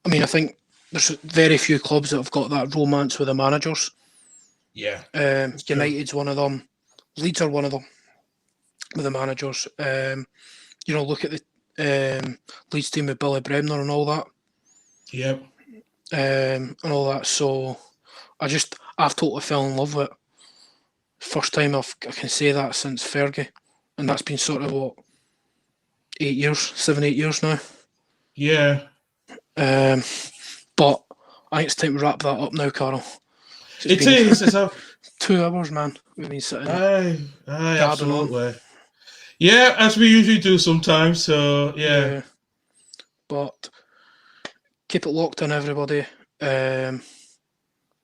I mean, I think there's very few clubs that have got that romance with the managers. Yeah. United's one of them. Leeds are one of them with the managers. Look at the Leeds team with Billy Bremner and all that. Yep. And all that. So I've totally fell in love with it. First time I can say that since Fergie. And that's been sort of 8 years now. Yeah. But I think it's time to wrap that up now, Carl. It is. It's 2 hours, man. We've been sitting. Aye, absolutely. Yeah, as we usually do sometimes. So yeah. But keep it locked on, everybody.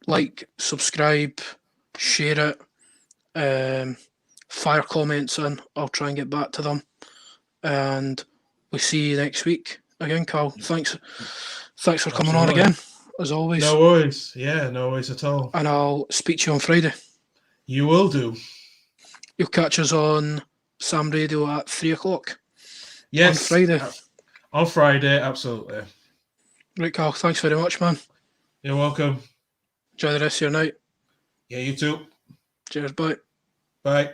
Like, subscribe, share it, fire comments in. I'll try and get back to them. And we'll see you next week. Again, Carl, thanks for coming on again, as always. No worries. Yeah, no worries at all. And I'll speak to you on Friday. You will do. You'll catch us on Sam Radio at 3:00. Yes. On Friday. On Friday, absolutely. Right, Carl, thanks very much, man. You're welcome. Enjoy the rest of your night. Yeah, you too. Cheers, bye. Bye.